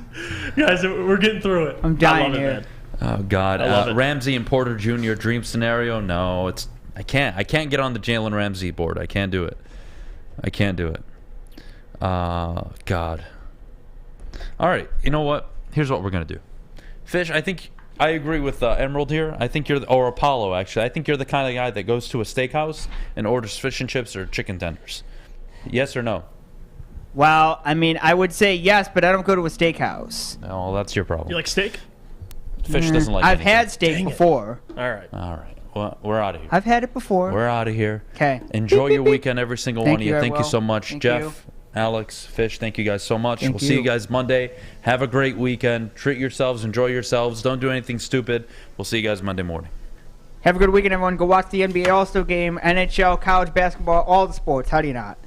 we're getting through it. I'm dying I love here. It, man. Oh God, I love it. Ramsey and Porter Jr. dream scenario. No, I can't get on the Jalen Ramsey board. I can't do it. God. All right, you know what? Here's what we're gonna do. Fish, I think I agree with Emerald here. I think or Apollo actually. I think you're the kind of guy that goes to a steakhouse and orders fish and chips or chicken tenders. Yes or no? Well, I mean, I would say yes, but I don't go to a steakhouse. No, that's your problem. You like steak? Fish doesn't like. I've anything. had steak before. All right. Well, we're out of here. I've had it before. We're out of here. 'Kay. Enjoy your weekend, every single Thank one of you, you. I Thank you will. so much, Thank Jeff, you. Alex, Fish. Thank you guys so much. Thank We'll see you you. guys Monday. Have a great weekend. Treat yourselves. Enjoy yourselves. Don't do anything stupid. We'll see you guys Monday morning. Have a good weekend, everyone. Go watch the NBA All-Star Game, NHL, college basketball, all the sports. How do you not?